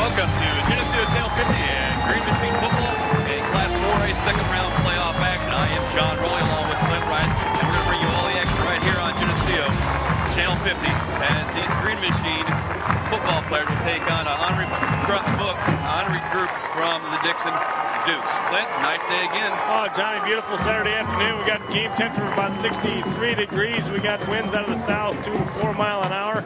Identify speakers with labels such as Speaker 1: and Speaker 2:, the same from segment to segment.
Speaker 1: Welcome to Geneseo Channel 50 and Green Machine Football in Class 4A second round playoff action. I am John Rowley along with Clint Wright, and we're going to bring you all the action right here on Geneseo Channel 50 as these Green Machine football players will take on an honorary group from the Dixon Dukes. Clint, nice day again.
Speaker 2: Oh, Johnny, beautiful Saturday afternoon. We got game temperature of about 63 degrees. We got winds out of the south, 2 to 4 miles an hour,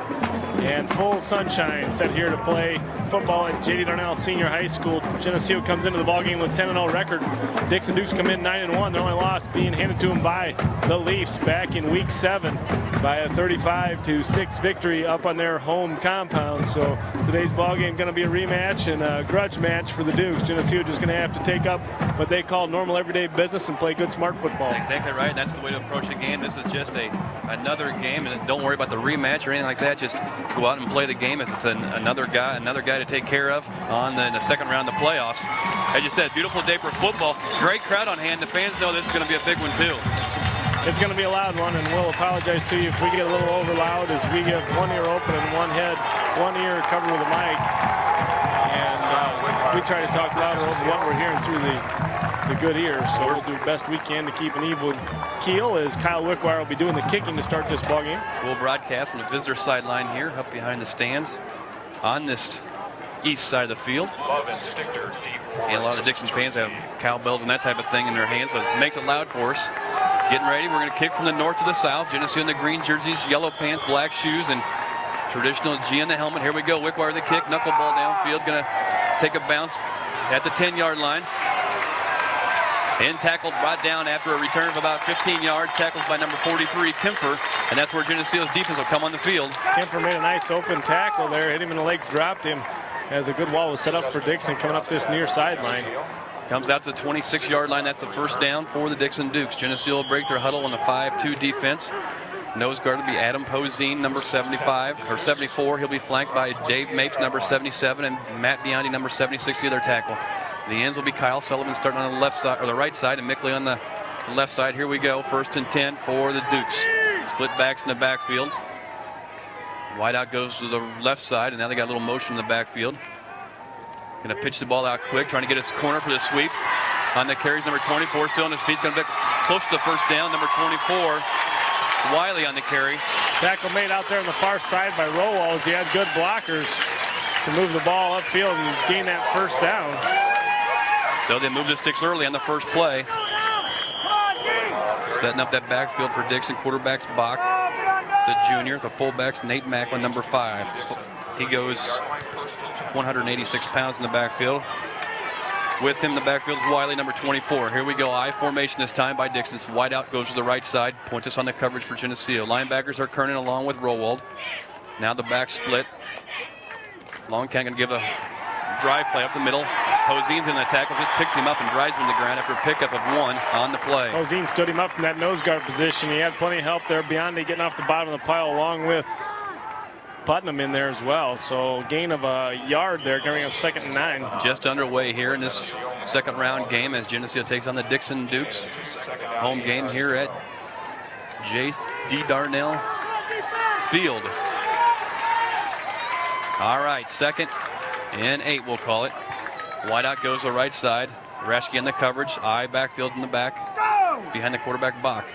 Speaker 2: and full sunshine set here to play football at J.D. Darnell Senior High School. Geneseo comes into the ballgame with 10-0 record. Dixon Dukes come in 9-1. Their only loss being handed to them by the Leafs back in Week 7 by a 35-6 victory up on their home compound. So today's ballgame going to be a rematch and a grudge match for the Dukes. Geneseo just going to have to take up what they call normal everyday business and play good smart football.
Speaker 1: Exactly right. That's the way to approach a game. This is just another game, and don't worry about the rematch or anything like that. Just go out and play the game as it's another guy to take care of on the second round of the playoffs. As you said, beautiful day for football. Great crowd on hand. The fans know this is going to be a big one too.
Speaker 2: It's going to be a loud one, and we'll apologize to you if we get a little over loud as we have one ear open and one ear covered with a mic. And we try to talk louder over what we're hearing through the good ears. So we'll do the best we can to keep an even keel as Kyle Wickwire will be doing the kicking to start this ball game.
Speaker 1: We'll broadcast from the visitor sideline here, up behind the stands on this east side of the field. And a lot of the Dixon fans have cowbells and that type of thing in their hands, so it makes it loud for us. Getting ready, we're going to kick from the north to the south. Geneseo in the green jerseys, yellow pants, black shoes, and traditional G in the helmet. Here we go, Wickwire the kick, knuckleball downfield, going to take a bounce at the 10-yard line. And tackled, brought down after a return of about 15 yards. Tackled by number 43, Kemper, and that's where Geneseo's defense will come on the field.
Speaker 2: Kemper made a nice open tackle there, hit him in the legs, dropped him as a good wall was set up for Dixon coming up this near sideline.
Speaker 1: Comes out to the 26-yard line. That's the first down for the Dixon Dukes. Geneseo will break their huddle on the 5-2 defense. Nose guard will be Adam Poseen, number 75 or 74. He'll be flanked by Dave Mapes, number 77, and Matt Biondi, number 76, the other tackle. The ends will be Kyle Sullivan starting on the left side or the right side, and Mickley on the left side. Here we go. First and 10 for the Dukes. Split backs in the backfield. Wideout goes to the left side, and now they got a little motion in the backfield. Going to pitch the ball out quick, trying to get his corner for the sweep. On the carries, number 24 still on his feet. Going to be close to the first down. Number 24, Wiley on the carry.
Speaker 2: Tackle made out there on the far side by Rowell as he had good blockers to move the ball upfield and gain that first down.
Speaker 1: So they moved the sticks early on the first play. Setting up that backfield for Dixon. Quarterback's Bach, the junior. The fullback's Nate Macklin, number 5. He goes 186 pounds in the backfield. With him in the backfield is Wiley, number 24. Here we go, I formation this time by Dixon's. Wideout goes to the right side. Points on the coverage for Geneseo. Linebackers are Kernan along with Rowald. Now the back split. Longcamp going to give a drive play up the middle. Poseen's in the tackle, just picks him up and drives him to the ground after a pickup of 1 on the play.
Speaker 2: Poseen stood him up from that nose guard position. He had plenty of help there. Biondi getting off the bottom of the pile along with Putnam in there as well. So gain of a yard there, coming up 2nd and 9.
Speaker 1: Just underway here in this second round game as Geneseo takes on the Dixon Dukes. Home game here at J.D. Darnell Field. All right, 2nd and 8 we'll call it. Wideout goes to the right side. Rashke in the coverage. I backfield in the back. Behind the quarterback, Bach.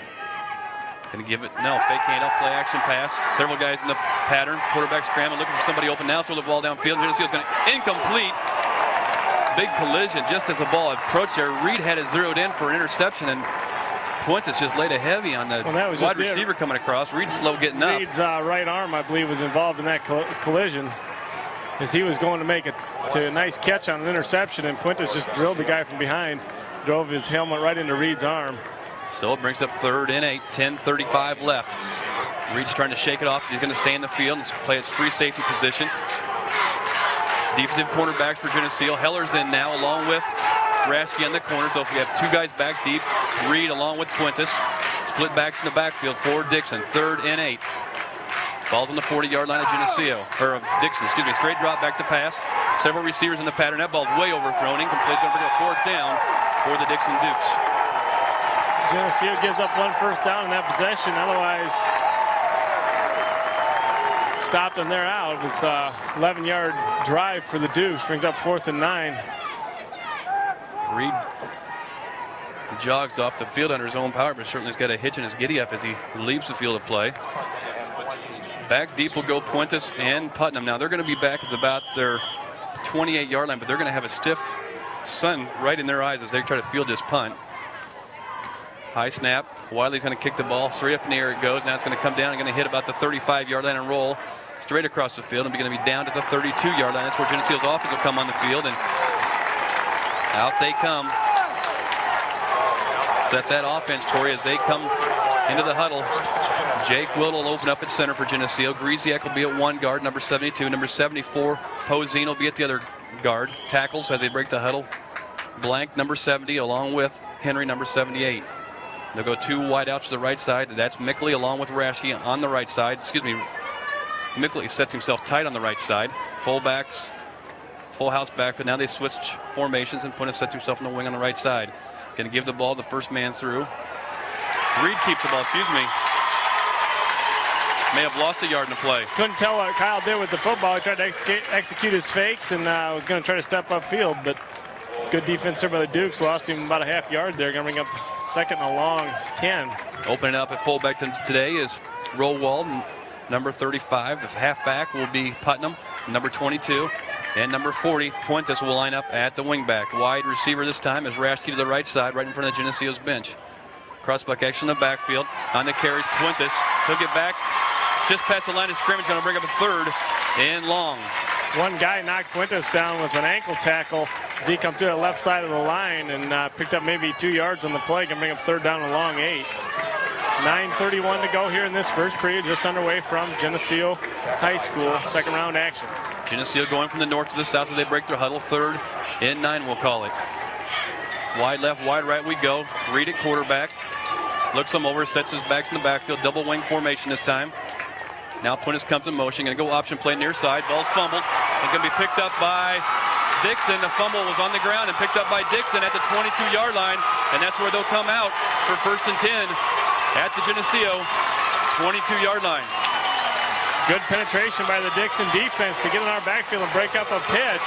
Speaker 1: Going to give it, no, fake handoff, play action pass. Several guys in the pattern. Quarterback scrambling, looking for somebody open now. Throw the ball downfield. Geneseo's going to incomplete. Big collision just as the ball approached there. Reed had it zeroed in for an interception, and Puentes just laid a heavy on the wide receiver coming across. Reed's slow getting up.
Speaker 2: Reed's right arm, I believe, was involved in that collision as he was going to make a nice catch on an interception, and Puentes just drilled the guy from behind, drove his helmet right into Reed's arm.
Speaker 1: So it brings up 3rd and 8, 10:35 left. Reed's trying to shake it off. He's going to stay in the field and play its free safety position. Defensive cornerbacks for Geneseo. Heller's in now along with Rashke on the corner. So if we have 2 guys back deep, Reed along with Puentes. Split backs in the backfield for Dixon. 3rd and 8. Ball's on the 40-yard line of Geneseo, or Dixon, excuse me. Straight drop back to pass. Several receivers in the pattern. That ball's way overthrown. Incomplete. Going to bring a 4th down for the Dixon Dukes.
Speaker 2: Geneseo gives up 1 first down in that possession. Otherwise, stopped and they're out. It's a 11-yard drive for the Dukes. Brings up 4th and 9.
Speaker 1: Reed jogs off the field under his own power, but certainly has got a hitch in his giddy up as he leaves the field of play. Back deep will go Puentes and Putnam. Now they're going to be back at about their 28-yard line, but they're going to have a stiff sun right in their eyes as they try to field this punt. High snap. Wiley's going to kick the ball. Straight up in the air it goes. Now it's going to come down and going to hit about the 35-yard line and roll straight across the field and be going to be down to the 32-yard line. That's where Geneseo's offense will come on the field, and out they come. Set that offense for you as they come into the huddle. Jake Will will open up at center for Geneseo. Griesiak will be at one guard, number 72. Number 74, Poseen will be at the other guard. Tackles as they break the huddle. Blank, number 70, along with Henry, number 78. They'll go two wide outs to the right side. That's Mickley along with Raschke on the right side. Excuse me, Mickley sets himself tight on the right side. Fullbacks, full house back, but now they switch formations and Puentes sets himself in the wing on the right side. Going to give the ball the first man through. Reed keeps the ball, excuse me. May have lost a yard in the play.
Speaker 2: Couldn't tell what Kyle did with the football. He tried to execute his fakes and was going to try to step upfield, but good defense there by the Dukes. Lost him about a half yard there. Going to bring up 2nd and a long 10.
Speaker 1: Opening up at fullback today is Rowald, number 35. The halfback will be Putnam, number 22. And number 40, Puentes will line up at the wingback. Wide receiver this time is Raschke to the right side, right in front of Geneseo's bench. Crossbuck action in the backfield. On the carries, Puentes. He'll get back just past the line of scrimmage. Going to bring up a 3rd and long.
Speaker 2: One guy knocked Puentes down with an ankle tackle as he come through the left side of the line and picked up maybe 2 yards on the play. Going to bring up 3rd down and long 8. 9:31 to go here in this first period, just underway from Geneseo High School. 2nd round action.
Speaker 1: Geneseo going from the north to the south as they break their huddle. 3rd and 9, we'll call it. Wide left, wide right we go. Reed at quarterback. Looks him over, sets his backs in the backfield. Double wing formation this time. Now Puentes comes in motion. Going to go option play near side. Ball's fumbled. It's going to be picked up by Dixon. The fumble was on the ground and picked up by Dixon at the 22-yard line. And that's where they'll come out for 1st and 10 at the Geneseo 22-yard line.
Speaker 2: Good penetration by the Dixon defense to get in our backfield and break up a pitch.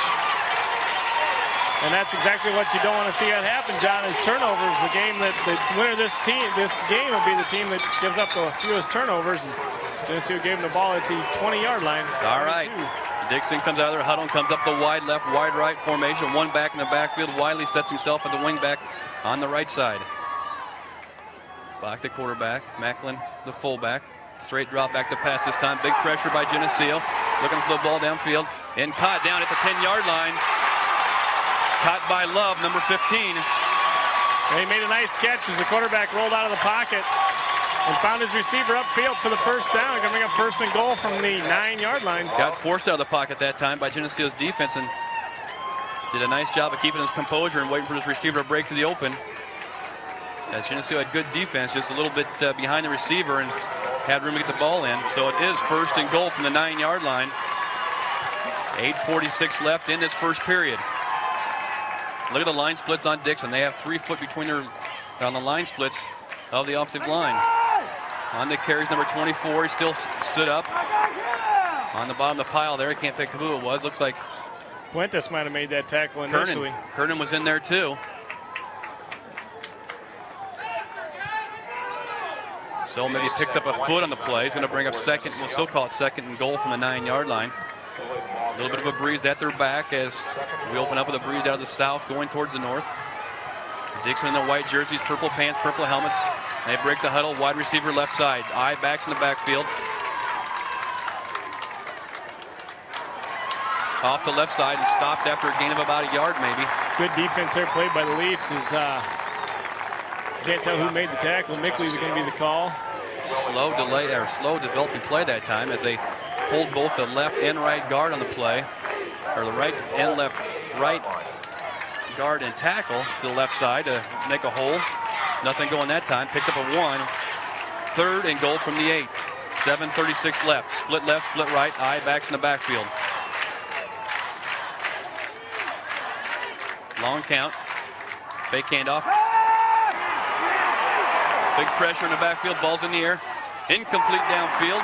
Speaker 2: And that's exactly what you don't want to see that happen, John, is turnovers. The game that the winner of this game will be the team that gives up the fewest turnovers. And Geneseo gave them the ball at the 20-yard line.
Speaker 1: All right. Dixon comes out of their huddle and comes up the wide left, wide right formation. One back in the backfield. Wiley sets himself at the wing back on the right side. Back to quarterback. Macklin, the fullback. Straight drop back to pass this time. Big pressure by Geneseo. Looking for the ball downfield. And caught down at the 10-yard line. Caught by Love, number 15.
Speaker 2: And he made a nice catch as the quarterback rolled out of the pocket and found his receiver upfield for the 1st down. Going to bring up 1st and goal from the 9-yard line.
Speaker 1: Got forced out of the pocket that time by Geneseo's defense and did a nice job of keeping his composure and waiting for his receiver to break to the open. As Geneseo had good defense, just a little bit behind the receiver and had room to get the ball in. So it is 1st and goal from the 9-yard line. 8:46 left in this first period. Look at the line splits on Dixon. They have 3 foot between their on the line splits of the offensive line. On the carries, number 24, he still stood up. On the bottom of the pile there, I can't think of who it was. Looks like
Speaker 2: Puentes might have made that tackle initially.
Speaker 1: Kernan was in there too. So maybe picked up a foot on the play. He's going to bring up 2nd. We'll still call it 2nd and goal from the 9-yard line. A little bit of a breeze at their back as we open up with a breeze out of the south going towards the north. Dixon in the white jerseys, purple pants, purple helmets. They break the huddle, wide receiver left side. Eye backs in the backfield. Off the left side and stopped after a gain of about a yard maybe.
Speaker 2: Good defense there played by the Leafs. Can't tell who made the tackle. Mickley was going to be the call.
Speaker 1: Slow delay or slow developing play that time as they pulled both the left and right guard on the play, or the right and right guard and tackle to the left side to make a hole. Nothing going that time. Picked up a 1. 3rd and goal from the 8. 7:36 left. Split left, split right. Eye backs in the backfield. Long count. Fake handoff. Big pressure in the backfield. Ball's in the air. Incomplete downfield.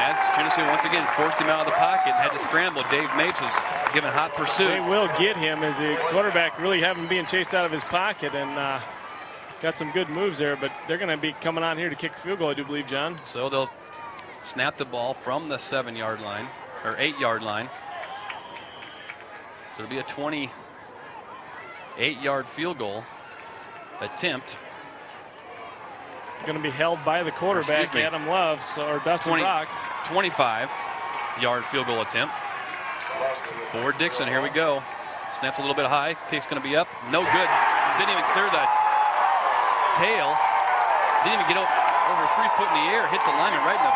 Speaker 1: As Geneseo once again forced him out of the pocket and had to scramble. Dave Mapes was given hot pursuit.
Speaker 2: They will get him as the quarterback really having being chased out of his pocket, and got some good moves there, but they're going to be coming on here to kick a field goal, I do believe, John.
Speaker 1: So they'll snap the ball from the 7-yard line, or 8-yard line. So it'll be a 28-yard field goal attempt.
Speaker 2: Going to be held by the quarterback, Adam Love, or Dustin Rock.
Speaker 1: 25-yard field goal attempt for Dixon. Here we go. Snaps a little bit high. Kick's going to be up. No good. Didn't even clear the tail. Didn't even get over 3 foot in the air. Hits the lineman right in the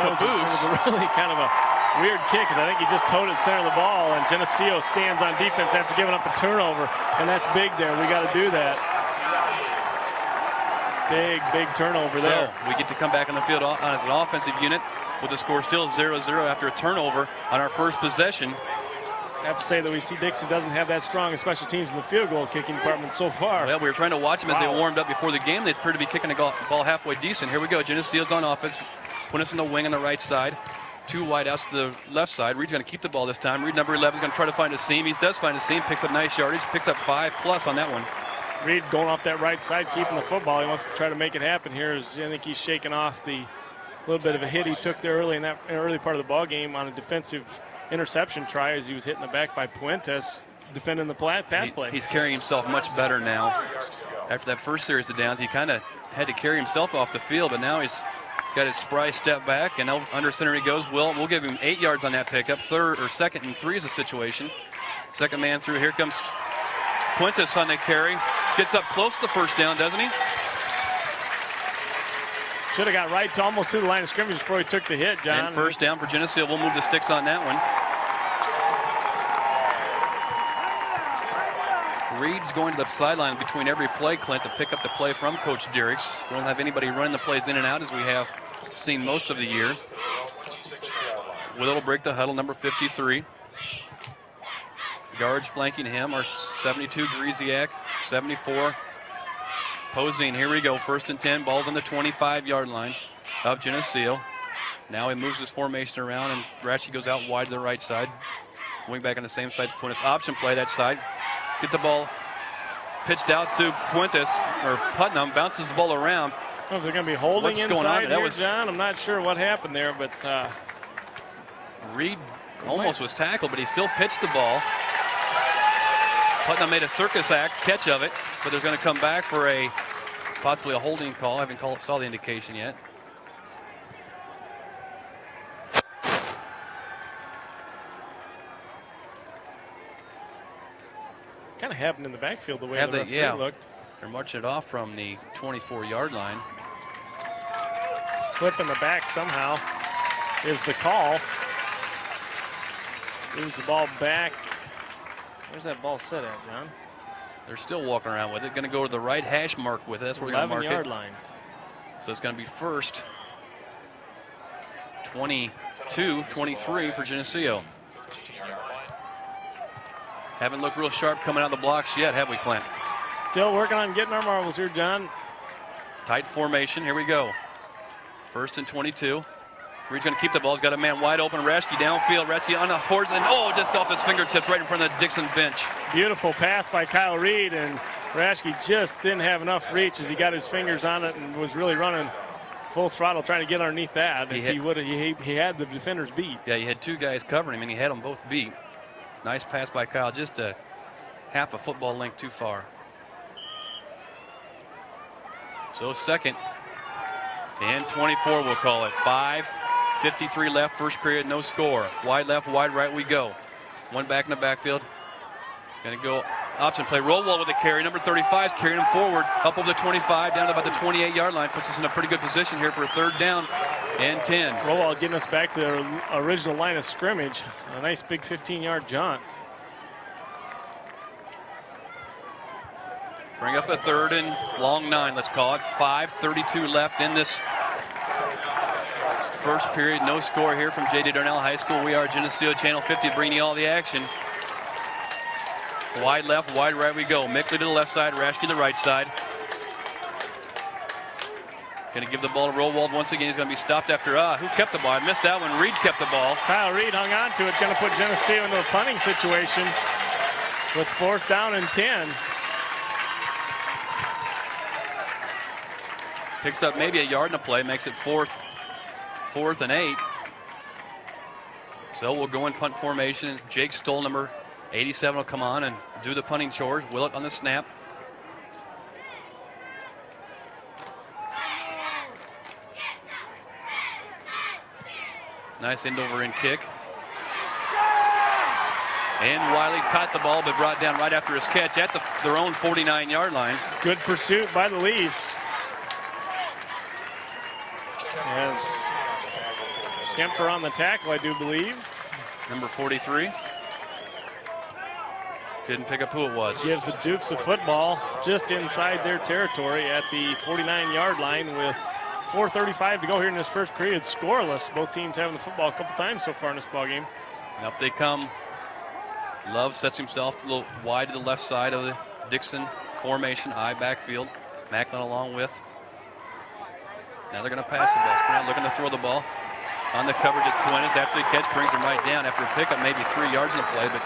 Speaker 1: caboose.
Speaker 2: It was a really kind of a weird kick, because I think he just towed it center of the ball, and Geneseo stands on defense after giving up a turnover, and that's big there. We got to do that. Big turnover there.
Speaker 1: So we get to come back on the field as an offensive unit with the score still 0-0 after a turnover on our first possession.
Speaker 2: I have to say that we see Dixon doesn't have that strong of special teams in the field goal kicking department so far.
Speaker 1: Well, we were trying to watch them as they warmed up before the game. They appear to be kicking the ball halfway decent. Here we go. Geneseo's on offense. Putting us in the wing on the right side. 2 wide outs to the left side. Reed's going to keep the ball this time. Reed, number 11, is going to try to find a seam. He does find a seam. Picks up nice yardage. Picks up 5+ on that one.
Speaker 2: Reed going off that right side, keeping the football. He wants to try to make it happen here. I think he's shaking off the little bit of a hit he took there early in that early part of the ball game on a defensive interception try as he was hit in the back by Puentes defending the pass play.
Speaker 1: He's carrying himself much better now. After that first series of downs, he kind of had to carry himself off the field, but now he's got his spry step back, and under center he goes. We'll give him 8 yards on that pickup. 2nd and 3 is the situation. Second man through. Here comes Puentes on the carry. Gets up close to the first down, doesn't he?
Speaker 2: Should have got right to almost to the line of scrimmage before he took the hit, John.
Speaker 1: And first down for Geneseo. We'll move the sticks on that one. Reed's going to the sideline between every play, Clint, to pick up the play from Coach Derricks. We don't have anybody running the plays in and out as we have seen most of the year. Will break the huddle, number 53. Guards flanking him are 72, Griesiak, 74, Posing. Here we go, 1st and 10, ball's on the 25-yard line of Geneseo. Now he moves his formation around, and Ratchey goes out wide to the right side. Wing back on the same side, Puentes. Option play that side. Get the ball pitched out to Puentes, or Putnam, bounces the ball around.
Speaker 2: I don't know if they're going to be holding
Speaker 1: What's
Speaker 2: inside
Speaker 1: going on?
Speaker 2: here, John. I'm not sure what happened there, but
Speaker 1: Reed almost was tackled, but he still pitched the ball. Putnam made a circus act catch of it, but there's going to come back for possibly a holding call. I haven't saw the indication yet.
Speaker 2: Kind of happened in the backfield the way the referee looked.
Speaker 1: They're marching it off from the 24-yard line.
Speaker 2: Flip in the back somehow is the call. Moves the ball back. Where's that ball set at, John?
Speaker 1: They're still walking around with it. Going to go to the right hash mark with it. That's where they're going to mark it.
Speaker 2: 11-yard line.
Speaker 1: So it's going to be first 22-23 for Geneseo. Haven't looked real sharp coming out of the blocks yet, have we, Clint?
Speaker 2: Still working on getting our marbles here, John.
Speaker 1: Tight formation. Here we go. 1st and 22. Reed's going to keep the ball. He's got a man wide open. Raschke downfield. Raschke on the horse, and just off his fingertips right in front of the Dixon bench.
Speaker 2: Beautiful pass by Kyle Reed, and Raschke just didn't have enough reach as he got his fingers on it and was really running full throttle trying to get underneath that. He had the defenders beat.
Speaker 1: Yeah, he had 2 guys covering him, and he had them both beat. Nice pass by Kyle, just a half a football length too far. So 2nd and 24, we'll call it. 5:53 left, first period, no score. Wide left, wide right we go. One back in the backfield. Going to go option play. Rollwall with the carry. Number 35 is carrying him forward, up over the 25, down to about the 28-yard line. Puts us in a pretty good position here for a 3rd down and 10.
Speaker 2: Rollwall getting us back to the original line of scrimmage. A nice big 15-yard jaunt.
Speaker 1: Bring up a 3rd and long 9, let's call it. 5:32 left in this first period. No score here from J.D. Darnell High School. We are Geneseo Channel 50 bringing you all the action. Wide left, wide right we go. Mickley to the left side, Raschke to the right side. Going to give the ball to Rowold once again. He's going to be stopped after, who kept the ball? I missed that one. Reed kept the ball.
Speaker 2: Kyle Reed hung on to it. Going to put Geneseo into a punting situation with 4th down and 10.
Speaker 1: Picks up maybe a yard in the play, makes it 4th and 8. So we'll go in punt formation. Jake Stoll, number 87, will come on and do the punting chores. Willett on the snap. Nice end over end kick. And Wiley caught the ball but brought down right after his catch at their own 49-yard line.
Speaker 2: Good pursuit by the Leafs. As Kemper on the tackle, I do believe.
Speaker 1: Number 43. Didn't pick up who it was.
Speaker 2: Gives the Dukes the football just inside their territory at the 49-yard line with 4:35 to go here in this first period. Scoreless. Both teams having the football a couple times so far in this ball game.
Speaker 1: And up they come. Love sets himself a little wide to the left side of the Dixon formation. I backfield. Macklin along with. Now they're going to pass the ball. Sprout looking to throw the ball. On the coverage is Puentes. After the catch, brings him right down. After a pickup, maybe 3 yards in the play, but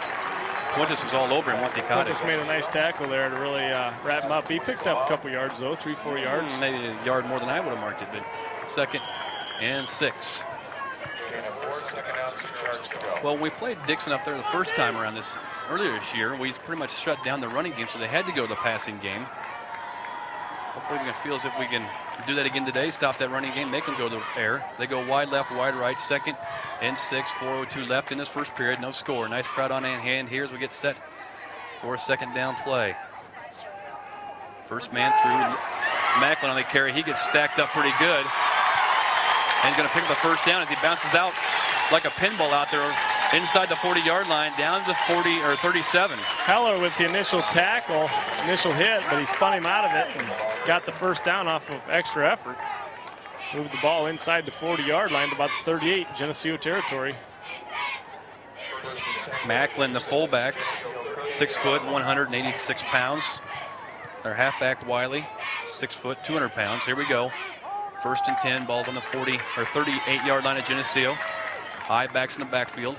Speaker 1: Puentes was all over him once he caught it.
Speaker 2: Puentes made a nice tackle there to really wrap him up. He picked up a couple yards, though, 3-4 yards.
Speaker 1: Maybe a yard more than I would have marked it, but 2nd and 6. Well, we played Dixon up there the first time around earlier this year. We pretty much shut down the running game, so they had to go to the passing game. Hopefully we can feel as if we can do that again today, stop that running game, make them go to the air. They go wide left, wide right, 2nd and 6, 4:02 left in this first period, no score. Nice crowd on hand here as we get set for a 2nd down play. First man through, Macklin on the carry. He gets stacked up pretty good. And he's going to pick up the first down as he bounces out like a pinball out there inside the 40-yard line, down to 40 or 37.
Speaker 2: Heller with the initial tackle, initial hit, but he spun him out of it and got the first down off of extra effort. Moved the ball inside the 40-yard line to about the 38, Geneseo territory.
Speaker 1: Macklin, the fullback, 6 foot, 186 pounds. Their halfback, Wiley, 6 foot, 200 pounds. Here we go. 1st and 10, ball's on the 40 or 38-yard line at Geneseo. High backs in the backfield.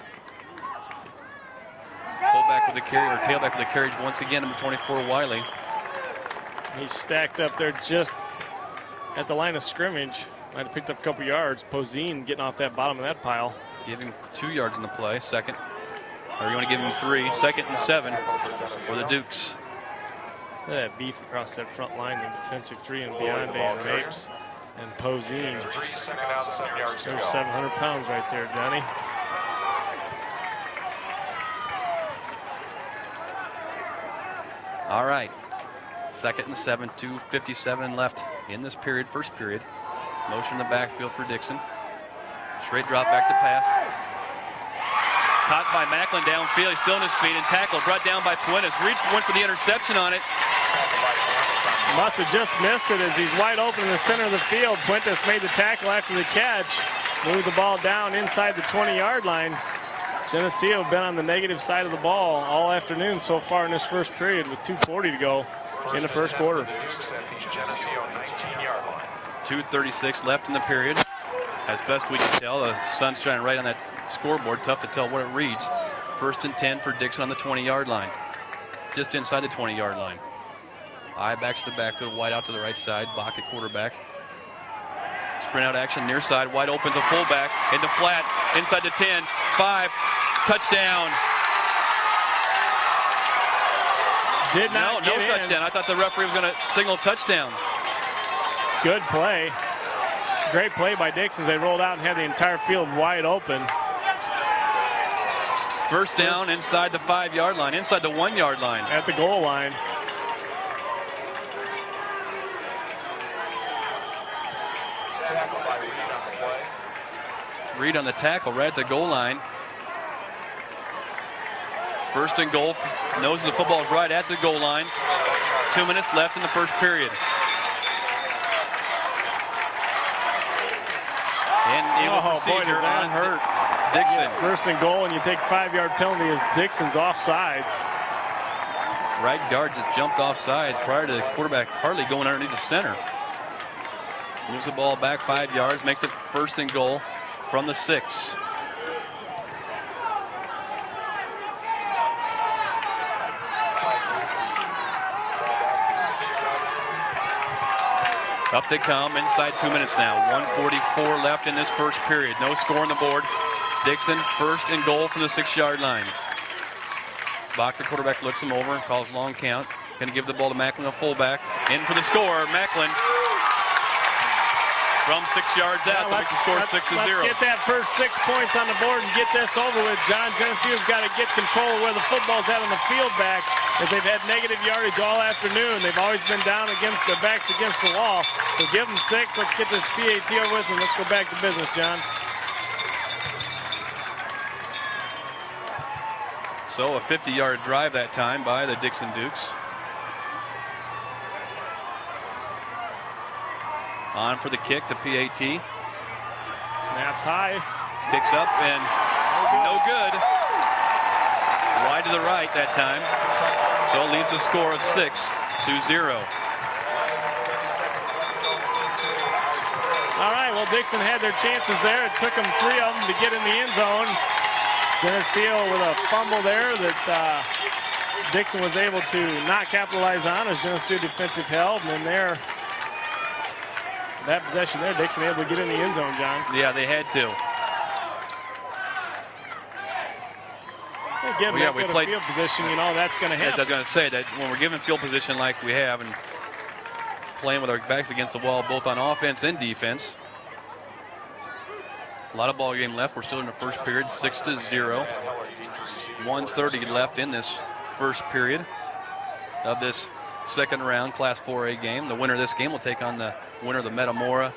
Speaker 1: Fullback with the carry, or tailback with the carriage once again, number 24, Wiley.
Speaker 2: He's stacked up there just at the line of scrimmage. Might have picked up a couple yards. Poseen getting off that bottom of that pile.
Speaker 1: Give him 2 yards in the play. 2nd, or you want to give him 3. 2nd and 7 for the Dukes.
Speaker 2: Look at that beef across that front line, the defensive 3 and Beyonde and Mapes and Poseen. There's 700 pounds right there, Johnny.
Speaker 1: All right. 2nd and 7, 2:57 left in this period, first period. Motion in the backfield for Dixon. Straight drop back to pass. Caught by Macklin downfield. He's still on his feet and tackled. Brought down by Puentes. Reed went for the interception on it.
Speaker 2: Must have just missed it as he's wide open in the center of the field. Puentes made the tackle after the catch. Moved the ball down inside the 20-yard line. Geneseo have been on the negative side of the ball all afternoon so far in this first period with 2:40 to go in the first quarter.
Speaker 1: 2:36 left in the period. As best we can tell, the sun's shining right on that scoreboard. Tough to tell what it reads. 1st and 10 for Dixon on the 20-yard line. Just inside the 20-yard line. Eye backs to the backfield, wide out to the right side. Bach at quarterback. Sprint out action near side. Wide open to fullback. Into flat. Inside the 10. 5. Touchdown.
Speaker 2: Did not
Speaker 1: no
Speaker 2: get in.
Speaker 1: touchdown. I thought the referee was going to signal touchdown.
Speaker 2: Good play. Great play by Dixon. They rolled out and had the entire field wide open.
Speaker 1: First down inside the 5-yard line. Inside the 1-yard line.
Speaker 2: At the goal line.
Speaker 1: Reed on the tackle right at the goal line. 1st and goal. Knows the football is right at the goal line. 2 minutes left in the first period. And
Speaker 2: boy, does that hurt.
Speaker 1: Dixon.
Speaker 2: 1st and goal, and you take 5-yard penalty as Dixon's offsides.
Speaker 1: Right guard just jumped offside prior to the quarterback hardly going underneath the center. Moves the ball back 5 yards, makes it 1st and goal from the 6. Up they come, inside 2 minutes now. 1:44 left in this first period. No score on the board. Dixon 1st and goal from the 6-yard line. Bach, the quarterback, looks him over, calls long count. Going to give the ball to Macklin, the fullback. In for the score, Macklin. From 6 yards out to make the score 6-0.
Speaker 2: Let's get that first 6 points on the board and get this over with, John. Geneseo's got to get control of where the football's at on the field back, as they've had negative yardage all afternoon. They've always been down against their backs against the wall. So give them 6. Let's get this PAT over with, and let's go back to business, John.
Speaker 1: So a 50-yard drive that time by the Dixon Dukes. On for the kick to PAT.
Speaker 2: Snaps high.
Speaker 1: Kicks up and no good. Wide to the right that time. So it leaves a score of 6-0.
Speaker 2: All right, well, Dixon had their chances there. It took them 3 of them to get in the end zone. Geneseo with a fumble there that Dixon was able to not capitalize on as Geneseo defensive held. And then there, that possession there, Dixon able to get in the end zone, John.
Speaker 1: Yeah, they had to.
Speaker 2: Give them that good field position, you know, that's going to happen.
Speaker 1: I was going to say that when we're given field position like we have and playing with our backs against the wall, both on offense and defense. A lot of ball game left. We're still in the first period, 6-0. 1:30 left in this first period of this second round Class 4A game. The winner of this game will take on the winner of the Metamora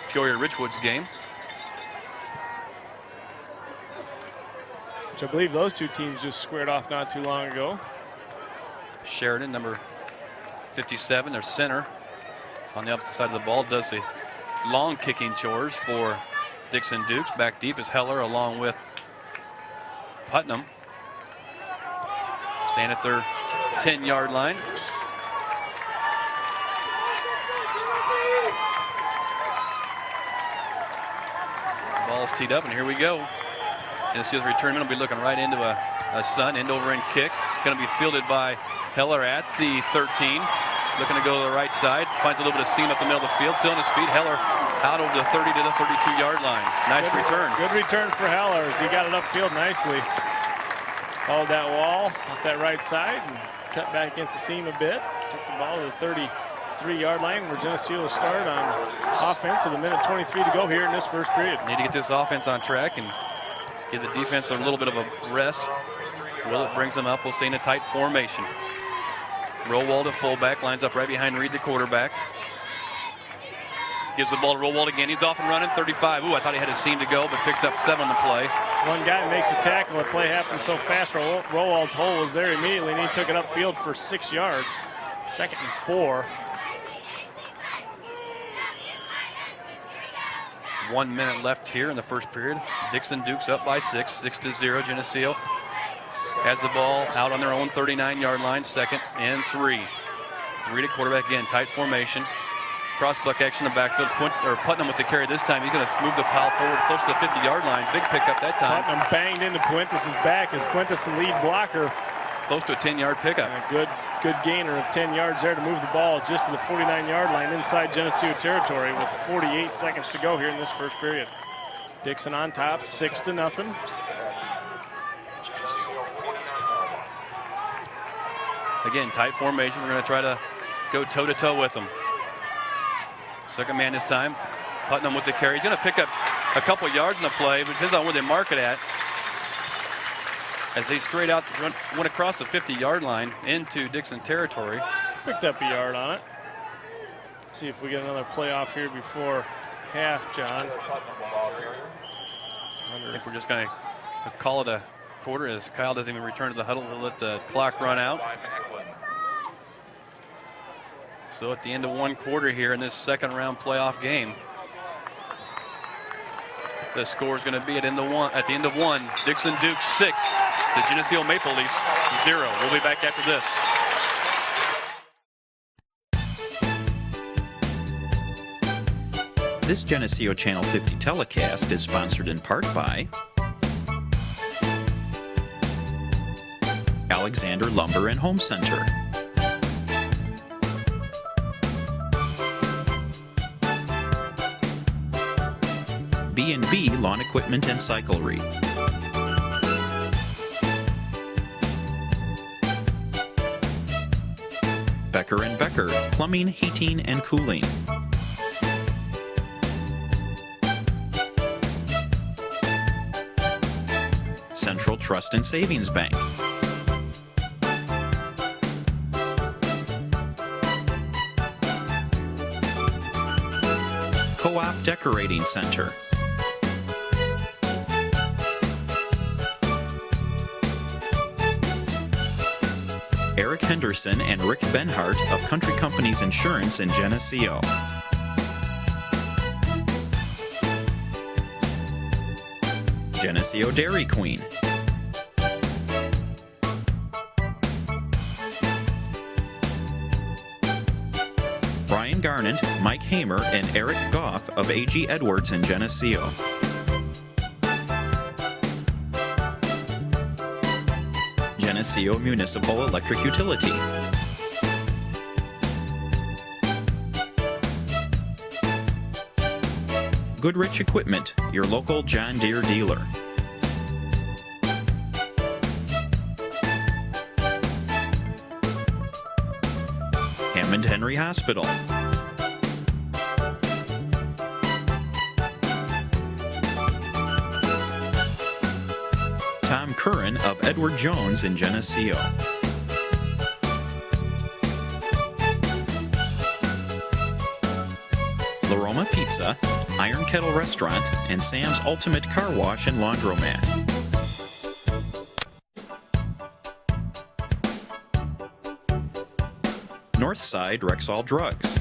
Speaker 1: Peoria Richwoods game.
Speaker 2: Which I believe those two teams just squared off not too long ago.
Speaker 1: Sheridan, number 57, their center on the opposite side of the ball, does the long kicking chores for Dixon Dukes. Back deep is Heller along with Putnam. Stand at their 10-yard line. Ball's teed up, and here we go. And see the return man will be looking right into a sun, end over end kick. Going to be fielded by Heller at the 13. Looking to go to the right side. Finds a little bit of seam up the middle of the field. Still on his feet. Heller out over the 30 to the 32-yard line. Nice return.
Speaker 2: Good return for Heller as he got it upfield nicely. Followed that wall off that right side and cut back against the seam a bit. Took the ball to the 33-yard line where Geneseo will start on offense with 1:23 to go here in this first period.
Speaker 1: Need to get this offense on track and give the defense a little bit of a rest. Willett brings them up. We'll stay in a tight formation. Rowald to fullback, lines up right behind Reed, the quarterback. Gives the ball to Rowald again. He's off and running, 35. Ooh, I thought he had a seam to go, but picked up 7 on the play.
Speaker 2: One guy makes a tackle. The play happened so fast. Rowald's hole was there immediately, and he took it upfield for 6 yards. 2nd and 4.
Speaker 1: 1 minute left here in the first period. Dixon Dukes up by 6-0. Geneseo has the ball out on their own 39-yard line, 2nd and 3. Reed at quarterback again, tight formation. Cross-buck action in the backfield. Putnam with the carry this time. He's going to move the pile forward close to the 50-yard line. Big pickup that time.
Speaker 2: Putnam banged into Puentes' back as Puentes, the lead blocker.
Speaker 1: Close to a 10-yard pickup.
Speaker 2: And a good gainer of 10 yards there to move the ball just to the 49-yard line inside Geneseo territory with 48 seconds to go here in this first period. Dixon on top, 6-0.
Speaker 1: Again, tight formation. We're going to try to go toe-to-toe with them. Second man this time. Putnam with the carry. He's going to pick up a couple yards in the play, but depends on where they mark it at. As they straight out went across the 50-yard line into Dixon territory.
Speaker 2: Picked up a yard on it. See if we get another playoff here before half, John.
Speaker 1: I think we're just going to call it a quarter as Kyle doesn't even return to the huddle. We'll let the clock run out. So at the end of one quarter here in this second round playoff game, the score is going to be at the end of one. Dixon Dukes 6, the Geneseo Maple Leafs 0. We'll be back after this.
Speaker 3: This Geneseo Channel 50 telecast is sponsored in part by Alexander Lumber and Home Center, B&B Lawn Equipment and Cyclery, Becker & Becker Plumbing, Heating, and Cooling, Central Trust and Savings Bank, Co-op Decorating Center, Eric Henderson and Rick Benhart of Country Companies Insurance in Geneseo, Geneseo Dairy Queen, Brian Garnett, Mike Hamer, and Eric Goff of A.G. Edwards in Geneseo, Geneseo Municipal Electric Utility, Goodrich Equipment, your local John Deere dealer, Hammond Henry Hospital, Tom Curran of Edward Jones in Geneseo, La Roma Pizza, Iron Kettle Restaurant, and Sam's Ultimate Car Wash and Laundromat. Northside Rexall Drugs,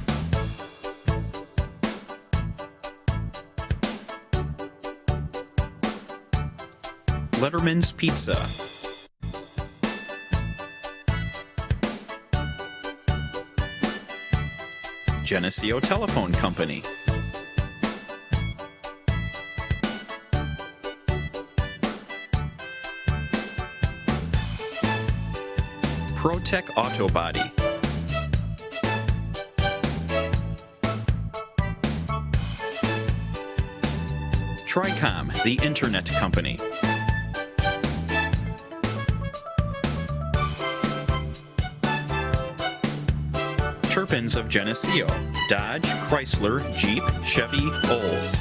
Speaker 3: Letterman's Pizza, Geneseo Telephone Company, ProTech Auto Body, Tricom, the Internet Company, Turpins of Geneseo, Dodge, Chrysler, Jeep, Chevy, Olds.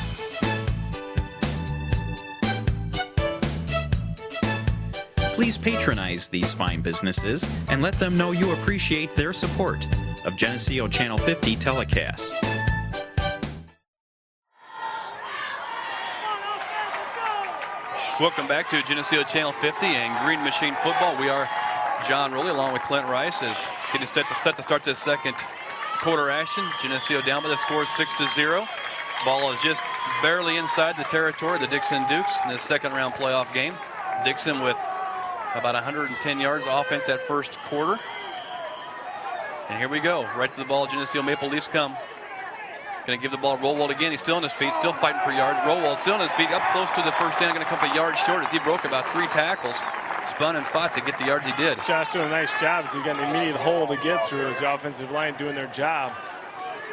Speaker 3: Please patronize these fine businesses and let them know you appreciate their support of Geneseo Channel 50 telecasts.
Speaker 1: Welcome back to Geneseo Channel 50 and Green Machine Football. We are John Rowley along with Clint Rice is getting set to start this second quarter action. Geneseo down by the score 6-0. Ball is just barely inside the territory of the Dixon Dukes in the second round playoff game. Dixon with about 110 yards offense that first quarter. And here we go, right to the ball. Geneseo Maple Leafs come. Going to give the ball Rollwald again. He's still on his feet, still fighting for yards. Rollwald still on his feet, up close to the first down. Going to come up a yard short as he broke about 3 tackles. Spun and fought to get the yards he did.
Speaker 2: Josh doing a nice job as he got an immediate hole to get through as the offensive line doing their job.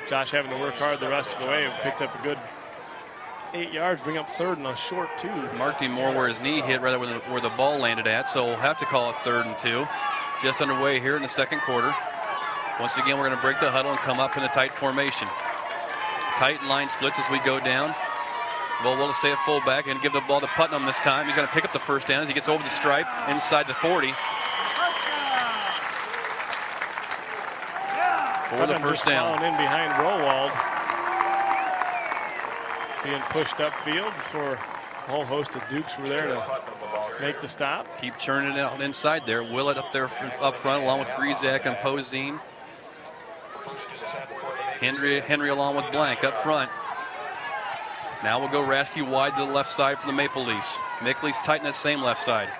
Speaker 2: Josh having to work hard the rest of the way. Picked up a good 8 yards, bring up third and a short 2.
Speaker 1: Marked him more where his knee hit rather than where the ball landed at, so we'll have to call it 3rd and 2. Just underway here in the second quarter. Once again, we're going to break the huddle and come up in a tight formation. Tight line splits as we go down. Rollwell to stay at fullback and give the ball to Putnam this time. He's going to pick up the first down as he gets over the stripe inside the 40. For the first down.
Speaker 2: In behind Rollwald. Being pushed upfield before a whole host of Dukes were there to make the stop.
Speaker 1: Keep churning it out inside there. Willett up there up front along with Grizak and Posine. Henry along with Blank up front. Now we'll go Rasky wide to the left side for the Maple Leafs. Mickley's tight in that same left side.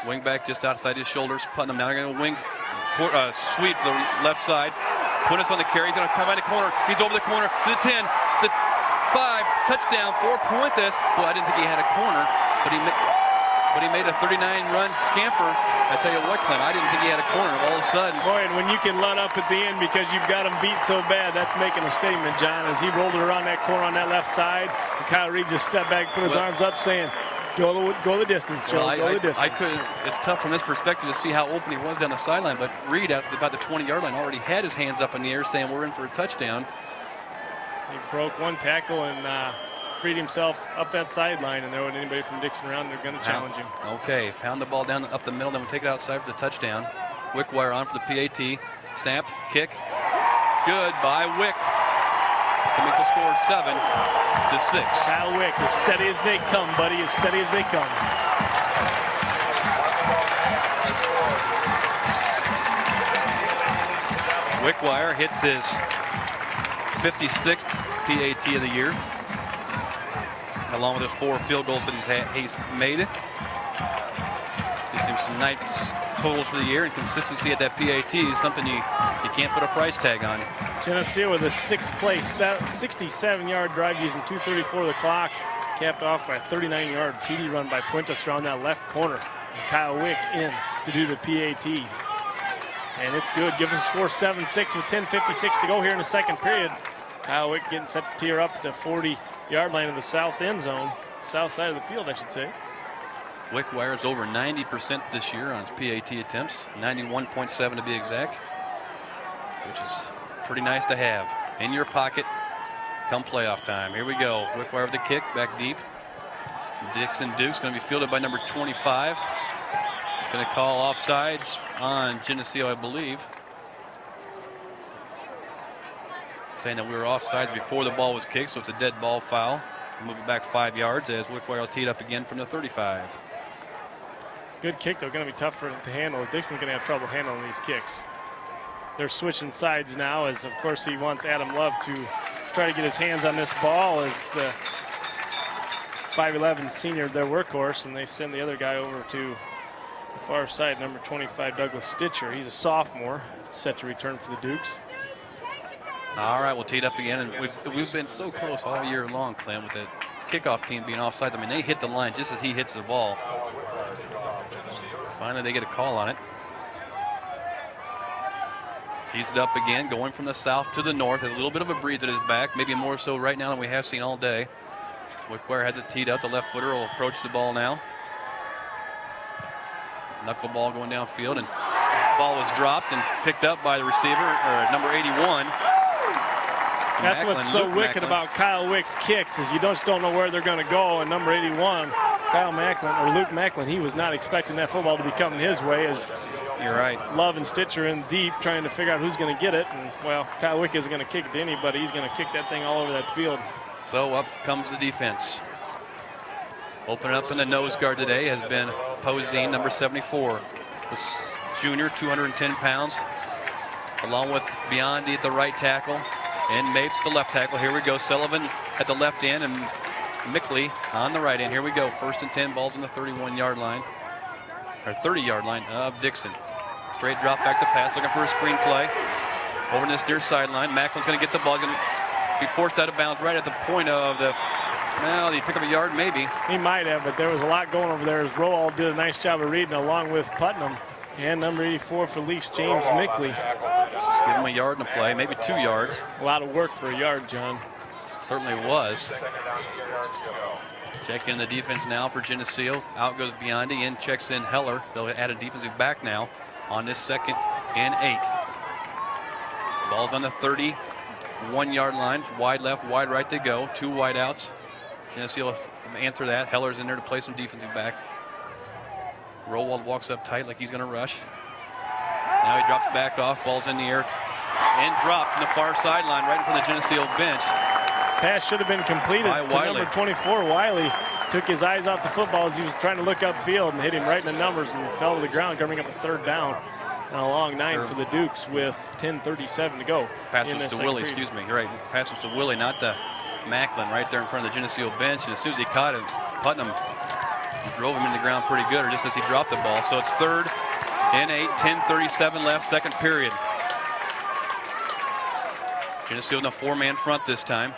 Speaker 1: Wing back just outside his shoulders. Putnam now going to wing sweep to the left side. Put us on the carry. He's going to come by the corner. He's over the corner to the 10. touchdown for Puentes. Well, I didn't think he had a corner, but he made a 39-run scamper. I tell you what, Clem, I didn't think he had a corner. All of a sudden,
Speaker 2: boy, and when you can run up at the end because you've got him beat so bad, that's making a statement, John. As he rolled it around that corner on that left side, and Kyle Reed just stepped back, put his arms up, saying, "Go the distance, Joe. Go the distance."
Speaker 1: I couldn't. It's tough from this perspective to see how open he was down the sideline, but Reed at about the 20-yard line already had his hands up in the air, saying, "We're in for a touchdown."
Speaker 2: He broke one tackle and freed himself up that sideline, and there wasn't anybody from Dixon around. They're going to challenge him.
Speaker 1: Okay, pound the ball down up the middle, then we'll take it outside for the touchdown. Wickwire on for the PAT. Snap, kick, good by Wick to make the score 7-6.
Speaker 2: Kyle Wick, as steady as they come, buddy, as steady as they come.
Speaker 1: Wickwire hits his 56th PAT of the year, along with his 4 field goals that he's made. Gives him some nice totals for the year, and consistency at that PAT is something you can't put a price tag on.
Speaker 2: Geneseo with a 6-play, 67-yard drive using 2:34 of the clock, capped off by a 39-yard TD run by Puentes around that left corner. And Kyle Wick in to do the PAT. And it's good. Give us a score 7-6 with 10:56 to go here in the second period. Kyle Wick getting set to tear up at the 40-yard line of the south end zone. South side of the field, I should say.
Speaker 1: Wickwire is over 90% this year on his PAT attempts, 91.7 to be exact, which is pretty nice to have in your pocket come playoff time. Here we go. Wickwire with the kick, back deep. Dixon Duke's going to be fielded by number 25. Going to call offsides on Geneseo, I believe. Saying that we were offsides before the ball was kicked, so it's a dead ball foul. Move it back 5 yards as Wickwire will tee it up again from the 35.
Speaker 2: Good kick, though. Going to be tough for him to handle. Dixon's going to have trouble handling these kicks. They're switching sides now, as of course he wants Adam Love to try to get his hands on this ball as the 5'11 senior, their workhorse, and they send the other guy over to the far side, number 25, Douglas Stitcher. He's a sophomore, set to return for the Dukes.
Speaker 1: All right, we'll tee it up again, and we've been so close all year long, Clem, with the kickoff team being offsides. I mean, they hit the line just as he hits the ball. Finally, they get a call on it. Tees it up again, going from the south to the north. Has a little bit of a breeze at his back, maybe more so right now than we have seen all day. Wickwire has it teed up. The left footer will approach the ball now. Knuckleball going downfield, and the ball was dropped and picked up by the receiver, or number 81.
Speaker 2: That's
Speaker 1: Macklin,
Speaker 2: what's so
Speaker 1: Luke
Speaker 2: wicked
Speaker 1: Macklin.
Speaker 2: about Kyle Wick's kicks is you just don't know where they're going to go. And number 81, Kyle Macklin, or Luke Macklin, he was not expecting that football to be coming his way as
Speaker 1: You're right.
Speaker 2: Love and Stitcher in deep trying to figure out who's going to get it. And, well, Kyle Wick isn't going to kick it to anybody. He's going to kick that thing all over that field.
Speaker 1: So up comes the defense. Opening up in the nose guard today has been Poseen, number 74. The junior, 210 pounds, along with Biondi at the right tackle and Mapes the left tackle. Here we go. Sullivan at the left end and Mickley on the right end. Here we go. 1st and 10, balls on the 31-yard line, or 30-yard line of Dixon. Straight drop back to pass, looking for a screen play. Over to this near sideline. Macklin's going to get the ball. Going to be forced out of bounds right at the point of the, well, did he pick up a yard? Maybe.
Speaker 2: He might have, but there was a lot going over there as Roald did a nice job of reading along with Putnam. And number 84 for Leafs, James Mickley.
Speaker 1: Give him a yard and a play, maybe 2 yards.
Speaker 2: A lot of work for a yard, John.
Speaker 1: Certainly was. Check in the defense now for Geneseo. Out goes Biondi, in checks in Heller. They'll add a defensive back now on this 2nd and 8. Ball's on the 31-yard line. Wide left, wide right they go. 2 wide outs. Geneseo will answer that. Heller's in there to play some defensive back. Rowald walks up tight like he's going to rush. Now he drops back off. Ball's in the air and dropped in the far sideline right in front of the Geneseo bench.
Speaker 2: Pass should have been completed
Speaker 1: By
Speaker 2: to
Speaker 1: Wiley.
Speaker 2: number 24. Wiley took his eyes off the football as he was trying to look upfield and hit him right in the numbers and fell to the ground, coming up a 3rd down. And a long 9 for the Dukes with 10:37 to go.
Speaker 1: Pass
Speaker 2: in
Speaker 1: was
Speaker 2: the
Speaker 1: to Willie,
Speaker 2: second period.
Speaker 1: excuse me. You're right. Pass was to Willie, not to Macklin, right there in front of the Geneseo bench. And as soon as he caught him, Putnam drove him into the ground pretty good, or just as he dropped the ball. So it's 3rd and 8, 10:37 left, 2nd period. Geneseo in a 4-man front this time.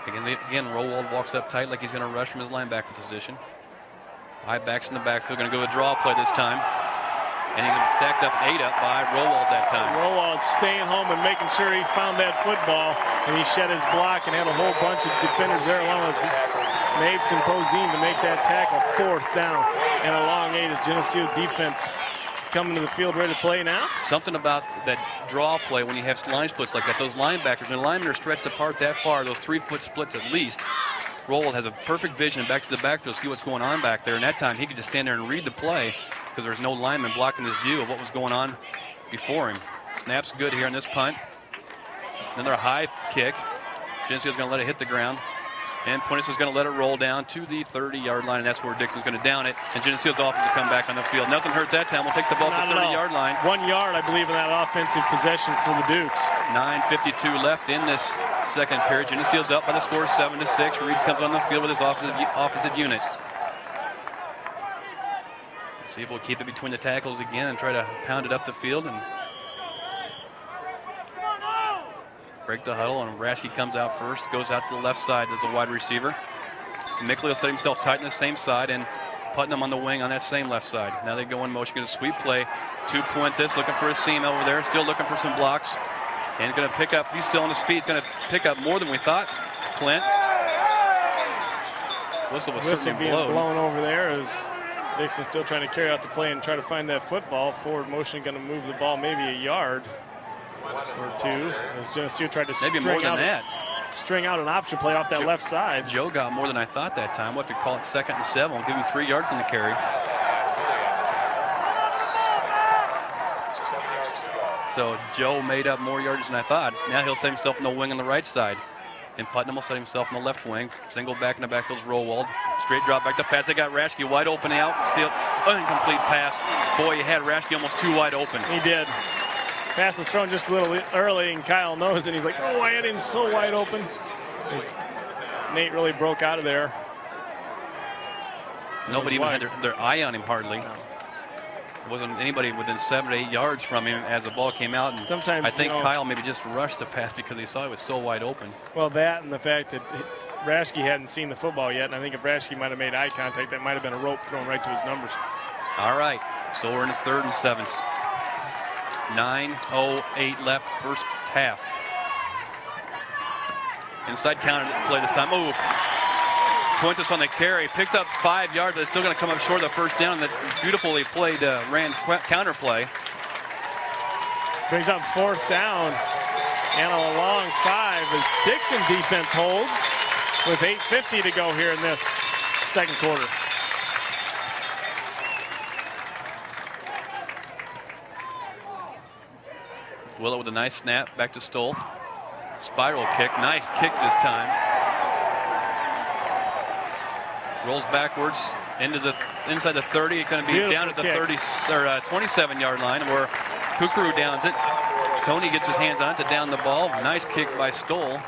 Speaker 1: Again, Rowald walks up tight like he's going to rush from his linebacker position. High backs in the backfield, going to go a draw play this time. And he's going to stacked up 8 up by Rowald that time.
Speaker 2: Rowald staying home and making sure he found that football, and he shed his block and had a whole bunch of defenders there along with Mapes and Posine to make that tackle. 4th down and a long 8 as Geneseo defense coming to the field ready to play now.
Speaker 1: Something about that draw play when you have line splits like that, those linebackers, when the linemen are stretched apart that far, those 3-foot splits at least, Rowald has a perfect vision and back to the backfield, see what's going on back there. And that time he could just stand there and read the play because there's no lineman blocking his view of what was going on before him. Snap's good here on this punt. Another high kick. Geneseo's going to let it hit the ground. And Puentes is going to let it roll down to the 30-yard line, and that's where Dixon's going to down it. And Geneseo's offense will come back on the field. Nothing hurt that time. We'll take the ball to the 30-yard line.
Speaker 2: 1 yard, I believe, in that offensive possession for the Dukes.
Speaker 1: 9:52 left in this second period. Geneseo's up by the score 7-6. Reed comes on the field with his offensive unit. See if we'll keep it between the tackles again and try to pound it up the field and break the huddle. And Raschke comes out first, goes out to the left side as a wide receiver. Mickley will set himself tight on the same side, and Putnam on the wing on that same left side. Now they go in motion, get a sweep play to Puentes, looking for a seam over there, still looking for some blocks. And going to pick up, he's still on his feet, he's going to pick up more than we thought. Clint. Whistle was certainly
Speaker 2: being blown over there as Dixon still trying to carry out the play and try to find that football. Forward motion going to move the ball maybe a yard or 2. As Geneseo tried to string out an option play off that left side.
Speaker 1: Joe got more than I thought that time. We'll have to call it 2nd and 7. We'll give him 3 yards in the carry. So Joe made up more yards than I thought. Now he'll set himself in the wing on the right side. And Putnam will set himself in the left wing. Single back in the backfield's Rowald. Straight drop back to pass. They got Raschke wide open out. Still incomplete pass. Boy, you had Raschke almost too wide open.
Speaker 2: He did. Pass was thrown just a little early, and Kyle knows it. He's like, oh, I had him so wide open. Nate really broke out of there.
Speaker 1: Nobody even had their eye on him hardly. No. Wasn't anybody within 7 to 8 yards from him as the ball came out. And
Speaker 2: sometimes
Speaker 1: I think Kyle maybe just rushed the pass because he saw it was so wide open.
Speaker 2: Well, that and the fact that Raschke hadn't seen the football yet, and I think if Raschke might have made eye contact, that might have been a rope thrown right to his numbers.
Speaker 1: All right, so we're in the 3rd and 7. 9:08 left, first half. Inside counter play this time. Oh, Puentes on the carry, picks up 5 yards, but it's still going to come up short of the first down. That beautifully played ran counter play.
Speaker 2: Brings up 4th down and a long 5 as Dixon defense holds with 8:50 to go here in this second quarter.
Speaker 1: Willett with a nice snap back to Stoll. Spiral kick, nice kick this time. Rolls backwards into the inside the 30. It's going to be down at the 30 or 27-yard line where Kukuru downs it. Tony gets his hands on it to down the ball. Nice kick by Stoll. I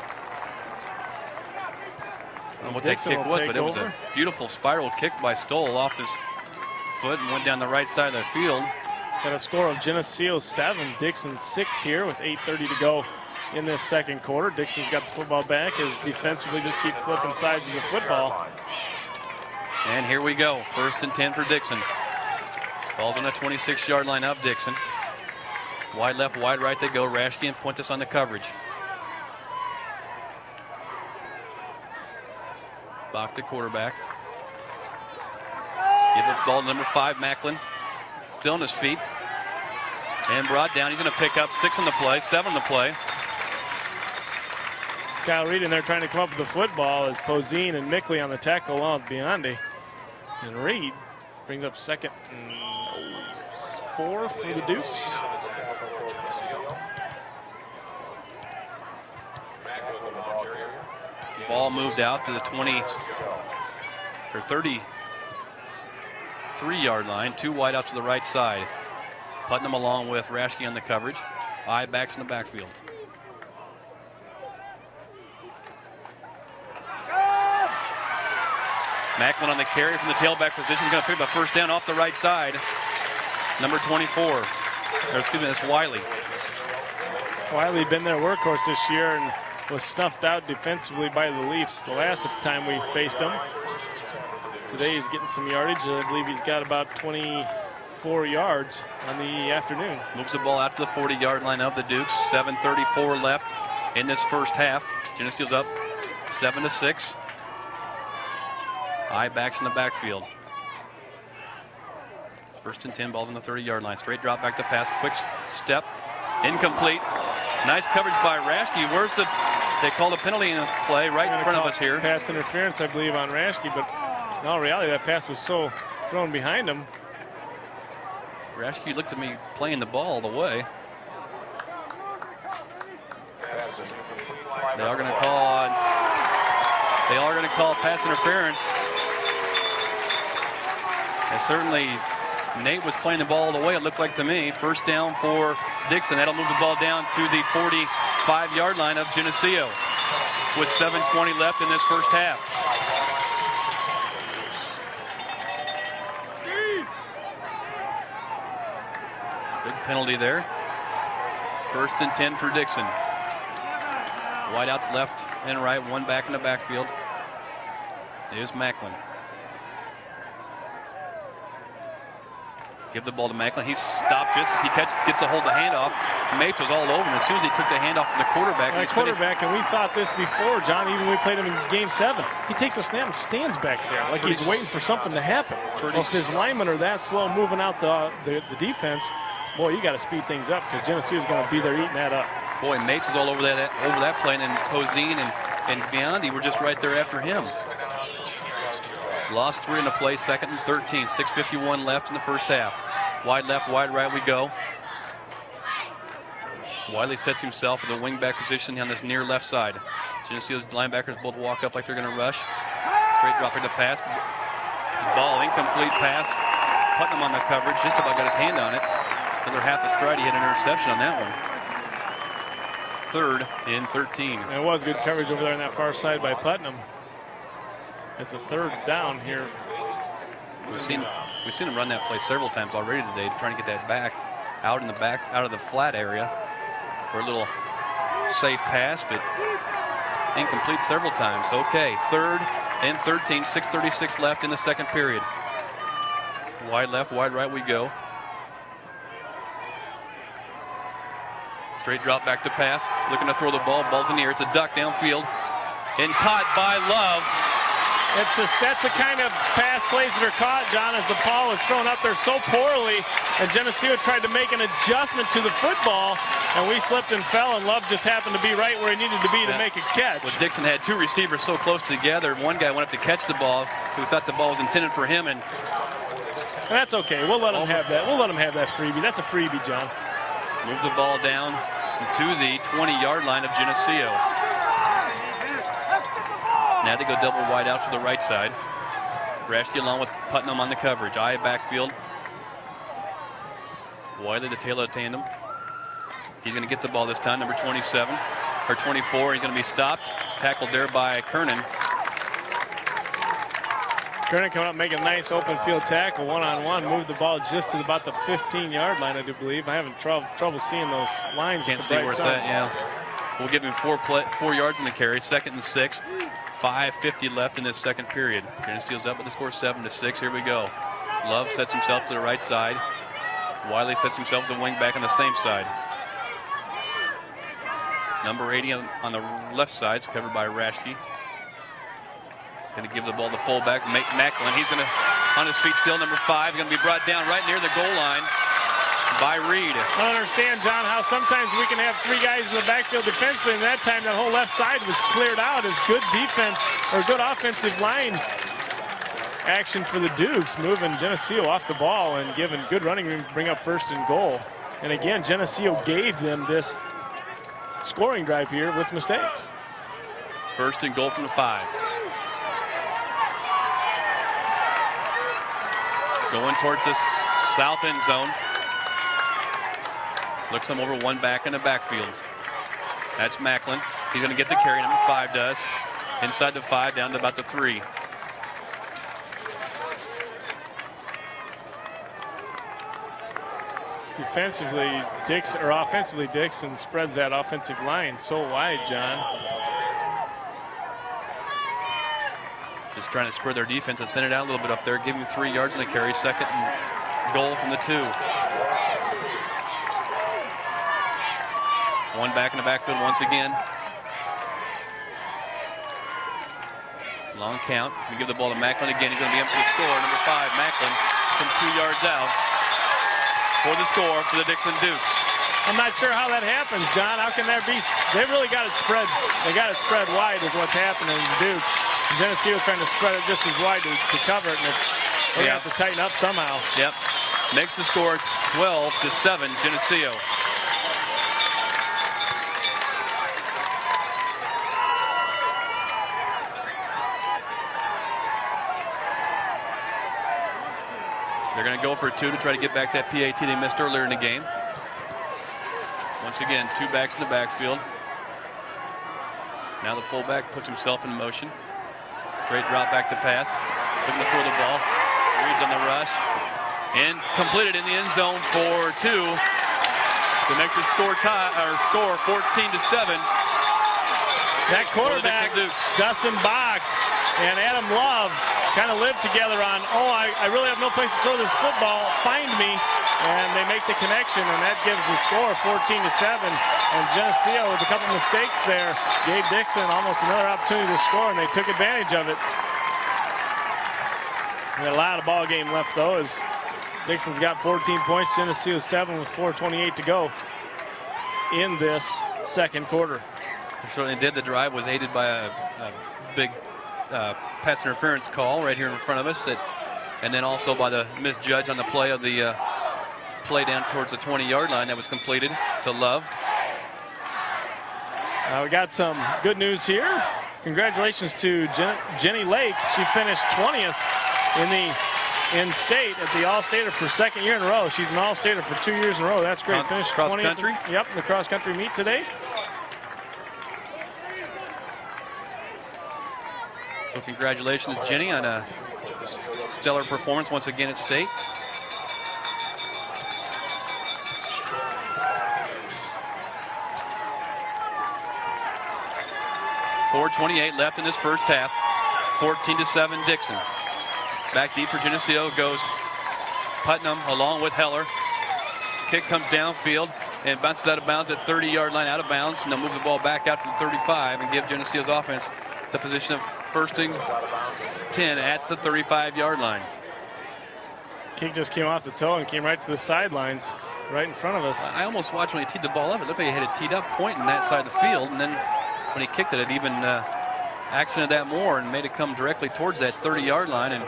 Speaker 1: don't know what that kick was, but it was a beautiful spiral kick by Stoll off his foot and went down the right side of the field.
Speaker 2: Got a score of Geneseo 7, Dixon 6 here with 8:30 to go in this second quarter. Dixon's got the football back as defensively just keep flipping sides of the football.
Speaker 1: And here we go, 1st and 10 for Dixon. Ball's on the 26-yard line of Dixon. Wide left, wide right they go. Raschke and Puentes on the coverage. Bach, the quarterback. Give the ball to number 5, Macklin. Still on his feet. And brought down. He's going to pick up 6 on the play, 7 on the play.
Speaker 2: Kyle Reed in there trying to come up with the football as Posine and Mickley on the tackle along with Biondi. And Reed brings up 2nd and 4 for the Dukes.
Speaker 1: Ball moved out to the 20 or 33-yard line. 2 wideouts to the right side. Putnam along with Raschke on the coverage. Eye backs in the backfield. Macklin on the carry from the tailback position. He's going to pick up a first down off the right side. Number 24. Or excuse me, that's Wiley.
Speaker 2: Wiley been their workhorse this year, and was snuffed out defensively by the Leafs the last time we faced them. Today he's getting some yardage. I believe he's got about 24 yards on the afternoon.
Speaker 1: Moves the ball out to the 40-yard line of the Dukes. 7:34 left in this first half. Geneseo's up 7-6. I-backs in the backfield. 1st and 10, balls on the 30-yard line. Straight drop back to pass. Quick step. Incomplete. Nice coverage by Raschke. Where's the... They called a penalty in play right in front of us here.
Speaker 2: Pass interference, I believe, on Raschke, but in all reality, that pass was so thrown behind him.
Speaker 1: Raschke looked at me playing the ball all the way. They are going to call... They are going to call pass interference. And certainly, Nate was playing the ball all the way, it looked like to me. 1st down for Dixon. That'll move the ball down to the 45-yard line of Geneseo with 7:20 left in this first half. Big penalty there. 1st and 10 for Dixon. Wideouts left and right, one back in the backfield. There's Macklin. Give the ball to Macklin. He's stopped just as he gets a hold of the handoff. Mapes was all over him as soon as he took the handoff from the quarterback.
Speaker 2: And we thought this before, John, even when we played him in Game 7. He takes a snap and stands back there like he's waiting for something to happen. Well, if his linemen are that slow moving out the defense, boy, you got to speed things up because Geneseo is going to be there eating that up.
Speaker 1: Boy, Mapes is all over that play, and then Poseen and Biondi were just right there after him. Lost 3 in the play, 2nd and 13. 6:51 left in the first half. Wide left, wide right we go. Wiley sets himself in the wingback position on this near left side. Geneseo's linebackers both walk up like they're going to rush. Straight dropping the pass. Ball, incomplete pass. Putnam on the coverage, just about got his hand on it. Another half a stride, he had an interception on that one. 3rd and 13.
Speaker 2: And it was good coverage over there on that far side by Putnam. It's a 3rd down here.
Speaker 1: We've seen him run that play several times already today, trying to get that back out of the flat area for a little safe pass, but incomplete several times. Okay, 3rd and 13, 6:36 left in the second period. Wide left, wide right we go. Straight drop back to pass, looking to throw the ball. Ball's in the air. It's a duck downfield and caught by Love.
Speaker 2: That's the kind of pass plays that are caught, John, as the ball is thrown up there so poorly, and Geneseo tried to make an adjustment to the football, and we slipped and fell, and Love just happened to be right where he needed to be to make a catch.
Speaker 1: Well, Dixon had 2 receivers so close together. One guy went up to catch the ball, who thought the ball was intended for him, and
Speaker 2: that's okay. We'll let him have that. We'll let him have that freebie. That's a freebie, John.
Speaker 1: Move the ball down to the 20-yard line of Geneseo. Now they go double wide out to the right side. Raschke along with Putnam on the coverage. I backfield. Wiley, the tail of the tandem. He's going to get the ball this time, number 27 or 24. He's going to be stopped. Tackled there by Kernan.
Speaker 2: Kernan coming up, make a nice open field tackle, one-on-one. Move the ball just to about the 15-yard line, I do believe. I'm having trouble seeing those lines.
Speaker 1: Can't see where it's at, yeah. We'll give him 4 yards in the carry. 2nd and 6. 5:50 left in this second period. Geneseo's up with the score 7-6. Here we go. Love sets himself to the right side. Wiley sets himself as a wing back on the same side. Number 80 on the left side is covered by Raschke. Going to give the ball to fullback, Macklin. He's going to, on his feet still, number 5, going to be brought down right near the goal line by Reed.
Speaker 2: I don't understand, John, how sometimes we can have 3 guys in the backfield defensively, and that time that whole left side was cleared out as good defense or good offensive line action for the Dukes, moving Geneseo off the ball and giving good running room to bring up 1st and goal. And again, Geneseo gave them this scoring drive here with mistakes.
Speaker 1: 1st and goal from the 5. Going towards the south end zone. Looks him over, one back in the backfield. That's Macklin. He's going to get the carry, number 5 does. Inside the 5, down to about the 3.
Speaker 2: Offensively, Dixon spreads that offensive line so wide, John.
Speaker 1: Just trying to spread their defense and thin it out a little bit up there. Give him 3 yards on the carry. Second and goal from the 2. One back in the backfield once again. Long count. We give the ball to Macklin again. He's going to be up for the score. Number 5, Macklin, from 2 yards out for the score for the Dixon Dukes.
Speaker 2: I'm not sure how that happens, John. How can that be? They really got it spread. They got it spread wide is what's happening. Dukes. Geneseo trying to spread it just as wide to cover it, and they have to tighten up somehow.
Speaker 1: Yep. Makes the score 12-7, Geneseo. They're going to go for 2 to try to get back that PAT they missed earlier in the game. Once again, 2 backs in the backfield. Now the fullback puts himself in motion. Straight drop back to pass. Looking to throw the ball. Reads on the rush. And completed in the end zone for 2 to make the score 14-7.
Speaker 2: That quarterback, Dustin Bach and Adam Love, kind of live together on, I really have no place to throw this football, find me, and they make the connection, and that gives the score 14-7. And Geneseo, with a couple mistakes there, gave Dixon almost another opportunity to score, and they took advantage of it. We got a lot of ball game left, though, as Dixon's got 14 points, Geneseo 7 with 4:28 to go in this second quarter.
Speaker 1: They certainly did. The drive was aided by a big pass interference call right here in front of us, and then also by the misjudge on the play of the play down towards the 20-yard line that was completed to Love.
Speaker 2: We got some good news here. Congratulations to Jenny Lake. She finished 20th in state at the All-Stater for 2nd year in a row. She's an All-Stater for 2 years in a row. That's great. Finished
Speaker 1: cross
Speaker 2: 20th.
Speaker 1: Country?
Speaker 2: Yep, the cross-country meet today.
Speaker 1: So congratulations, Jenny, on a stellar performance once again at state. .428 left in this first half. 14-7 Dixon. Back deep for Geneseo goes Putnam along with Heller. Kick comes downfield and bounces out of bounds at 30-yard line, out of bounds, and they'll move the ball back out to the 35 and give Geneseo's offense the position of 1st and 10 at the 35-yard line.
Speaker 2: Kick just came off the toe and came right to the sidelines, right in front of us.
Speaker 1: I almost watched when he teed the ball up. It looked like he had it teed up, pointing that side of the field, and then when he kicked it, it even accented that more and made it come directly towards that 30-yard line. And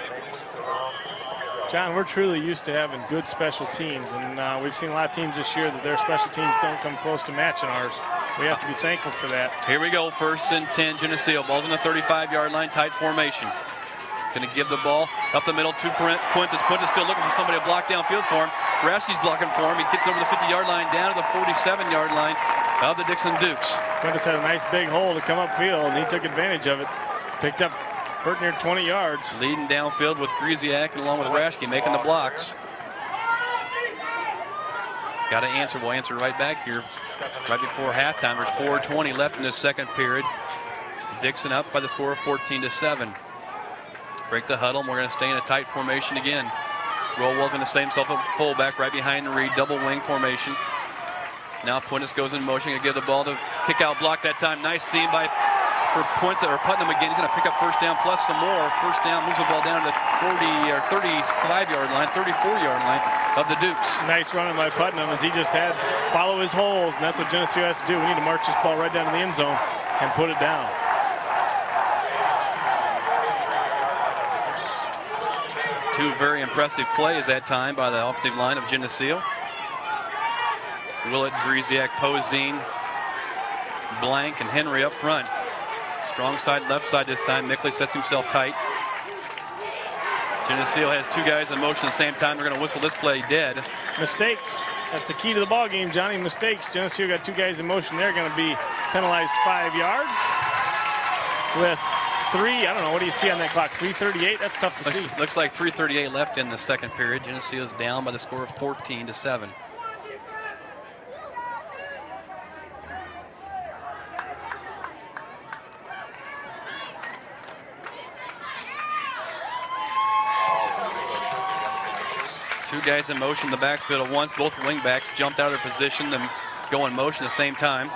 Speaker 2: John, we're truly used to having good special teams, and we've seen a lot of teams this year that their special teams don't come close to matching ours. We have to be thankful for that.
Speaker 1: Here we go, 1st and 10, Geneseo. Ball's on the 35-yard line, tight formation. Going to give the ball up the middle to Puentes. Puentes still looking for somebody to block downfield for him. Grasky's blocking for him. He gets over the 50-yard line, down to the 47-yard line of the Dixon Dukes.
Speaker 2: Puentes had a nice big hole to come upfield, and he took advantage of it. Picked up Burt near 20 yards.
Speaker 1: Leading downfield with Griesiak and along with Raschke making the blocks. Got to answer. We'll answer right back here right before halftime. There's 4:20 left in this second period. Dixon up by the score of 14-7. Break the huddle, and we're going to stay in a tight formation again. Rolwell's going to set himself up fullback right behind Reed, double wing formation. Now Puentes goes in motion and give the ball to kick out block that time. Nice seam for Putnam again. He's going to pick up 1st down plus some more. 1st down, moves the ball down to the 40 or 35-yard line, 34-yard line of the Dukes.
Speaker 2: Nice running by Putnam as he just had follow his holes, and that's what Geneseo has to do. We need to march this ball right down to the end zone and put it down.
Speaker 1: Two very impressive plays that time by the offensive line of Geneseo. Willett, Griesiak, Poseen, Blank, and Henry up front. Strong side, left side this time. Mickley sets himself tight. Geneseo has 2 guys in motion at the same time. They're going to whistle this play dead.
Speaker 2: Mistakes. That's the key to the ball game, Johnny. Mistakes. Geneseo got 2 guys in motion. They're going to be penalized 5 yards with 3. I don't know. What do you see on that clock? 3:38? That's tough to see.
Speaker 1: Looks like 3:38 left in the second period. Geneseo's down by the score of 14-7. Two guys in motion in the backfield at once. Both wingbacks jumped out of their position and go in motion at the same time.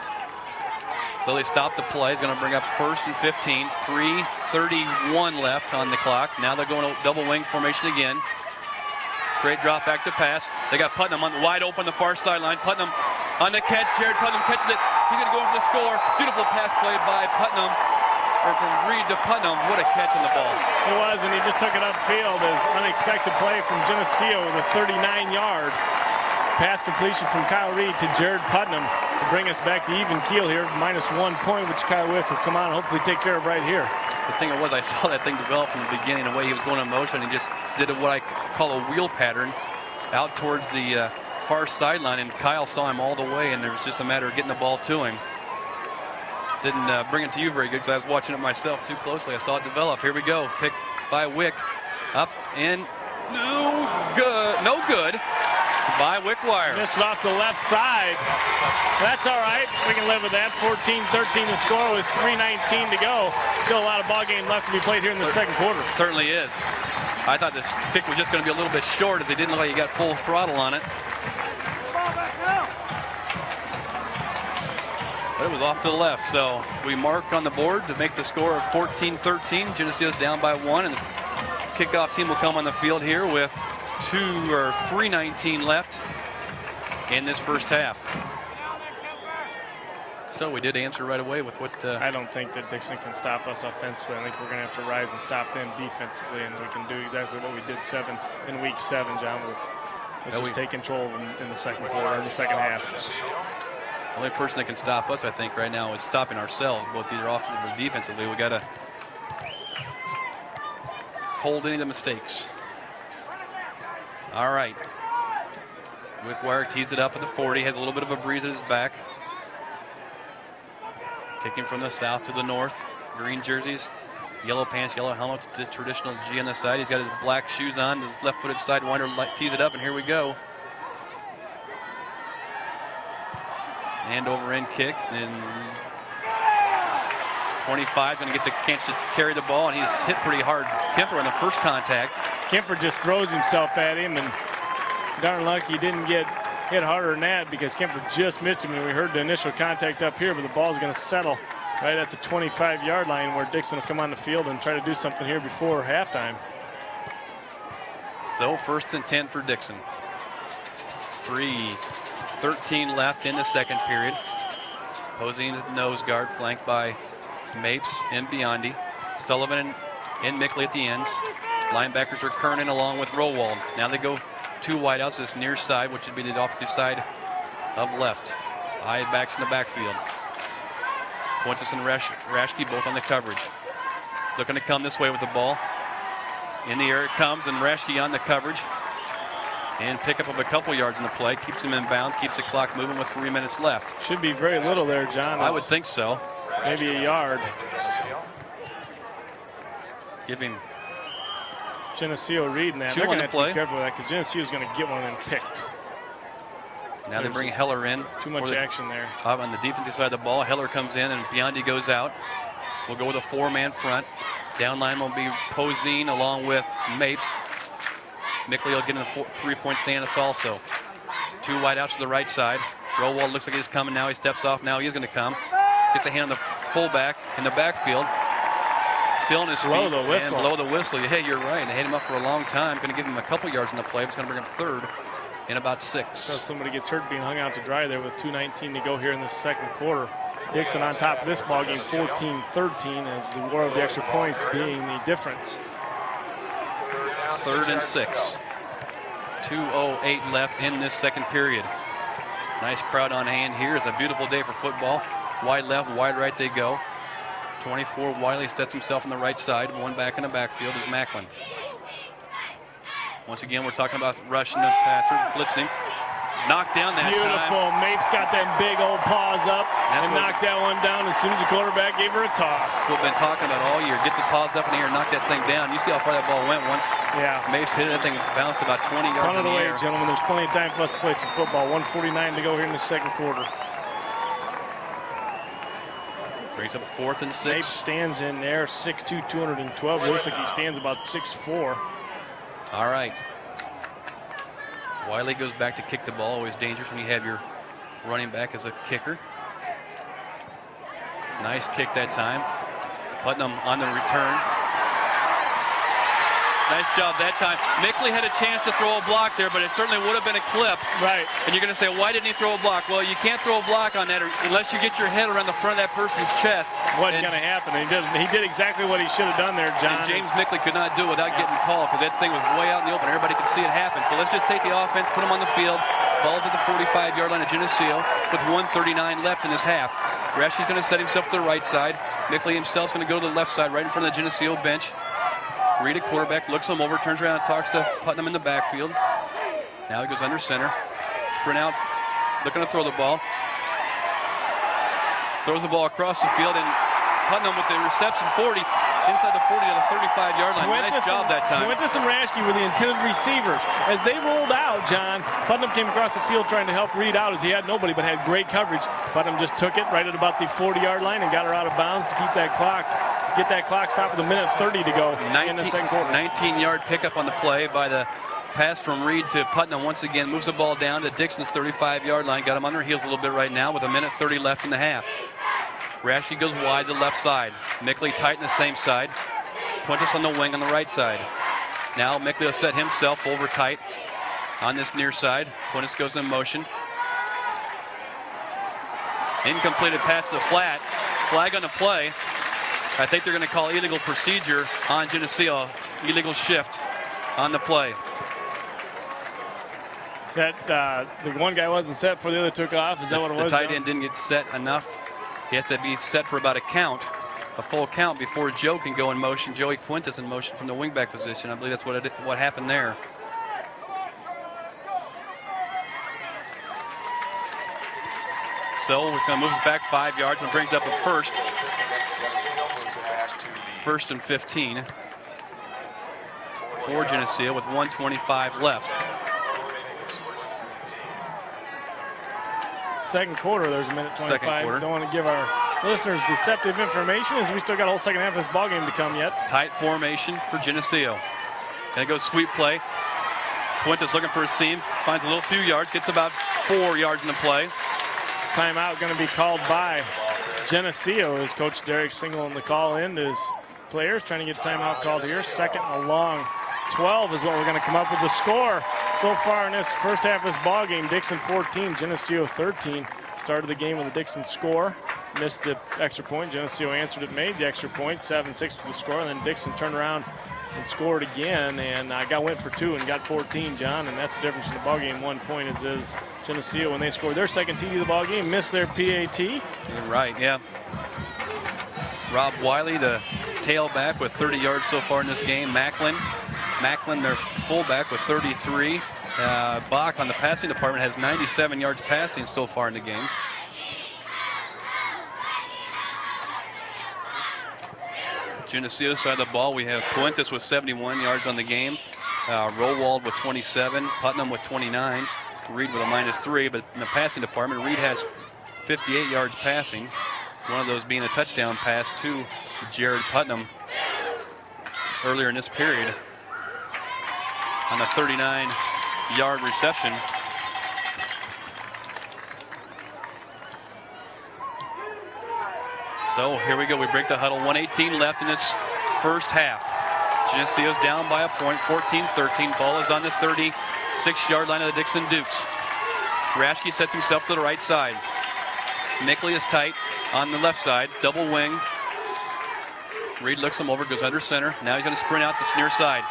Speaker 1: So they stop the play. It's going to bring up 1st and 15. 3:31 left on the clock. Now they're going to double wing formation again. Straight drop back to pass. They got Putnam on wide open the far sideline. Putnam on the catch. Jared Putnam catches it. He's going to go over the score. Beautiful pass played by Putnam. Or from Reed to Putnam. What a catch on the ball.
Speaker 2: It was, and he just took it upfield as unexpected play from Geneseo with a 39-yard pass completion from Kyle Reed to Jared Putnam to bring us back to even keel here, -1 point, which Kyle Wick will come on and hopefully take care of right here.
Speaker 1: The thing was, I saw that thing develop from the beginning, the way he was going in motion. He just did what I call a wheel pattern out towards the far sideline, and Kyle saw him all the way, and it was just a matter of getting the ball to him. Didn't bring it to you very good because I was watching it myself too closely. I saw it develop. Here we go. Picked by Wick. Up and no good. By Wickwire.
Speaker 2: Missed off the left side. That's all right. We can live with that. 14-13 the score with 3:19 to go. Still a lot of ball game left to be played here in the second quarter.
Speaker 1: Certainly is. I thought this kick was just going to be a little bit short as he didn't look like he got full throttle on it. But it was off to the left, so we mark on the board to make the score of 14-13. Geneseo's down by 1, and the kickoff team will come on the field here with 3:19 left in this first half. So we did answer right away with what...
Speaker 2: I don't think that Dixon can stop us offensively. I think we're going to have to rise and stop them defensively, and we can do exactly what we did in week 7, John, with just take control in the second quarter, in the second half.
Speaker 1: The only person that can stop us, I think, right now is stopping ourselves, both either offensively or defensively. We got to hold any of the mistakes. All right. Wickwire tees it up at the 40, has a little bit of a breeze at his back. Kicking from the south to the north. Green jerseys, yellow pants, yellow helmet, the traditional G on the side. He's got his black shoes on, his left-footed sidewinder tees it up, and here we go. And over end kick, and 25 going to get the chance to carry the ball, and he's hit pretty hard. Kemper on the first contact.
Speaker 2: Kemper just throws himself at him, and darn lucky he didn't get hit harder than that because Kemper just missed him, and we heard the initial contact up here, but the ball's going to settle right at the 25-yard line where Dixon will come on the field and try to do something here before halftime.
Speaker 1: So 1st and 10 for Dixon. 3:13 left in the second period. Posing as nose guard, flanked by Mapes and Biondi. Sullivan and Mickley at the ends. Linebackers are Kernan along with Rowald. Now they go 2 wideouts, this near side, which would be the offensive side of left. High backs in the backfield. Fuentes and Rashke both on the coverage. Looking to come this way with the ball. In the air it comes, and Rashke on the coverage. And pick up of a couple yards in the play. Keeps him in bounds, keeps the clock moving with 3 minutes left.
Speaker 2: Should be very little there, John.
Speaker 1: I would think so.
Speaker 2: Maybe a yard.
Speaker 1: Giving
Speaker 2: Geneseo reading that. They're going to have to be careful with that because Geneseo is going to get one of them picked.
Speaker 1: Now they bring Heller in.
Speaker 2: Too much action there.
Speaker 1: On the defensive side of the ball, Heller comes in and Biondi goes out. We'll go with a 4-man front. Down line will be Poseen along with Mapes. Mickley will get in a 3-point stand also. 2 wideouts to the right side. Rowald looks like he's coming now. He steps off now. He's going to come. Gets a hand on the fullback in the backfield. Still on his feet.
Speaker 2: Blow the whistle.
Speaker 1: And blow the whistle. Yeah, you're right. They had him up for a long time. Going to give him a couple yards in the play. It's going to bring him 3rd in about 6.
Speaker 2: So somebody gets hurt being hung out to dry there with 2:19 to go here in the second quarter. Dixon on top of this ball game, 14-13, as the war of the extra points being the difference.
Speaker 1: 3rd and 6. 2:08 left in this second period. Nice crowd on hand here. It's a beautiful day for football. Wide left, wide right they go. 24, Wiley sets himself on the right side. 1 back in the backfield is Macklin. Once again, we're talking about rushing the passer, blitzing. Knocked down that
Speaker 2: Beautiful.
Speaker 1: time.
Speaker 2: Mapes got them big old paws up and knocked that one down as soon as the quarterback gave her a toss.
Speaker 1: That's what we've been talking about all year. Get the paws up in the air, knock that thing down. You see how far that ball went once Mapes hit it. That thing bounced about 20 yards
Speaker 2: Run
Speaker 1: in the
Speaker 2: away,
Speaker 1: air.
Speaker 2: gentlemen. There's plenty of time for us to play some football. 1:49 to go here in the second quarter.
Speaker 1: Brings up 4th and 6.
Speaker 2: Mapes stands in there, 6'2", 212. Looks like he stands about 6'4".
Speaker 1: All right. Wiley goes back to kick the ball. Always dangerous when you have your running back as a kicker. Nice kick that time. Putnam on the return. Nice job that time. Mickley had a chance to throw a block there, but it certainly would have been a clip.
Speaker 2: Right.
Speaker 1: And you're going to say, why didn't he throw a block? Well, you can't throw a block on that unless you get your head around the front of that person's chest.
Speaker 2: Wasn't going to happen. He did exactly what he should have done there, John.
Speaker 1: And James Mickley could not do it without getting called because that thing was way out in the open. Everybody could see it happen. So let's just take the offense, put them on the field. Ball's at the 45-yard line of Geneseo with 1:39 left in this half. Rashke's going to set himself to the right side. Mickley himself is going to go to the left side, right in front of the Geneseo bench. Reed, a quarterback, looks him over, turns around and talks to Putnam in the backfield. Now he goes under center. Sprint out, looking to throw the ball. Throws the ball across the field, and Putnam with the reception 40, inside the 40 to the 35-yard line. Nice job that time.
Speaker 2: Fuentes and Rashke were the intended receivers. As they rolled out, John, Putnam came across the field trying to help Reed out as he had nobody but had great coverage. Putnam just took it right at about the 40-yard line and got her out of bounds to keep that clock. Get that clock stopped with 1:30 to go in the second quarter.
Speaker 1: 19-yard pickup on the play by the pass from Reed to Putnam. Once again, moves the ball down to Dixon's 35-yard line. Got him on their heels a little bit right now with 1:30 left in the half. Rashke goes wide to the left side. Mickley tight on the same side. Puentes on the wing on the right side. Now Mickley will set himself over tight on this near side. Puentes goes in motion. Incompleted pass to the flat. Flag on the play. I think they're going to call illegal procedure on Geneseo. Illegal shift on the play.
Speaker 2: That the one guy wasn't set before the other took off. Is that what it was?
Speaker 1: The tight end didn't get set enough. He has to be set for about a full count before Joe can go in motion. Joey Puentes in motion from the wingback position. I believe that's what happened there. So we're going to move us back 5 yards and brings up a first. First and 15 for Geneseo with 1:25 left.
Speaker 2: Second quarter, there's 1:25.
Speaker 1: Second quarter.
Speaker 2: Don't want to give our listeners deceptive information as we still got a whole second half of this ball game to come yet.
Speaker 1: Tight formation for Geneseo. And it goes sweep play. Puentes looking for a seam, finds a little few yards, gets about 4 yards in the play.
Speaker 2: Timeout going to be called by Geneseo as Coach Derek signaling the call in to his players, trying to get a timeout called here. Second and a long 12 is what we're going to come up with. The score so far in this first half of this ball game: Dixon 14, Geneseo 13. Started the game with a Dixon score, missed the extra point. Geneseo answered it, made the extra point. 7-6 was the score, and then Dixon turned around and scored again, and went for 2 and got 14, John, and that's the difference in the ball game. 1 point is Geneseo, when they scored their second TD of the ball game, missed their PAT.
Speaker 1: You're right, yeah. Rob Wiley, the tailback, with 30 yards so far in this game. Macklin, their fullback, with 33. Bach on the passing department has 97 yards passing so far in the game. Geneseo side of the ball, we have Puentes with 71 yards on the game. Rowald with 27. Putnam with 29. Reed with a -3. But in the passing department, Reed has 58 yards passing. One of those being a touchdown pass to Jared Putnam earlier in this period on a 39-yard reception. So here we go. We break the huddle. 1:18 left in this first half. Geneseo's down by a point, 14-13. Ball is on the 36-yard line of the Dixon Dukes. Rashke sets himself to the right side. Mickley is tight on the left side, double wing. Reed looks him over, goes under center. Now he's going to sprint out this near side.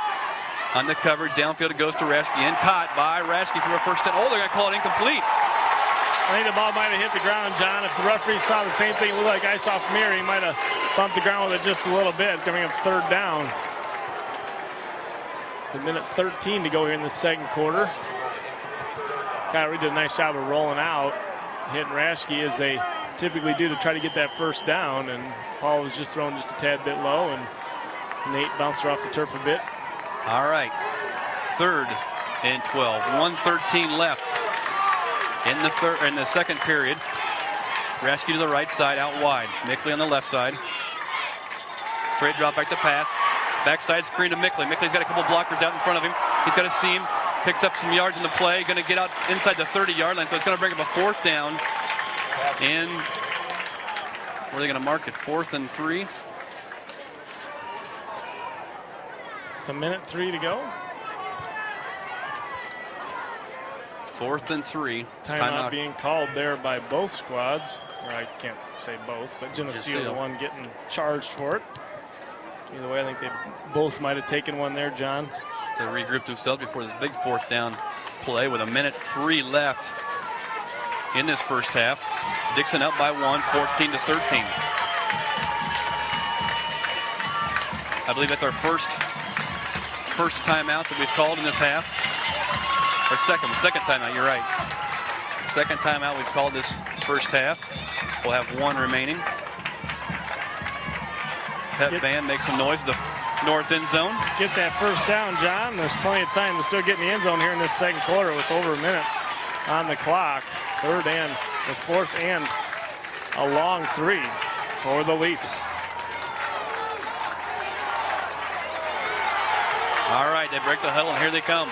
Speaker 1: On the coverage, downfield it goes to Rashke, and caught by Rashke for a first down. Oh, they're going to call it incomplete.
Speaker 2: I think the ball might have hit the ground, John. If the referee saw the same thing, it looked like I saw from here, he might have bumped the ground with it just a little bit, coming up third down. It's 1:13 to go here in the second quarter. Kyle Reed did a nice job of rolling out, hitting Rashke as they typically do to try to get that first down, and Paul was just thrown just a tad bit low, and Nate bounced her off the turf a bit.
Speaker 1: All right, 3rd and 12, 1:13 left in the second period. Rashke to the right side, out wide. Mickley on the left side. Straight drop back to pass. Backside screen to Mickley. Mickley's got a couple blockers out in front of him. He's got a seam. picked up some yards in the play, going to get out inside the 30-yard line, so it's going to bring up a 4th down. And where are they going to mark it? 4th and 3.
Speaker 2: A minute 3 to go.
Speaker 1: 4th and 3.
Speaker 2: Timeout being called there by both squads. Or I can't say both, but Geneseo, the one getting charged for it. Either way, I think they both might have taken one there, John.
Speaker 1: They regrouped themselves before this big 4th down play with a minute 3 left in this first half. Dixon up by 1, 14-13. I believe that's our first timeout that we've called in this half. Or second timeout, you're right. Second timeout we've called this first half. We'll have 1 remaining. Pep band makes some noise. The north end zone.
Speaker 2: Get that first down, John. There's plenty of time to still get in the end zone here in this second quarter with over a minute on the clock. 3rd and the 4th and a long 3 for the Leafs.
Speaker 1: All right, they break the huddle, and here they come.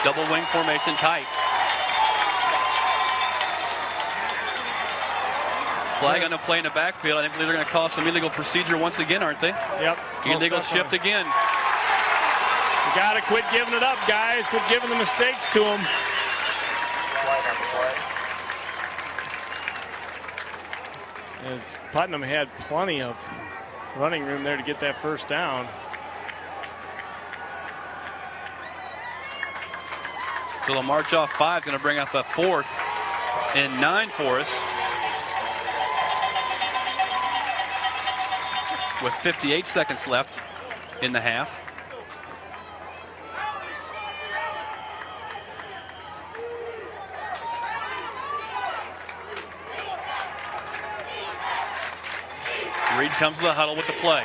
Speaker 1: Double wing formation tight. Flag on the play in the backfield. I think they're going to call some illegal procedure once again, aren't they?
Speaker 2: Yep.
Speaker 1: Illegal shift again.
Speaker 2: You got to quit giving it up, guys. Quit giving the mistakes to them. As Putnam had plenty of running room there to get that first down.
Speaker 1: So they'll march off 5, going to bring up a 4th and 9 for us. With 58 seconds left in the half. Reed comes to the huddle with the play.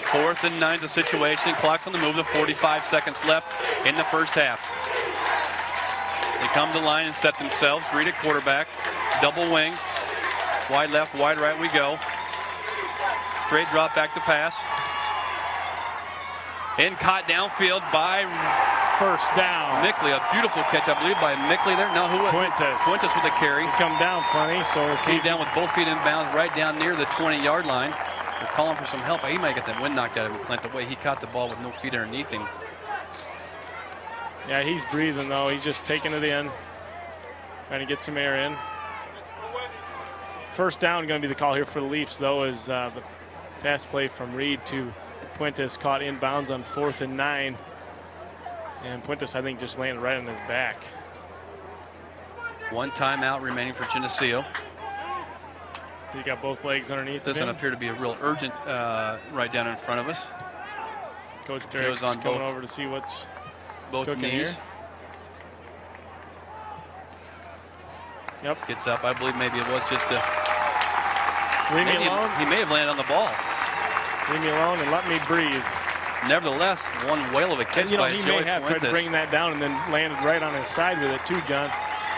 Speaker 1: 4th and 9's a situation. Clock's on the move. The 45 seconds left in the first half. They come to the line and set themselves. Reed at quarterback. Double wing. Wide left, wide right we go. Straight drop back to pass. And caught downfield by
Speaker 2: first down.
Speaker 1: Mickley. A beautiful catch, I believe, by Mickley there. No, who? Fuentes with a carry.
Speaker 2: He come down funny, so we'll see.
Speaker 1: Came down with both feet in bounds right down near the 20-yard line. They're calling for some help. He might get that wind knocked out of him, Clint, the way he caught the ball with no feet underneath him.
Speaker 2: Yeah, he's breathing, though. He's just taking it in. Trying to get some air in. First down going to be the call here for the Leafs, though, is the pass play from Reed to Puentes caught inbounds on 4th and 9. And Puentes, I think, just landed right on his back.
Speaker 1: 1 timeout remaining for Geneseo.
Speaker 2: He got both legs underneath.
Speaker 1: Doesn't appear to be a real urgent right down in front of us.
Speaker 2: Coach Derek's on coming over to see what's
Speaker 1: both knees.
Speaker 2: Here. Yep.
Speaker 1: Gets up. I believe maybe it was just a.
Speaker 2: Leave me alone.
Speaker 1: He may have landed on the ball.
Speaker 2: Leave me alone and let me breathe.
Speaker 1: Nevertheless, one whale of a catch by Joey Puentes.
Speaker 2: He may have tried to bring that down and then landed right on his side with it too, John.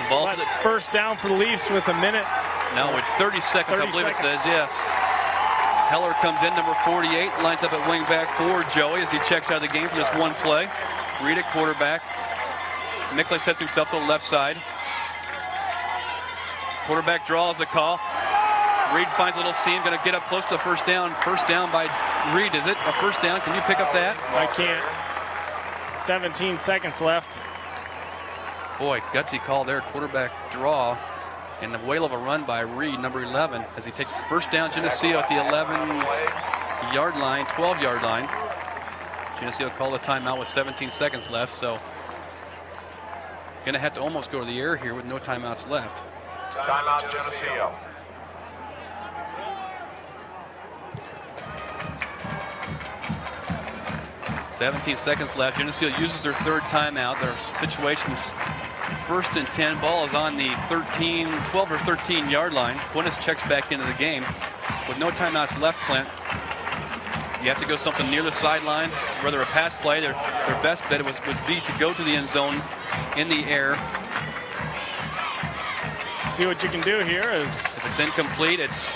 Speaker 1: But
Speaker 2: first down for the Leafs with a minute.
Speaker 1: Now with 30 seconds, I believe it says, yes. Heller comes in, number 48, lines up at wing back for Joey as he checks out of the game for this one play. Reed at quarterback. Mickley sets himself to the left side. Quarterback draws the call. Reed finds a little seam, going to get up close to first down. First down by Reed, is it? A first down, can you pick up that?
Speaker 2: I can't. 17 seconds left.
Speaker 1: Boy, gutsy call there, quarterback draw. And the whale of a run by Reed, number 11, as he takes his first down. Geneseo at the 11-yard line, 12-yard line. Geneseo called a timeout with 17 seconds left, so going to have to almost go to the air here with no timeouts left.
Speaker 4: Timeout, Geneseo.
Speaker 1: .17 seconds left. Geneseo uses their third timeout. Their situation is 1st and 10. Ball is on the 12 or 13-yard line. Puentes checks back into the game. With no timeouts left, Clint, you have to go something near the sidelines, whether a pass play. Their best bet would be to go to the end zone in the air.
Speaker 2: See what you can do here is...
Speaker 1: If it's incomplete, it's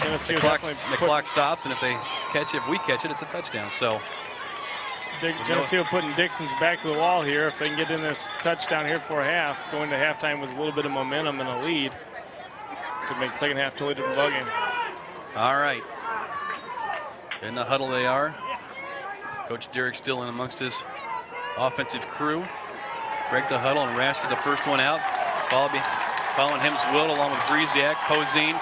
Speaker 2: Geneseo
Speaker 1: The clock stops, and if they catch it, if we catch it, it's a touchdown. So
Speaker 2: Geneseo putting Dixon's back to the wall here. If they can get in this touchdown here before half, going to halftime with a little bit of momentum and a lead, could make the second half totally different ball game.
Speaker 1: all right. In the huddle they are. Coach Derrick still in amongst his offensive crew. Break the huddle, and Rash gets the first one out. Following him's Will along with Breeziak, Poseen,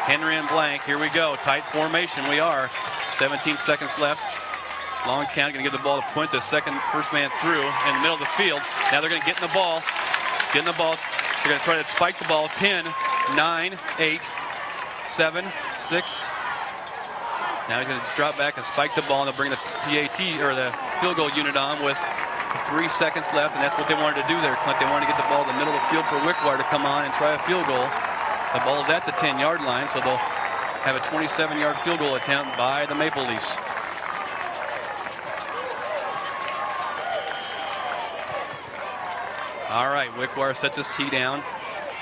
Speaker 1: Henry, and Blank. Here we go. Tight formation. We are. 17 seconds left. Long count. Going to give the ball to Puente. First man through in the middle of the field. Now they're going to get in the ball. They're going to try to spike the ball. 10, 9, 8, 7, 6. Now he's going to just drop back and spike the ball, and they'll bring the PAT or the field goal unit on with 3 seconds left, and that's what they wanted to do there, Clint. They wanted to get the ball in the middle of the field for Wickwire to come on and try a field goal. The ball's at the 10-yard line, so they'll have a 27-yard field goal attempt by the Maple Leafs. All right, Wickwire sets his tee down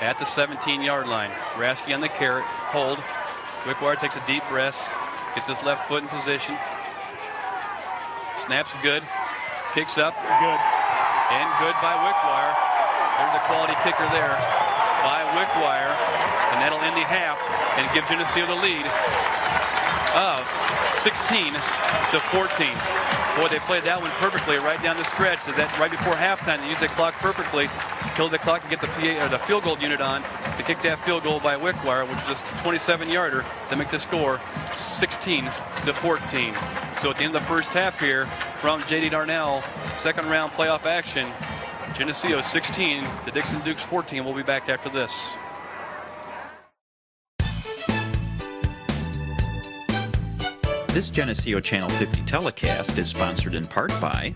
Speaker 1: at the 17-yard line. Raschke on the carrot, hold. Wickwire takes a deep breath, gets his left foot in position. Snaps good, kicks up.
Speaker 2: Good.
Speaker 1: And good by Wickwire. There's a quality kicker there by Wickwire. And that'll end the half and give Geneseo the lead of 16 to 14. Boy, they played that one perfectly right down the stretch. So that right before halftime, they used the clock perfectly, killed the clock, and get the field goal unit on to kick that field goal by Wickwire, which was just a 27-yarder to make the score 16 to 14. So at the end of the first half here, from J.D. Darnell, second round playoff action, Geneseo 16, the Dixon Dukes 14. We'll be back after this.
Speaker 3: This Geneseo Channel 50 telecast is sponsored in part by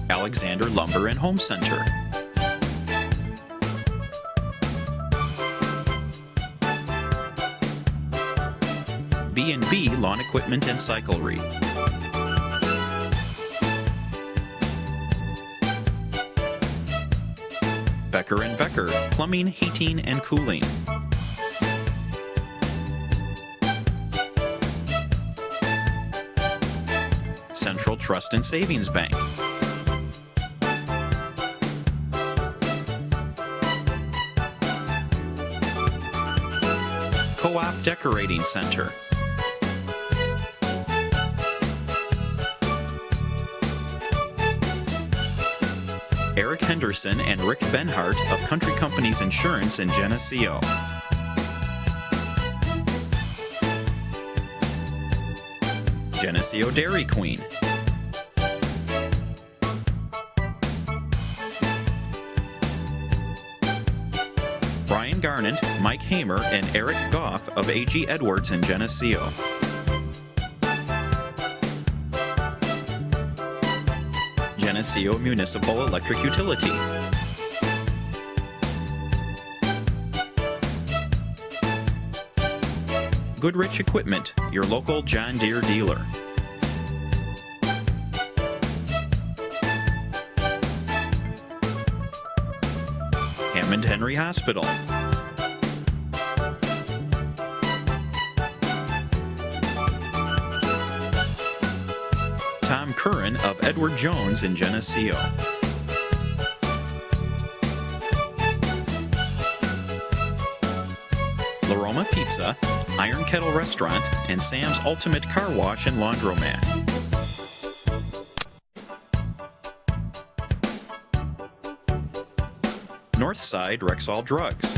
Speaker 3: Alexander Lumber and Home Center, B&B Lawn Equipment and Cyclery, Becker & Becker Plumbing, Heating, and Cooling, Central Trust and Savings Bank, Co-op Decorating Center, Eric Henderson and Rick Benhart of Country Companies Insurance in Geneseo, Geneseo Dairy Queen, Brian Garnett, Mike Hamer, and Eric Goff of A.G. Edwards in Geneseo, Geneseo Municipal Electric Utility, Goodrich Equipment, your local John Deere dealer, Hammond Henry Hospital, Tom Curran of Edward Jones in Geneseo, La Roma Pizza, Iron Kettle Restaurant, and Sam's Ultimate Car Wash and Laundromat. Northside Rexall Drugs,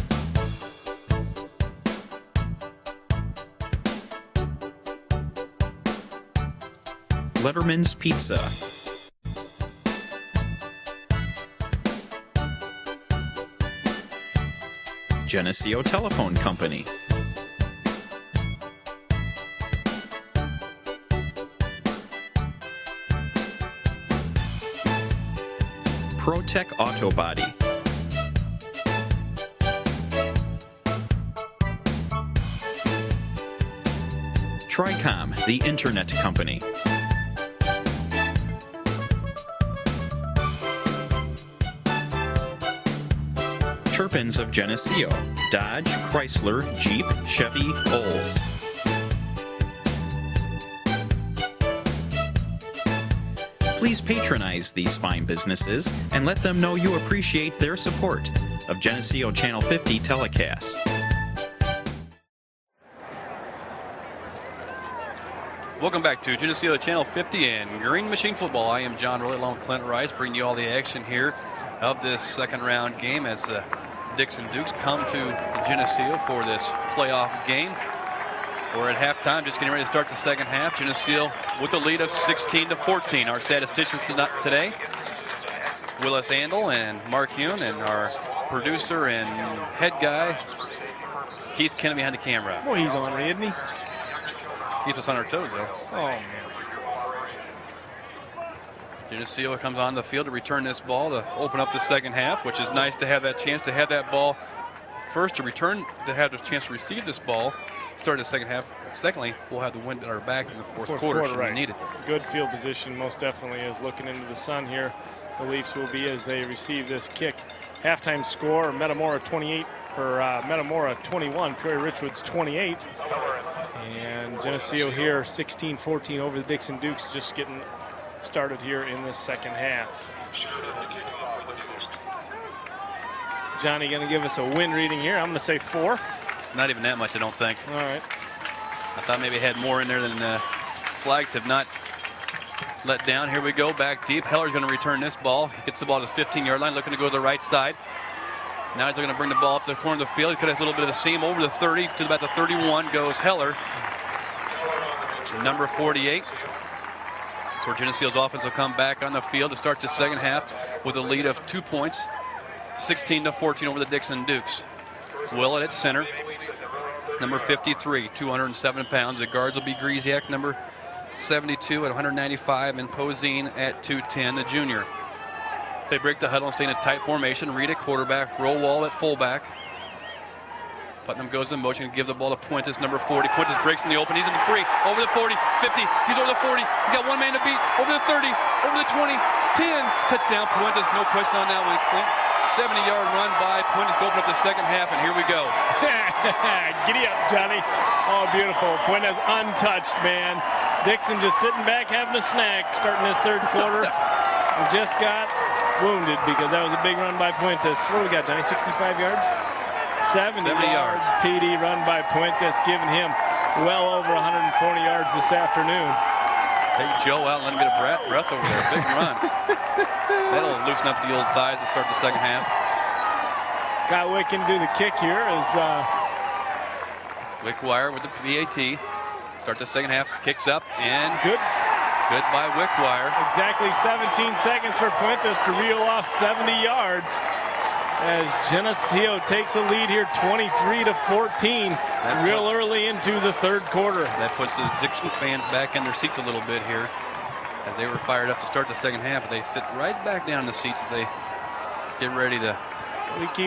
Speaker 3: Letterman's Pizza, Geneseo Telephone Company, ProTech Auto Body, Tricom, the Internet Company, Chirpins of Geneseo, Dodge, Chrysler, Jeep, Chevy, Olds. Please patronize these fine businesses and let them know you appreciate their support of Geneseo Channel 50 telecasts.
Speaker 1: Welcome back to Geneseo Channel 50 and Green Machine Football. I am John Rowley along with Clint Rice, bringing you all the action here of this second round game as the Dixon Dukes come to Geneseo for this playoff game. We're at halftime, just getting ready to start the second half. Geneseo with a lead of 16-14. Our statisticians today, Willis Andel and Mark Hune, and our producer and head guy, Keith Kennedy behind the camera.
Speaker 2: Boy, he's on me, isn't he?
Speaker 1: Keeps us on our toes, though.
Speaker 2: Oh, man.
Speaker 1: Geneseo comes on the field to return this ball to open up the second half, which is nice to have that chance to have that ball first to return, to have the chance to receive this ball, start the second half. Secondly, we'll have the wind at our back in the fourth quarter should we need it.
Speaker 2: Good field position, most definitely, is looking into the sun here. The Leafs will be as they receive this kick. Halftime score: Metamora 28, or Metamora 21, Prairie Richwoods 28. And Geneseo here 16-14 over the Dixon Dukes, just getting started here in the second half. Johnny going to give us a wind reading here. I'm going to say 4.
Speaker 1: Not even that much, I don't think.
Speaker 2: All right.
Speaker 1: I thought maybe it had more in there than flags have not let down. Here we go, back deep. Heller's going to return this ball. He gets the ball to his 15-yard line, looking to go to the right side. Now he's going to bring the ball up the corner of the field. He could have a little bit of a seam over the 30 to about the 31 goes Heller. Number 48. So Geneseo's offense will come back on the field to start the second half with a lead of 2 points, 16-14 over the Dixon Dukes. Willett at center, number 53, 207 pounds. The guards will be Griesiak, number 72 at 195, and Poseen at 210, the junior. They break the huddle and stay in a tight formation. Reed at quarterback, Rowald at fullback. Putnam goes in motion to give the ball to Puentes, number 40. Puentes breaks in the open. He's in the free. Over the 40, 50. He's over the 40. He's got one man to beat. Over the 30, over the 20, 10. Touchdown, Puentes. No question on that one. 70-yard run by Puentes to open up the second half, and here we go.
Speaker 2: Giddy up, Johnny. Oh, beautiful. Puentes untouched, man. Dixon just sitting back having a snack starting this third quarter. We just got wounded because that was a big run by Puentes. What do we got, Johnny? 65 yards? 70 yards. TD run by Puentes, giving him well over 140 yards this afternoon.
Speaker 1: Take Joe out and let him get a breath over there. Big run. That'll loosen up the old thighs to start the second half.
Speaker 2: Got Wick can do the kick here as
Speaker 1: Wickwire with the PAT. Start the second half. Kicks up and
Speaker 2: good
Speaker 1: by Wickwire.
Speaker 2: Exactly 17 seconds for Puentes to reel off 70 yards. As Geneseo takes a lead here 23-14 real early into the third quarter.
Speaker 1: That puts the Dixon fans back in their seats a little bit here as they were fired up to start the second half, but they sit right back down in the seats as they get ready to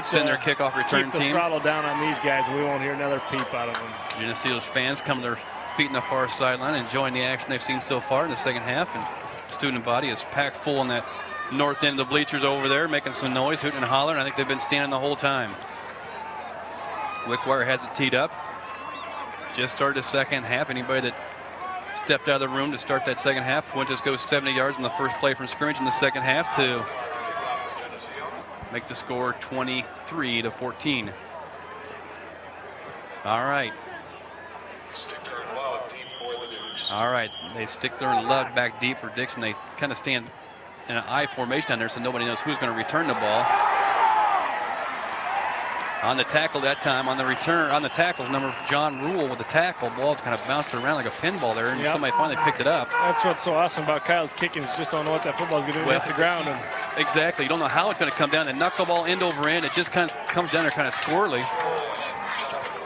Speaker 1: send their kickoff return
Speaker 2: keep the
Speaker 1: team.
Speaker 2: Throttle down on these guys and we won't hear another peep out of them.
Speaker 1: Geneseo's fans come to their feet in the far sideline, enjoying the action they've seen so far in the second half, and the student body is packed full on that north end of the bleachers over there, making some noise, hooting and hollering. I think they've been standing the whole time. Wickwire has it teed up. Just started the second half. Anybody that stepped out of the room to start that second half, Puentes goes 70 yards in the first play from scrimmage in the second half to make the score 23-14. All right. All right, they stick their love back deep for Dixon. They kind of stand in an I formation down there, so nobody knows who's going to return the ball. On the tackle that time, on the return, on the tackle, number John Rule with the tackle. Ball's kind of bounced around like a pinball there, and somebody finally picked it up.
Speaker 2: That's what's so awesome about Kyle's kicking. You just don't know what that football's going to do against the ground. And
Speaker 1: exactly. You don't know how it's going to come down. The knuckleball end over end, it just kind of comes down there kind of squirrely.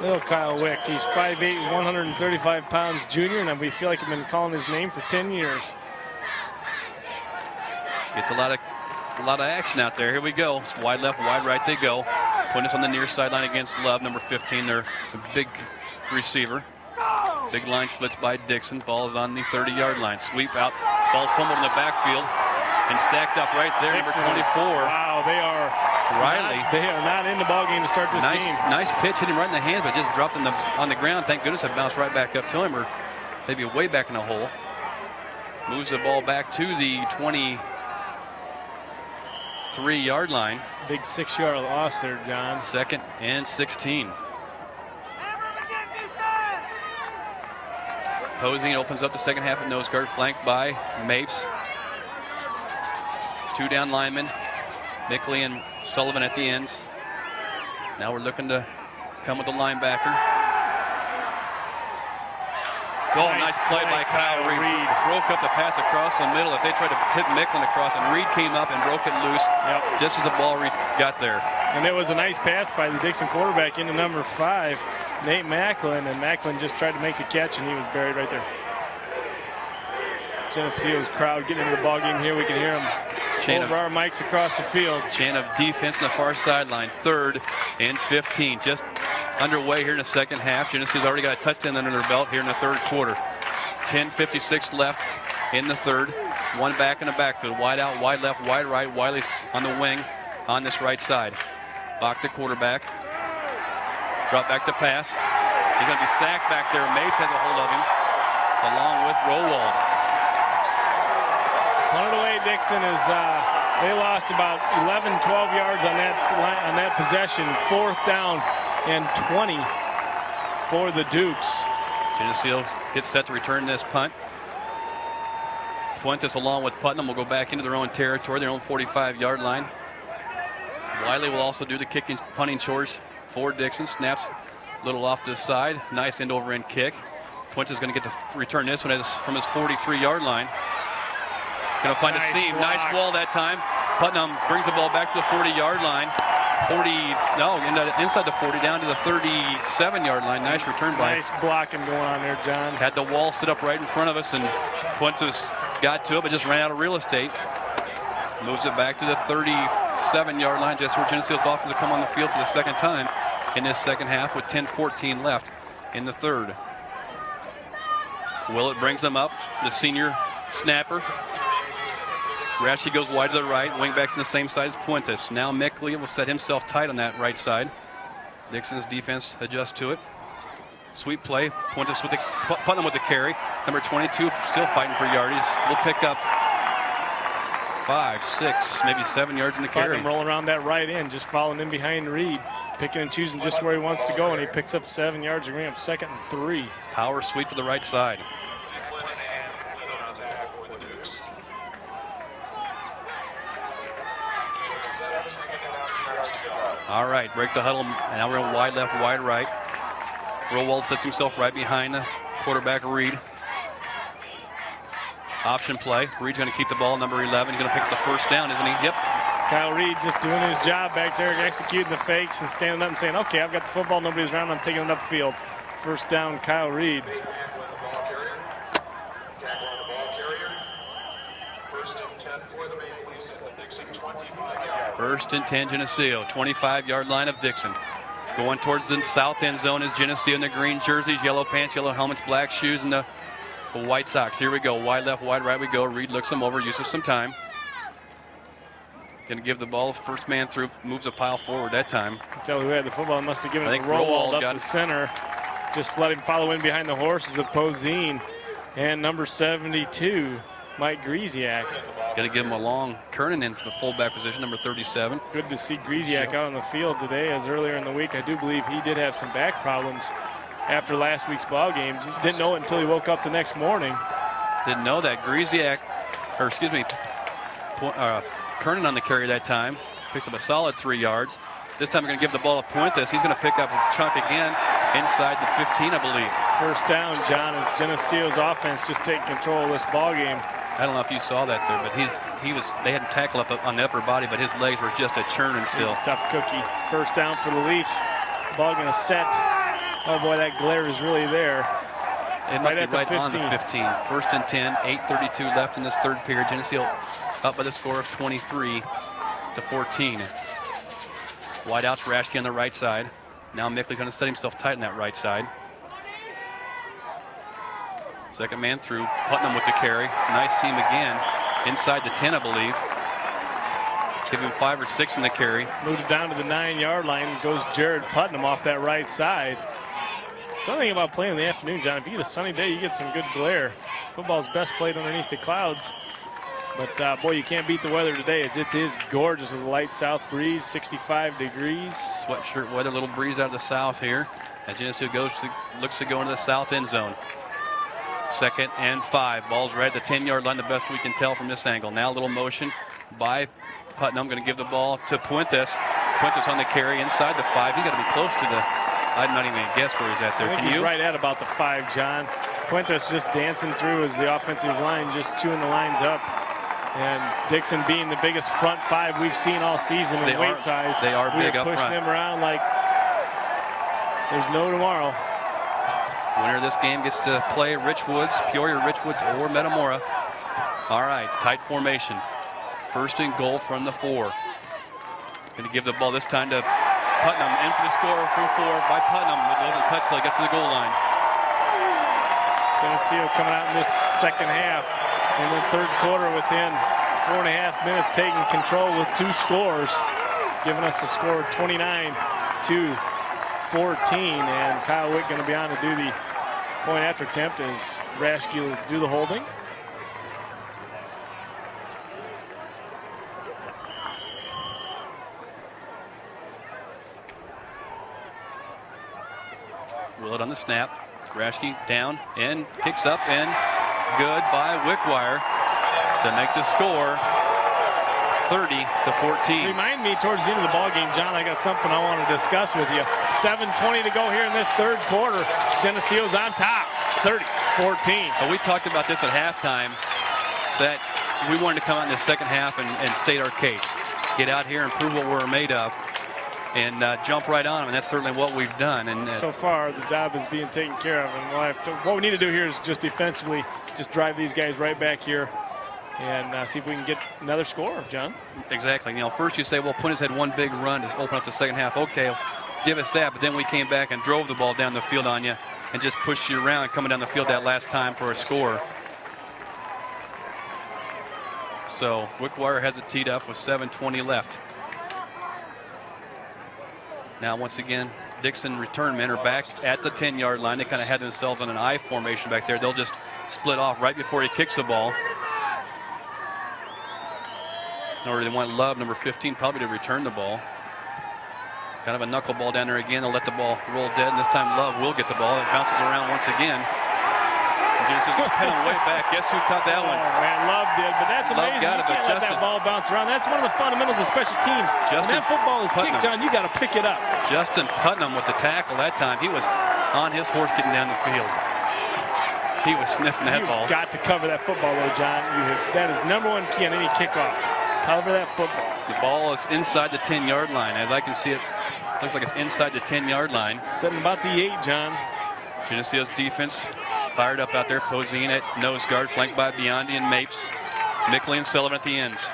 Speaker 2: Little Kyle Wick, he's 5'8", 135 pounds junior, and we feel like we've been calling his name for 10 years.
Speaker 1: It's a lot of action out there. Here we go. It's wide left, wide right they go. Putting us on the near sideline against Love, number 15. They're a big receiver. Big line splits by Dixon. Ball is on the 30-yard line. Sweep out. Ball's fumbled in the backfield and stacked up right there. Number 24.
Speaker 2: Wow, they are
Speaker 1: Riley.
Speaker 2: They are not in the ball game to start this game.
Speaker 1: Nice pitch, hit him right in the hands, but just dropped on the ground. Thank goodness it bounced right back up to him, or they'd be way back in the hole. Moves the ball back to the 23-yard line.
Speaker 2: Big 6-yard loss there, John.
Speaker 1: 2nd and 16. Posing opens up the second half at nose guard, flanked by Mapes. 2 down linemen, Mickley and Sullivan at the ends. Now we're looking to come with the linebacker. Oh, nice play by Kyle Reed. Broke up the pass across the middle. If they tried to hit Micklin across, and Reed came up and broke it loose just as the ball got there.
Speaker 2: And it was a nice pass by the Dixon quarterback into number 5, Nate Macklin, and Macklin just tried to make the catch, and he was buried right there. Geneseo's crowd getting into the ball game here. We can hear them over our mics across the field.
Speaker 1: Chain of defense on the far sideline. 3rd and 15. Just underway here in the second half. Geneseo's already got a touchdown under their belt here in the third quarter. 10:56 left in the third. One back in the backfield. Wide out, wide left, wide right. Wiley's on the wing on this right side. Bach, the quarterback. Drop back to pass. He's going to be sacked back there. Mapes has a hold of him, along with Rowald.
Speaker 2: Punted away, Dixon is they lost about 11, 12 yards on that possession. 4th down and 20 for the Dukes.
Speaker 1: Geneseo gets set to return this punt. Fuentes along with Putnam will go back into their own territory, their own 45-yard line. Wiley will also do the kicking, punting chores for Dixon. Snaps a little off to the side. Nice end over end kick. Fuentes is going to get to return this one from his 43-yard line. Going to find a seam. Nice wall that time. Putnam brings the ball back to the 40-yard line. Inside the 40, down to the 37-yard line. Nice return by.
Speaker 2: Nice blocking going on there, John.
Speaker 1: Had the wall sit up right in front of us, and Fuentes got to it, but just ran out of real estate. Moves it back to the 37-yard line, just where Geneseo's offense will come on the field for the second time in this second half with 10:14 left in the third. Willett brings them up, the senior snapper. Rashi goes wide to the right. Wingbacks on the same side as Puentes. Now Mickley will set himself tight on that right side. Dixon's defense adjusts to it. Sweep play. Puentes with Putnam with the carry. Number 22 still fighting for yardage. We'll pick up 5, 6, maybe 7 yards in the carry.
Speaker 2: Putnam rolling around that right end, just following in behind Reed. Picking and choosing just where he wants to go, and he picks up 7 yards. We're going to have 2nd and 3.
Speaker 1: Power sweep to the right side. All right, break the huddle. Now we're in wide left, wide right. Rowald sets himself right behind the quarterback, Reed. Option play. Reed's going to keep the ball, number 11. He's going to pick up the first down, isn't he? Yep.
Speaker 2: Kyle Reed just doing his job back there, executing the fakes and standing up and saying, okay, I've got the football, nobody's around, I'm taking it upfield. First down, Kyle Reed.
Speaker 1: First and 10, Geneseo. 25-yard line of Dixon. Going towards the south end zone is Geneseo in the green jerseys, yellow pants, yellow helmets, black shoes, and the white socks. Here we go. Wide left, wide right we go. Reed looks them over, uses some time. Going to give the ball first man through, moves a pile forward that time.
Speaker 2: Tell who had the football, must have given it to Rowald up the center. Just let him follow in behind the horses of Poseen. And number 72, Mike Griesiak.
Speaker 1: Going to give him a long Kernan in for the fullback position, number 37.
Speaker 2: Good to see Griesiak out on the field today, as earlier in the week I do believe he did have some back problems after last week's ball game. Didn't know it until he woke up the next morning.
Speaker 1: Didn't know that. Kernan on the carry that time. Picks up a solid 3 yards. This time we're going to give the ball to Puentes. He's going to pick up a chunk again inside the 15, I believe.
Speaker 2: First down, John, as Geneseo's offense just taking control of this ball game.
Speaker 1: I don't know if you saw that there, but they had him tackle up on the upper body, but his legs were just a churning still.
Speaker 2: Tough cookie. First down for the Leafs. Ball going to set. Oh boy, that glare is really there.
Speaker 1: It must be right on the 15. First and 10, 8:32 left in this third period. Geneseo up by the score of 23-14. Wide outs, Rashke on the right side. Now Mickley's going to set himself tight on that right side. Second man through. Putnam with the carry. Nice seam again. Inside the 10, I believe. Give him 5 or 6 in the carry.
Speaker 2: Moved it down to the 9-yard line. Goes Jared Putnam off that right side. Something about playing in the afternoon, John. If you get a sunny day, you get some good glare. Football's best played underneath the clouds. But, boy, you can't beat the weather today as it is gorgeous with a light south breeze, 65 degrees.
Speaker 1: Sweatshirt weather, little breeze out of the south here. As Geneseo looks to go into the south end zone. 2nd and 5. Ball's right at the 10-yard line, the best we can tell from this angle. Now a little motion by Putnam. Going to give the ball to Puentes. Puentes on the carry inside the 5. You got to be close to the. I'm not even going to guess where he's at there.
Speaker 2: I think he's right at about the 5, John. Puentes just dancing through as the offensive line, just chewing the lines up. And Dixon being the biggest front 5 we've seen all season in weight size.
Speaker 1: They are big up front.
Speaker 2: Pushing them around like there's no tomorrow.
Speaker 1: Winner of this game gets to play Richwoods, Peoria Richwoods, or Metamora. All right, tight formation. 1st and goal from the 4. Going to give the ball this time to Putnam. In for the score from 4 by Putnam. It doesn't touch till it gets to the goal line.
Speaker 2: Geneseo coming out in this second half. And then third quarter within 4.5 minutes taking control with 2 scores, giving us a score of 29-14. And Kyle Witt going to be on to do the point after attempt as Raschke will do the holding.
Speaker 1: Willett on the snap. Raschke down and kicks up and good by Wickwire to make the score 30-14.
Speaker 2: Remind me towards the end of the ball game, John, I got something I want to discuss with you. 7:20 to go here in this third quarter. Geneseo's on top, 30-14.
Speaker 1: Well, we talked about this at halftime, that we wanted to come out in the second half and state our case. Get out here and prove what we're made of and jump right on them, and that's certainly what we've done. And
Speaker 2: so far, the job is being taken care of. And what we need to do here is just defensively just drive these guys right back here and see if we can get another score, John.
Speaker 1: Exactly. You know, first you say, well, Puentes had one big run to open up the second half. Okay, give us that. But then we came back and drove the ball down the field on you and just pushed you around coming down the field that last time for a score. So Wickwire has it teed up with 7:20 left. Now, once again, Dixon return men are back at the 10-yard line. They kind of had themselves on an I formation back there. They'll just split off right before he kicks the ball. Or they want Love, number 15, probably to return the ball. Kind of a knuckleball down there again. They'll let the ball roll dead, and this time Love will get the ball. It bounces around once again. Geneseo's going to pin him way back. Guess who caught that one?
Speaker 2: Oh, man, Love did, but that's amazing. You can't let that ball bounce around. That's one of the fundamentals of special teams. When that football is kicked, John, you got to pick it up.
Speaker 1: Justin Putnam with the tackle that time. He was on his horse getting down the field. He was sniffing that ball.
Speaker 2: You've got to cover that football, though, John. That is #1 key on any kickoff. Cover that football.
Speaker 1: The ball is inside the 10-yard line. As I can see it, looks like it's inside the 10-yard line.
Speaker 2: Sitting about the 8, John.
Speaker 1: Geneseo's defense fired up out there. Poseen at nose guard, flanked by Biondi and Mapes. Mickley and Sullivan at the ends.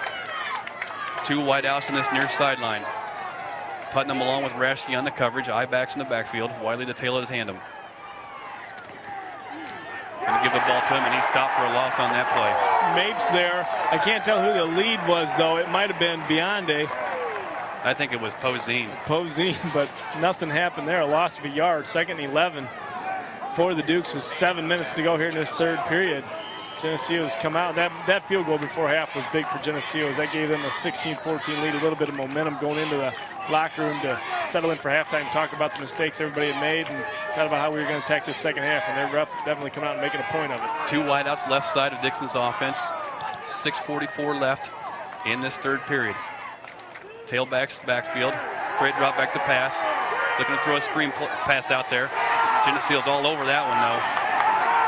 Speaker 1: 2 wideouts in this near sideline. Putnam along with Raschke on the coverage. I-backs in the backfield. Wiley the tail of the tandem. Going to give the ball to him, and he stopped for a loss on that play.
Speaker 2: Mapes there. I can't tell who the lead was, though. It might have been Biondi.
Speaker 1: I think it was Poseen.
Speaker 2: But nothing happened there. A loss of a yard. 2nd and 11 for the Dukes with 7 minutes to go here in this third period. Geneseo's come out. That field goal before half was big for Geneseo. That gave them a 16-14 lead, a little bit of momentum going into the locker room to settle in for halftime, talk about the mistakes everybody had made, and kind of about how we were going to attack this second half. And they're definitely coming out and making a point of it. 2
Speaker 1: wideouts left side of Dixon's offense. 6:44 left in this third period. Tailbacks backfield. Straight drop back to pass. Looking to throw a screen pass out there. Geneseo's all over that one, though.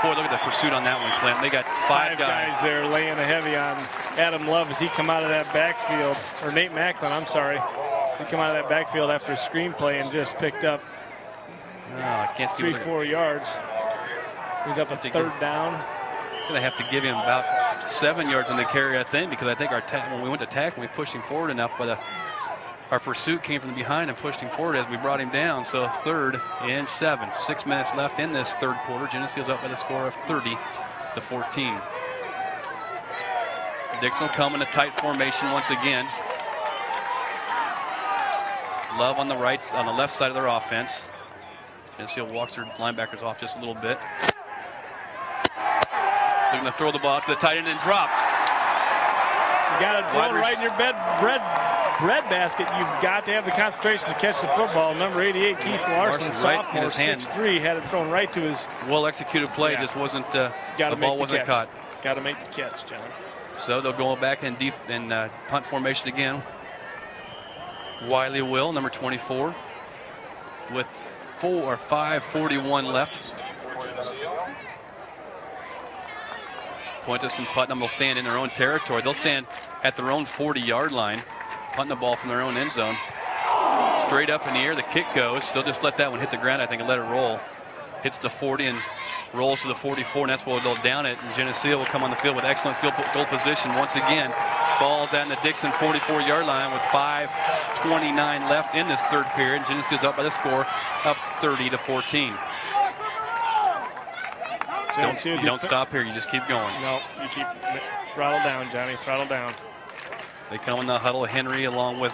Speaker 1: Boy, look at the pursuit on that one, Clint. They got 5
Speaker 2: guys there laying a heavy on Adam Love as he come out of that backfield. Or Nate Macklin, I'm sorry. He come out of that backfield after a screen play and just picked up
Speaker 1: I can't see
Speaker 2: 3-4 yards. He's up a third down.
Speaker 1: Going to have to give him about 7 yards on the carry, I think, because I think when we went to tackle, we pushed him forward enough, but our pursuit came from behind and pushed him forward as we brought him down. So 3rd and 7. 6 minutes left in this third quarter. Geneseo's up by the score of 30-14. Dixon will come in a tight formation once again. Love on the left side of their offense. Geneseo walks their linebackers off just a little bit. They're going to throw the ball to the tight end and dropped.
Speaker 2: You got to throw it right in your bread basket. You've got to have the concentration to catch the football. Number 88, Keith Larson,
Speaker 1: right in
Speaker 2: sophomore,
Speaker 1: his hand.
Speaker 2: 6'3", had it thrown right to his.
Speaker 1: Well-executed play, just wasn't, the ball wasn't caught.
Speaker 2: Got to make the catch, John.
Speaker 1: So they'll go back in punt formation again. Wiley will, number 24, with 5:41 left. Puentes and Putnam will stand in their own territory. They'll stand at their own 40-yard line, punting the ball from their own end zone. Straight up in the air, the kick goes. They'll just let that one hit the ground, I think, and let it roll. Hits the 40 and rolls to the 44, and that's where they'll down it. And Geneseo will come on the field with excellent field goal position once again. Ball's out in the Dixon 44-yard line with 5:29 left in this third period. Geneseo's up by the score, up 30-14. You don't stop here. You just keep going.
Speaker 2: No, you keep throttle down, Johnny. Throttle down.
Speaker 1: They come in the huddle. Henry along with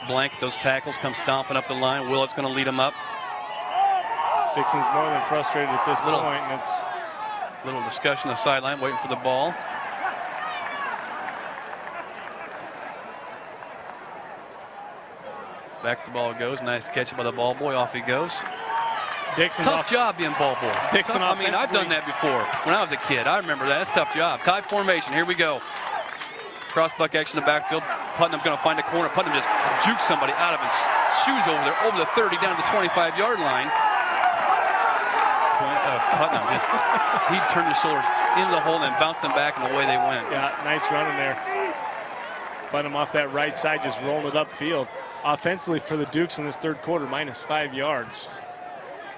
Speaker 1: Blank. Those tackles come stomping up the line. Willett's going to lead them up.
Speaker 2: Dixon's more than frustrated at this point, and it's
Speaker 1: little discussion on the sideline, waiting for the ball. Back the ball goes. Nice catch by the ball boy. Off he goes.
Speaker 2: Dixon.
Speaker 1: Tough job being ball boy.
Speaker 2: Dixon.
Speaker 1: I mean, I've done that before when I was a kid. I remember that. That's a tough job. Tight formation. Here we go. Crossbuck action in the backfield. Putnam's going to find a corner. Putnam just jukes somebody out of his shoes over there, over the 30, down to the 25-yard line. Putnam just, he turned his shoulders into the hole and bounced them back, and away they went.
Speaker 2: Yeah, nice run in there. Putnam off that right side, just rolled it upfield. Offensively for the Dukes in this third quarter, -5 yards.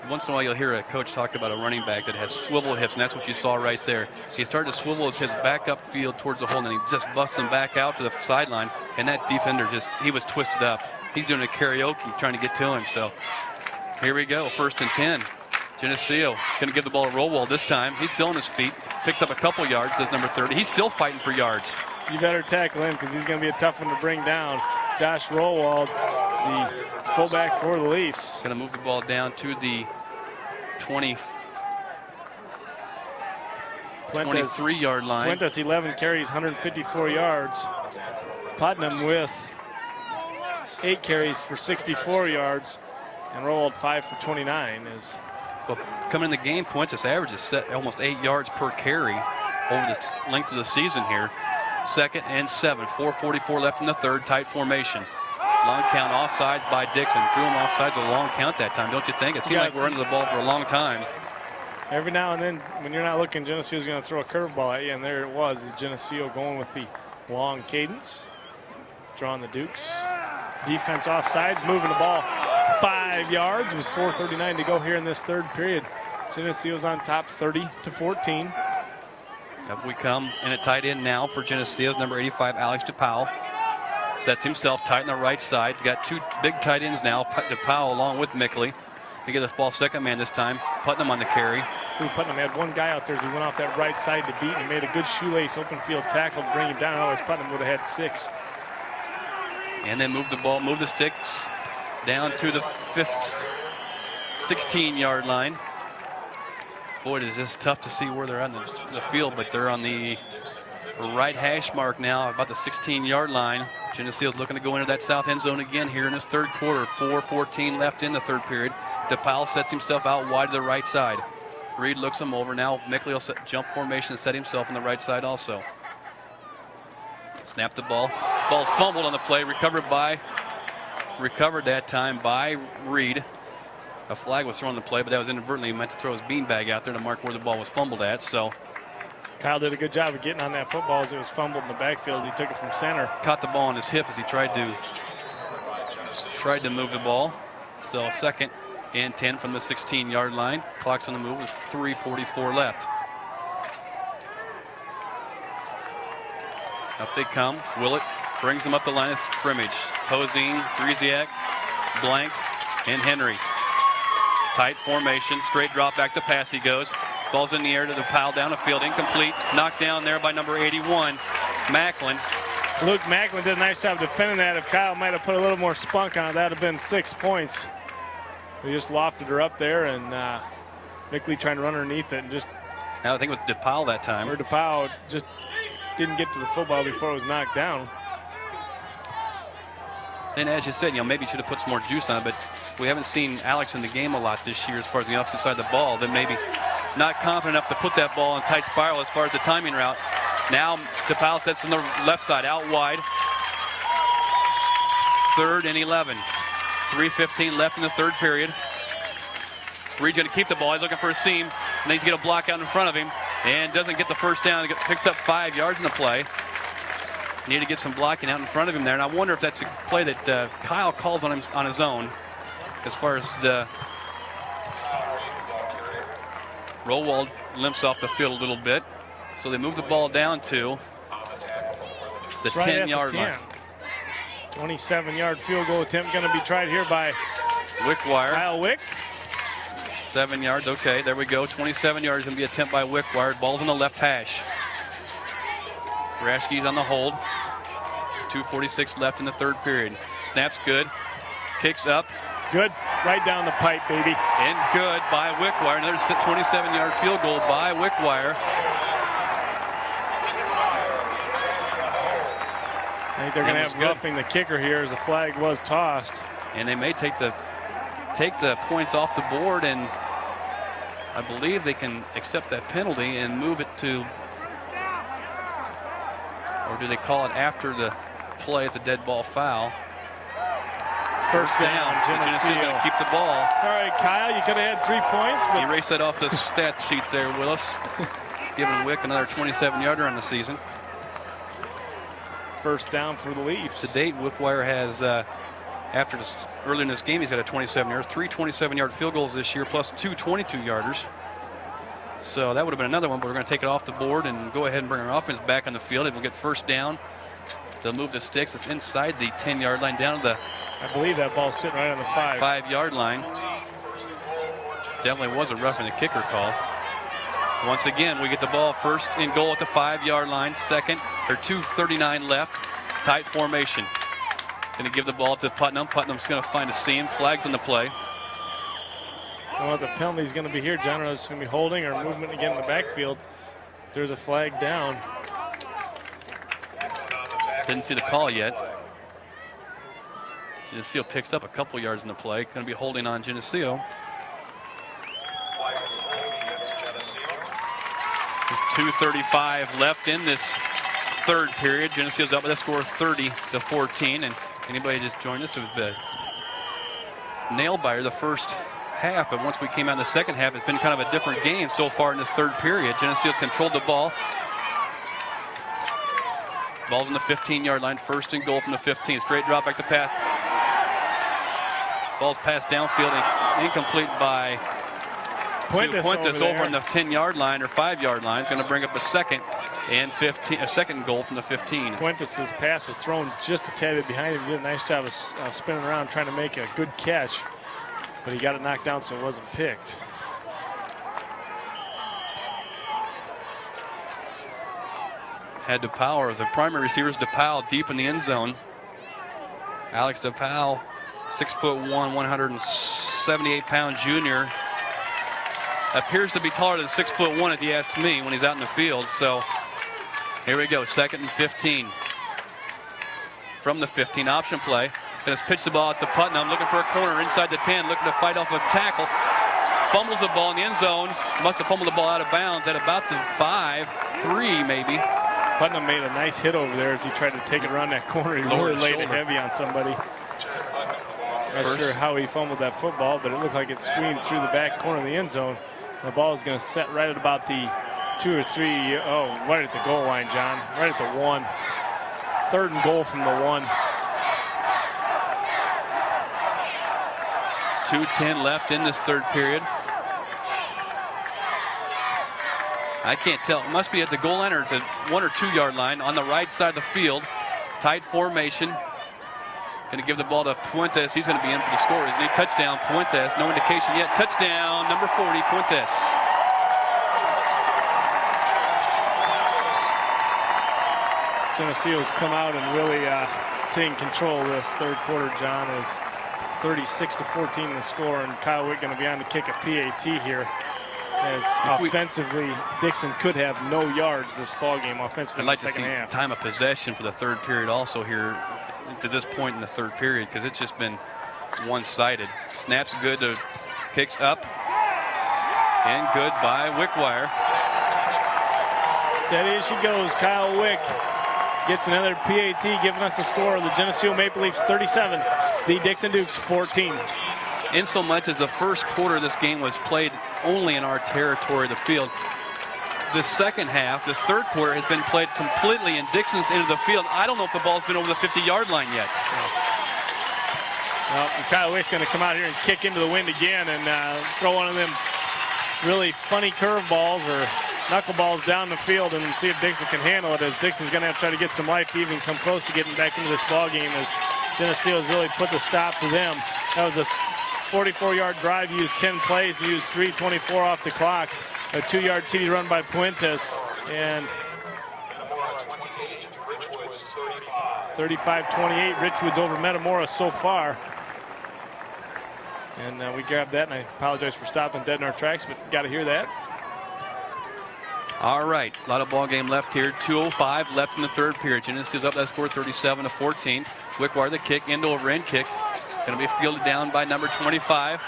Speaker 1: Once in a while you'll hear a coach talk about a running back that has swivel hips, and that's what you saw right there. He started to swivel his hips back up field towards the hole, and he just busts them back out to the sideline, and that defender he was twisted up. He's doing a karaoke trying to get to him. So here we go, 1st and 10. Geneseo going to give the ball to Rowald this time. He's still on his feet, picks up a couple yards, does number 30. He's still fighting for yards.
Speaker 2: You better tackle him because he's going to be a tough one to bring down. Josh Rowald, the fullback for the Leafs.
Speaker 1: Going to move the ball down to the 23-yard line.
Speaker 2: Puentes, 11 carries, 154 yards. Putnam with 8 carries for 64 yards. And Rowald 5 for 29 is.
Speaker 1: Well, coming in the game, Puentes averages set almost 8 yards per carry over the length of the season here. 2nd and 7, 4:44 left in the third, tight formation. Long count offsides by Dixon. Threw him offsides, a long count that time, don't you think? It seemed like we're under the ball for a long time.
Speaker 2: Every now and then, when you're not looking, Geneseo's going to throw a curveball at you, and there it was. Is Geneseo going with the long cadence, drawing the Dukes. Defense offsides, moving the ball 5 yards with 4:39 to go here in this third period. Geneseo's on top, 30-14.
Speaker 1: Up we come in a tight end now for Geneseo's number 85, Alex DePowell. Sets himself tight on the right side. He's got 2 big tight ends now, DePowell along with Mickley. He get this ball second man this time. Putnam on the carry.
Speaker 2: Putnam had one guy out there as he went off that right side to beat, and he made a good shoelace open field tackle to bring him down. Otherwise, Putnam would have had 6.
Speaker 1: And then move the sticks down to the 16-yard line. Boy, it is just tough to see where they're on the field, but they're on the right hash mark now, about the 16-yard line. Geneseo's looking to go into that south end zone again here in this third quarter. 4:14 left in the third period. DePowell sets himself out wide to the right side. Reed looks him over. Now Mickley will jump formation and set himself on the right side also. Snap the ball. Ball's fumbled on the play. Recovered that time by Reed. A flag was thrown on the play, but that was inadvertently. He meant to throw his beanbag out there to mark where the ball was fumbled at. So
Speaker 2: Kyle did a good job of getting on that football as it was fumbled in the backfield as he took it from center.
Speaker 1: Caught the ball on his hip as he tried to move the ball. So 2nd and 10 from the 16-yard line. Clock's on the move with 3:44 left. Up they come. Willett brings them up the line of scrimmage. Poseen, Griesiak, Blank, and Henry. Tight formation, straight drop back to pass he goes. Ball's in the air to the pile down the field, incomplete. Knocked down there by number 81, Macklin.
Speaker 2: Luke Macklin did a nice job defending that. If Kyle might have put a little more spunk on it, that would have been 6 points. He just lofted her up there, and Bickley trying to run underneath it and just.
Speaker 1: I think it was DePaul that time.
Speaker 2: Or DePaul just didn't get to the football before it was knocked down.
Speaker 1: And as you said, maybe you should have put some more juice on it, but we haven't seen Alex in the game a lot this year as far as the opposite side of the ball. Then maybe not confident enough to put that ball in tight spiral as far as the timing route. Now DePaul sets from the left side out wide. 3rd and 11. 3:15 left in the third period. Reed's going to keep the ball. He's looking for a seam. And he's going to block out in front of him and doesn't get the first down. He picks up 5 yards in the play. Need to get some blocking out in front of him there. And I wonder if that's a play that Kyle calls on him on his own as far as the Rowald limps off the field a little bit. So they move the ball down to the 10-yard line.
Speaker 2: 27-yard field goal attempt going to be tried here by
Speaker 1: Wickwire.
Speaker 2: Kyle Wick.
Speaker 1: 7 yards. Okay, there we go. 27 yards going to be an attempt by Wickwire. Ball's on the left hash. Raschke's on the hold. 2:46 left in the third period. Snaps good. Kicks up.
Speaker 2: Good. Right down the pipe, baby.
Speaker 1: And good by Wickwire. Another 27-yard field goal by Wickwire.
Speaker 2: I think they're going to have roughing the kicker here as the flag was tossed.
Speaker 1: And they may take the points off the board, and I believe they can accept that penalty and move it to, or do they call it after the play? It's a dead ball foul. First down. Geneseo's going to keep the ball.
Speaker 2: Sorry, Kyle, you could have had 3 points. But
Speaker 1: erase that off the stat sheet there, Willis. Giving Wick another 27-yarder on the season.
Speaker 2: First down for the Leafs.
Speaker 1: To date, Wickwire has, early in this game, he's got a 27-yard, 3 27-yard field goals this year, plus 2 22-yarders. So that would have been another one, but we're going to take it off the board and go ahead and bring our offense back on the field. If we'll get first down, they'll move the sticks. It's inside the 10-yard line, down to the,
Speaker 2: I believe that ball's sitting right on the
Speaker 1: 5-yard line. Definitely was a roughing the kicker call. Once again, we get the ball first and goal at the 5-yard line. 2:39 left. Tight formation. Going to give the ball to Putnam. Putnam's going to find a seam. Flags on the play.
Speaker 2: I don't know what the penalty is going to be here, John. It's going to be holding or movement again in the backfield. If there's a flag down.
Speaker 1: Didn't see the call yet. Geneseo picks up a couple yards in the play. Going to be holding on Geneseo. 2:35 left in this third period. Geneseo's up with a score of 30-14. And anybody just joined us, it was the nail biter the first half. But once we came out in the second half, it's been kind of a different game so far in this third period. Geneseo's controlled the ball. Ball's on the 15-yard line. First and goal from the 15. Straight drop back to pass. Ball's passed downfield and incomplete by Puentes over on the 10-yard line or 5-yard line. It's going to bring up a second and 15, a second goal from the 15.
Speaker 2: Puentes' pass was thrown just a tad bit behind him. He did a nice job of spinning around trying to make a good catch, but he got it knocked down so it wasn't picked.
Speaker 1: Had DePaul as a primary receiver. DePaul deep in the end zone. Alex DePaul, 6'1", 178-pound junior. Appears to be taller than 6'1" if you ask me when he's out in the field. So here we go, 2nd and 15. From the 15, option play. And it's pitched the ball at the Putnam, looking for a corner inside the 10, looking to fight off a tackle. Fumbles the ball in the end zone. Must have fumbled the ball out of bounds at about the 5-3 maybe.
Speaker 2: Putnam made a nice hit over there as he tried to take it around that corner. He really laid it heavy on somebody. Not sure how he fumbled that football, but it looked like it screamed through the back corner of the end zone. The ball is going to set right at about the 2 or 3, right at the goal line, John. Right at the 1. 3rd and goal from the 1.
Speaker 1: 2:10 left in this third period. I can't tell. It must be at the goal line or at the 1 or 2 yard line on the right side of the field. Tight formation. Going to give the ball to Puentes. He's going to be in for the score, isn't he? Touchdown, Puentes. No indication yet. Touchdown, number 40, Puentes.
Speaker 2: Geneseo's come out and really taking control of this third quarter, John, is 36-14 the score, and Kyle Wick going to be on to kick a PAT here. As offensively, Dixon could have no yards this ball game offensively
Speaker 1: I'd like
Speaker 2: in the second
Speaker 1: to see
Speaker 2: half.
Speaker 1: time of possession for the third period also here to this point in the third period, because it's just been one-sided. Snaps good to kicks up and good by Wickwire.
Speaker 2: Steady as she goes, Kyle Wick gets another PAT, giving us the score of the Geneseo Maple Leafs 37, the Dixon Dukes 14.
Speaker 1: In so much as the first quarter of this game was played only in our territory of the field, the second half, this third quarter, has been played completely in Dixon's end of the field. I don't know if the ball's been over the 50-yard line yet.
Speaker 2: Well, Kyle Wick's going to come out here and kick into the wind again and throw one of them really funny curveballs or knuckleballs down the field and see if Dixon can handle it, as Dixon's going to have to try to get some life to even come close to getting back into this ball game, as Geneseo's really put the stop to them. That was a 44-yard drive, used 10 plays, used 3:24 off the clock. A 2-yard TD run by Puentes, and 35-28, Richwoods over Metamora so far. And we grabbed that, and I apologize for stopping dead in our tracks, but got to hear that.
Speaker 1: All right, a lot of ball game left here. 2:05 left in the third period. Geneseo's up that score 37-14. Wickwire the kick, end over end kick. Going to be fielded down by number 25.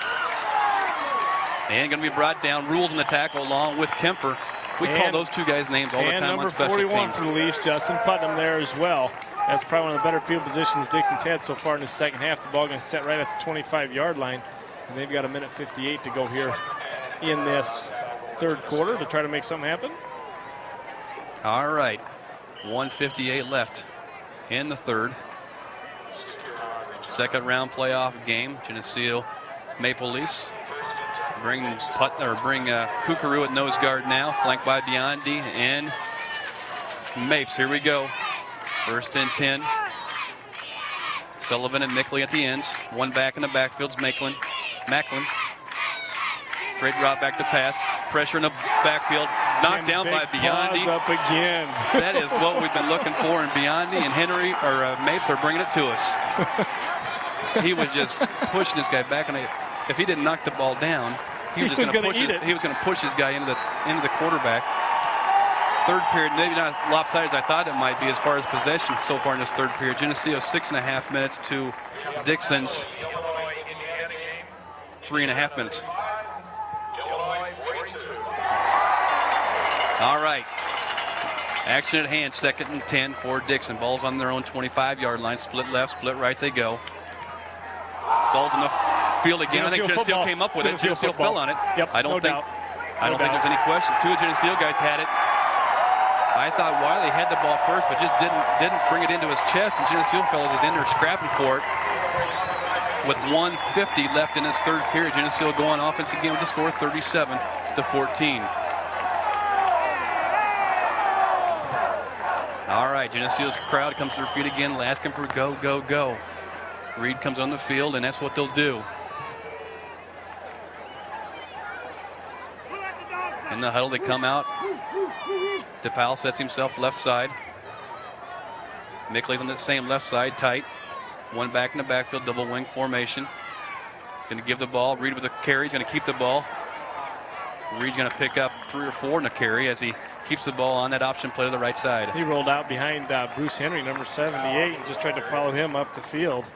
Speaker 1: And going to be brought down. Rules in the tackle along with Kemper. We call those two guys' names all the time on special teams.
Speaker 2: And number 41 for the Leafs, Justin Putnam there as well. That's probably one of the better field positions Dixon's had so far in the second half. The ball going to set right at the 25-yard line. And they've got 1:58 to go here in this third quarter to try to make something happen.
Speaker 1: All right, 1:58 left in the third. Second round playoff game. Geneseo Maple Leafs bring Kukuru at nose guard now, flanked by Biondi and Mapes. Here we go. First and 10. Sullivan and Mickley at the ends. One back in the backfield's Macklin. Straight route back to pass. Pressure in the backfield. Knocked down by Biondi.
Speaker 2: Up again.
Speaker 1: That is what we've been looking for, and Biondi and Henry or Mapes are bringing it to us. He was just pushing this guy back, and if he didn't knock the ball down, he was just going to push his guy into the quarterback. Third period, maybe not as lopsided as I thought it might be as far as possession so far in this third period. Geneseo 6.5 minutes to Dixon's 3.5 minutes. All right. Action at hand, second and 10 for Dixon. Ball's on their own 25-yard line. Split left, split right they go. Ball's in the field again. I think Geneseo came up with it. Geneseo fell on it.
Speaker 2: Yep,
Speaker 1: I don't think there's any question. Two of Geneseo guys had it. I thought Wiley had the ball first, but just didn't bring it into his chest, and Geneseo fellas is in there scrapping for it. With 1:50 left in this third period, Geneseo go on offense again with the score 37-14. All right, Geneseo's crowd comes to their feet again, asking for go, go, go. Reed comes on the field, and that's what they'll do. In the huddle, they come out. DePaul sets himself left side. Mickley's on that same left side, tight. One back in the backfield, double wing formation. Going to give the ball. Reed with the carry. He's going to keep the ball. Reed's going to pick up 3 or 4 in the carry as he keeps the ball on that option play to the right side.
Speaker 2: He rolled out behind Bruce Henry, number 78, and just tried to follow him up the field.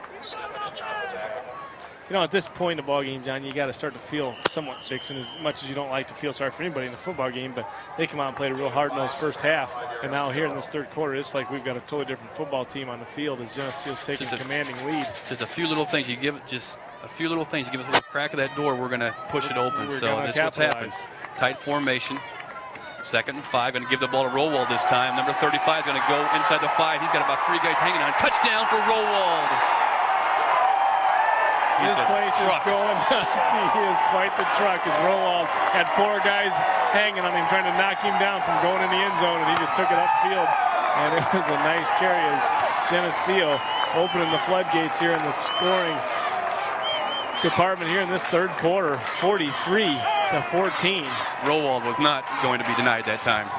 Speaker 2: You know, at this point in the ball game, John, you got to start to feel somewhat Dixon, as much as you don't like to feel sorry for anybody in a football game, but they come out and played a real hard-nosed first half, and now here in this third quarter, it's like we've got a totally different football team on the field as Geneseo's taking a commanding lead.
Speaker 1: Just a few little things. You give it just a few little things. You give us a little crack of that door, we're going to push it open. So that's what's happened. Tight formation. Second and 5. Going to give the ball to Rowald this time. Number 35 is going to go inside the 5. He's got about 3 guys hanging on. Touchdown for Rowald.
Speaker 2: This place is going nuts. He is quite the truck, as Rowald had 4 guys hanging on him, trying to knock him down from going in the end zone, and he just took it upfield. And it was a nice carry as Geneseo opening the floodgates here in the scoring department here in this third quarter, 43-14.
Speaker 1: Rowald was not going to be denied that time.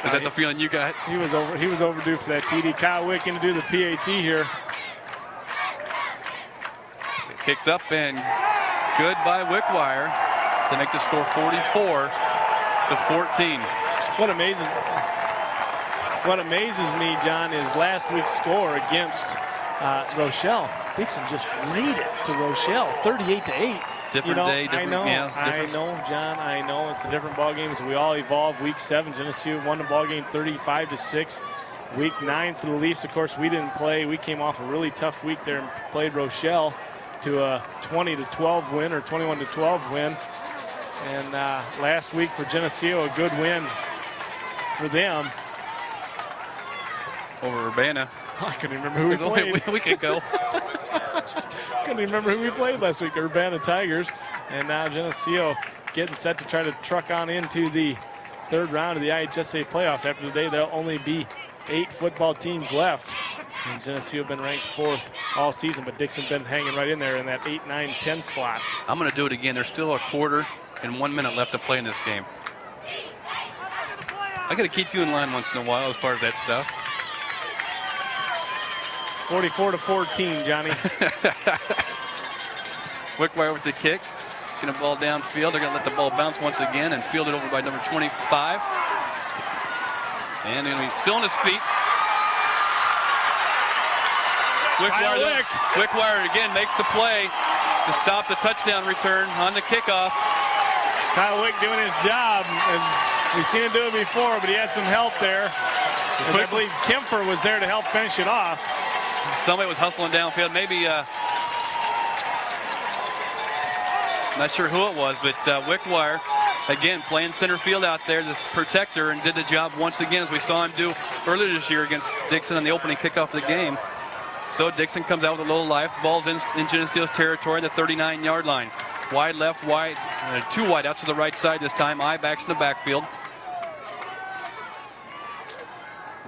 Speaker 1: Is that the feeling you got?
Speaker 2: He was overdue for that TD. Kyle Wick in to do the PAT here.
Speaker 1: Kicks up and good by Wickwire to make the score 44-14.
Speaker 2: What amazes me, John, is last week's score against Rochelle. Dixon just laid it to Rochelle, 38-8.
Speaker 1: Different day, different.
Speaker 2: I know, John. I know it's a different ball game as we all evolve. Week 7, Geneseo won the ball game 35-6. Week 9 for the Leafs. Of course, we didn't play. We came off a really tough week there and played Rochelle to a 20-12 win or 21-12 win. And last week for Geneseo, a good win for them
Speaker 1: over Urbana.
Speaker 2: I couldn't remember who we played.
Speaker 1: Only a week ago.
Speaker 2: Couldn't remember who we played last week. Urbana Tigers. And now Geneseo getting set to try to truck on into the third round of the IHSA playoffs. After today, there'll only be 8 football teams left. And Geneseo have been ranked 4th all season, but Dixon been hanging right in there in that 8, 9, 10 slot.
Speaker 1: I'm going to do it again. There's still a quarter and 1 minute left to play in this game. I got to keep you in line once in a while as far as that stuff.
Speaker 2: 44-14, Johnny.
Speaker 1: Wickwire with the kick. Going to ball downfield. They're going to let the ball bounce once again and field it over by number 25. And he's still on his feet. Wickwire again makes the play to stop the touchdown return on the kickoff.
Speaker 2: Kyle Wick doing his job. And we've seen him do it before, but he had some help there. And I believe Kemper was there to help finish it off.
Speaker 1: Somebody was hustling downfield. Maybe, not sure who it was, but Wickwire, again, playing center field out there, the protector, and did the job once again, as we saw him do earlier this year against Dixon on the opening kickoff of the game. So Dixon comes out with a little life. The ball's in Geneseo's territory, the 39-yard line. Wide left, wide, 2 wide out to the right side this time. I-backs in the backfield.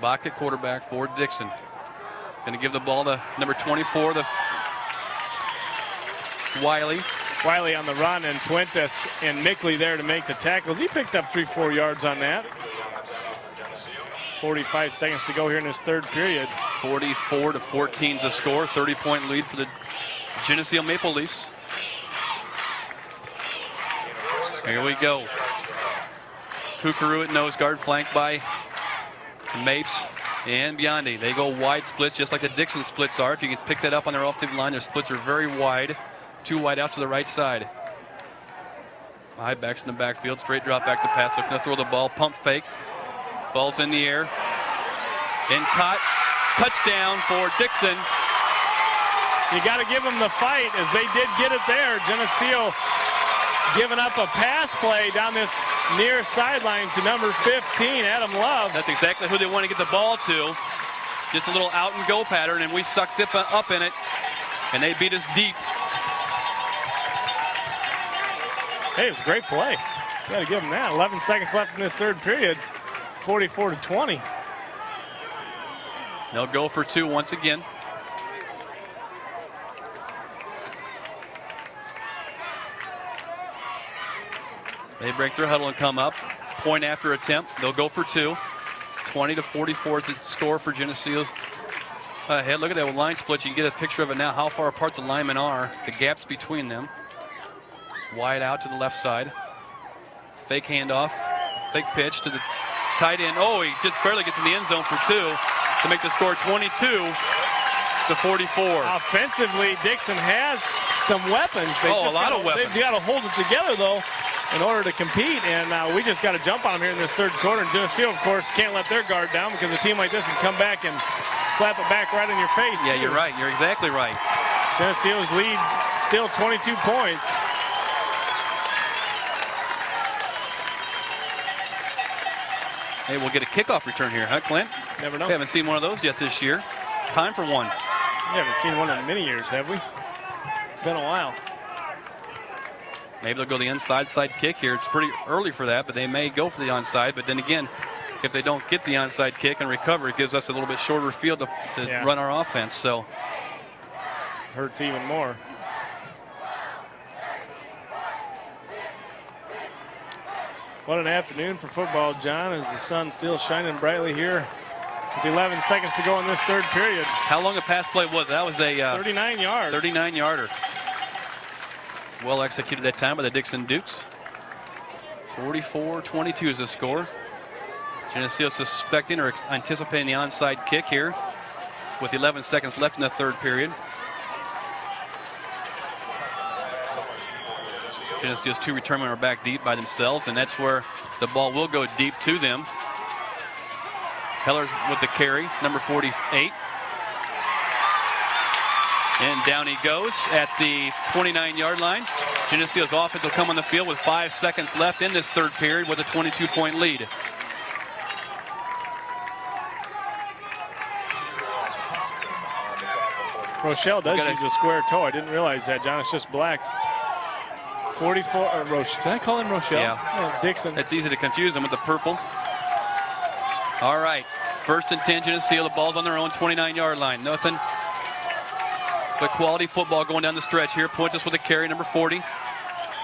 Speaker 1: Bach at quarterback for Dixon. Going to give the ball to number 24, the Wiley.
Speaker 2: Wiley on the run, and Puentes and Mickley there to make the tackles. He picked up 3-4 yards on that. 45 seconds to go here in this third period.
Speaker 1: 44-14 is the score. 30-point lead for the Geneseo Maple Leafs. Here we go. Kukuru at nose guard, flanked by Mapes and Biondi. They go wide splits, just like the Dixon splits are. If you can pick that up on their offensive line, their splits are very wide. 2 wide out to the right side. High backs in the backfield, straight drop back to pass, looking to throw the ball, pump fake. Ball's in the air. And caught. Touchdown for Dixon.
Speaker 2: You got to give them the fight, as they did get it there. Geneseo giving up a pass play down this near sideline to number 15, Adam Love.
Speaker 1: That's exactly who they want to get the ball to. Just a little out and go pattern, and we sucked it up in it, and they beat us deep.
Speaker 2: Hey, it was a great play. You got to give them that. 11 seconds left in this third period. 44-20.
Speaker 1: They'll go for 2 once again. They break their huddle and come up. Point after attempt. They'll go for 2. 20-44 to score for Geneseo's ahead. Look at that line split. You can get a picture of it now, how far apart the linemen are, the gaps between them. Wide out to the left side. Fake handoff. Fake pitch to the tight end. Oh, he just barely gets in the end zone for 2 to make the score 22-44.
Speaker 2: Offensively, Dixon has some weapons.
Speaker 1: A lot of weapons.
Speaker 2: They've got to hold it together, though, in order to compete, and we just got to jump on them here in this third quarter. And Geneseo, of course, can't let their guard down, because a team like this can come back and slap it back right in your face.
Speaker 1: Yeah,
Speaker 2: too.
Speaker 1: You're right. You're exactly right.
Speaker 2: Geneseo's lead still 22 points.
Speaker 1: Hey, we'll get a kickoff return here, huh, Clint?
Speaker 2: Never know.
Speaker 1: We haven't seen one of those yet this year. Time for one.
Speaker 2: We haven't seen one in many years, have we? Been a while.
Speaker 1: Maybe they'll go the inside side kick here. It's pretty early for that, but they may go for the onside. But then again, if they don't get the onside kick and recover, it gives us a little bit shorter field to run our offense. So
Speaker 2: hurts even more. What an afternoon for football, John, as the sun's still shining brightly here with 11 seconds to go in this third period.
Speaker 1: How long a pass play was that? Was a
Speaker 2: 39 yards.
Speaker 1: 39-yarder. Well executed that time by the Dixon Dukes. 44-22 is the score. Geneseo suspecting or anticipating the onside kick here with 11 seconds left in the third period. Geneseo's 2 return men are back deep by themselves, and that's where the ball will go deep to them. Heller with the carry, number 48. And down he goes at the 29-yard line. Geneseo's offense will come on the field with 5 seconds left in this third period with a 22-point lead.
Speaker 2: Rochelle does use a square toe. I didn't realize that, John. It's just black. 44. Did I call him Rochelle?
Speaker 1: Yeah.
Speaker 2: Dixon.
Speaker 1: It's easy to confuse them with the purple. All right. First and 10, Geneseo. The ball's on their own 29-yard line. Nothing but quality football going down the stretch here. Points us with a carry, number 40.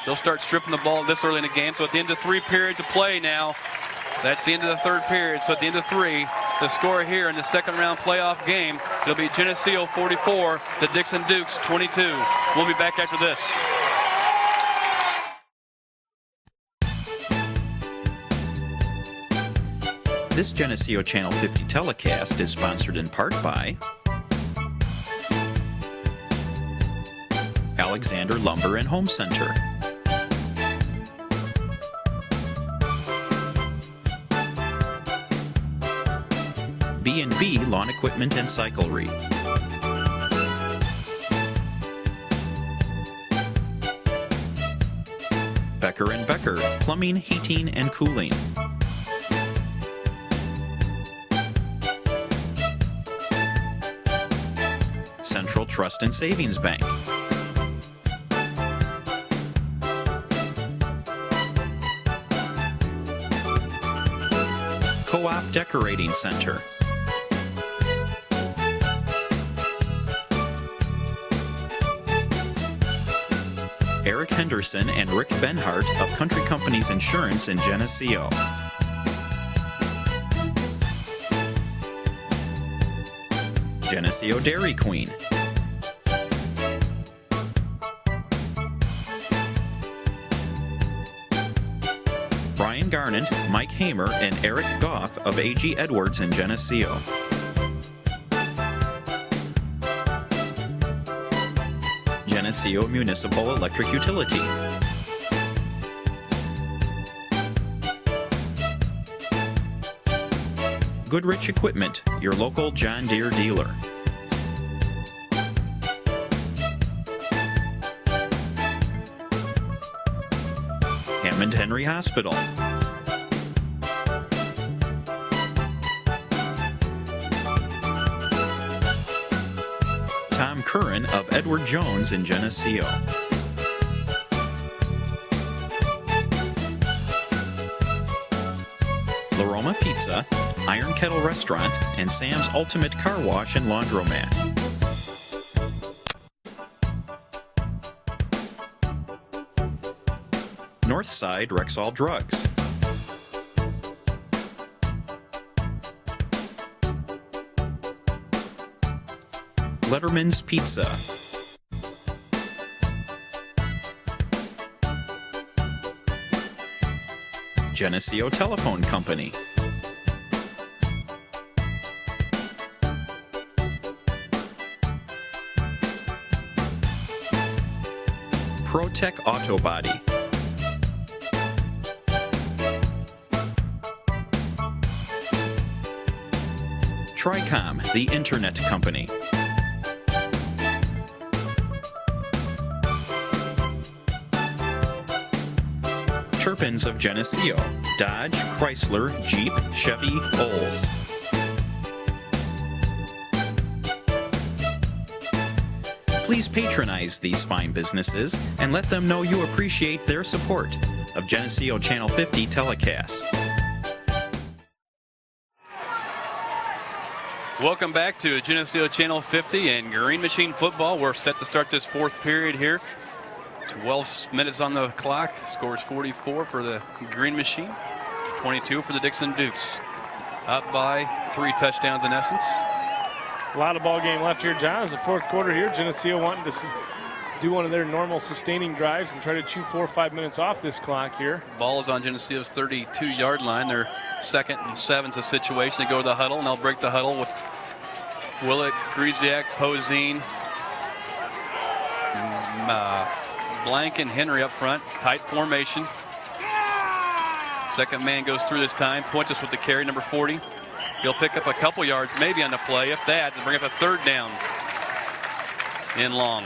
Speaker 1: They'll start stripping the ball this early in the game. So at the end of 3 periods of play now, that's the end of the third period. So at the end of 3, the score here in the second round playoff game, it'll be Geneseo 44, the Dixon Dukes 22. We'll be back after this.
Speaker 3: This Geneseo Channel 50 telecast is sponsored in part by Alexander Lumber and Home Center, B&B Lawn Equipment and Cyclery, Becker & Becker Plumbing, Heating, and Cooling, Central Trust and Savings Bank, Co-op Decorating Center, Eric Henderson and Rick Benhart of Country Companies Insurance in Geneseo, Geneseo Dairy Queen, Brian Garnett, Mike Hamer, and Eric Goff of A.G. Edwards in Geneseo, Geneseo Municipal Electric Utility, Goodrich Equipment, your local John Deere dealer, Hammond Henry Hospital, Tom Curran of Edward Jones in Geneseo, La Roma Pizza, Iron Kettle Restaurant, and Sam's Ultimate Car Wash and Laundromat. Northside Rexall Drugs, Letterman's Pizza, Geneseo Telephone Company, ProTech Auto Body, Tricom, the Internet Company, Turpins of Geneseo, Dodge, Chrysler, Jeep, Chevy, Olds. Please patronize these fine businesses and let them know you appreciate their support of Geneseo Channel 50 telecasts.
Speaker 1: Welcome back to Geneseo Channel 50 and Green Machine Football. We're set to start this fourth period here. 12 minutes on the clock. Scores 44 for the Green Machine, 22 for the Dixon Dukes. Up by 3 touchdowns in essence.
Speaker 2: A lot of ball game left here, John. It's the fourth quarter here. Geneseo wanting to do one of their normal sustaining drives and try to chew 4 or 5 minutes off this clock here.
Speaker 1: Ball is on Geneseo's 32-yard line. Their 2nd and 7's a situation. They go to the huddle, and they'll break the huddle with Willett, Griesiak, Poseen, Blank, and Henry up front. Tight formation. Second man goes through this time. Puentes with the carry, number 40. He'll pick up a couple yards, maybe on the play, if that, to bring up a 3rd down in long.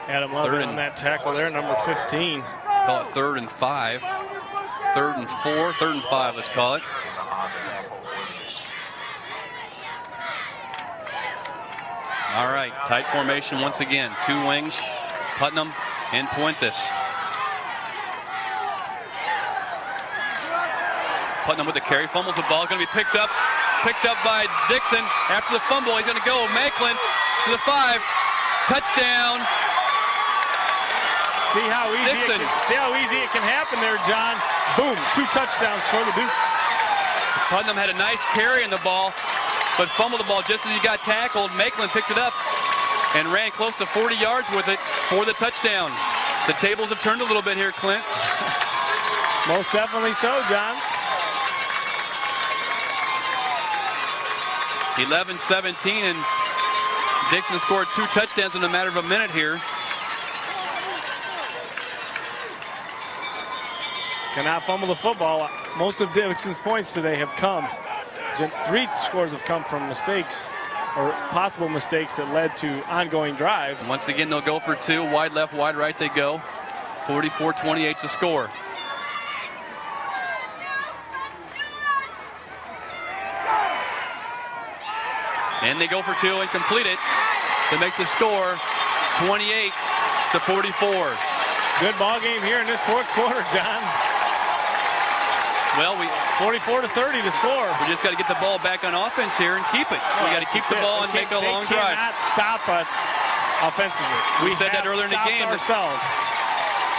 Speaker 2: Adam Love on that tackle there, number 15.
Speaker 1: Call it 3rd and 5. 3rd and 4, 3rd and 5, let's call it. All right, tight formation once again. 2 wings, Putnam and Puentes. Putnam with the carry, fumbles the ball, going to be picked up by Dixon. After the fumble, he's going to go. Macklin to the 5, touchdown.
Speaker 2: See how easy it can happen there, John. Boom, 2 touchdowns for the Dukes.
Speaker 1: Putnam had a nice carry in the ball, but fumbled the ball just as he got tackled. Macklin picked it up and ran close to 40 yards with it for the touchdown. The tables have turned a little bit here, Clint.
Speaker 2: Most definitely so, John.
Speaker 1: 11-17, and Dixon scored 2 touchdowns in a matter of a minute here.
Speaker 2: Cannot fumble the football. Most of Dixon's points today have come. 3 scores have come from mistakes or possible mistakes that led to ongoing drives.
Speaker 1: Once again, they'll go for 2. Wide left, wide right they go. 44-28 to score. And they go for 2 and complete it to make the score 28-44.
Speaker 2: Good ball game here in this fourth quarter, John.
Speaker 1: Well,
Speaker 2: 44-30 to score.
Speaker 1: We just got to get the ball back on offense here and keep it. We got to keep the ball and make a long drive.
Speaker 2: They cannot stop us offensively.
Speaker 1: We said that earlier in the game.
Speaker 2: Ourselves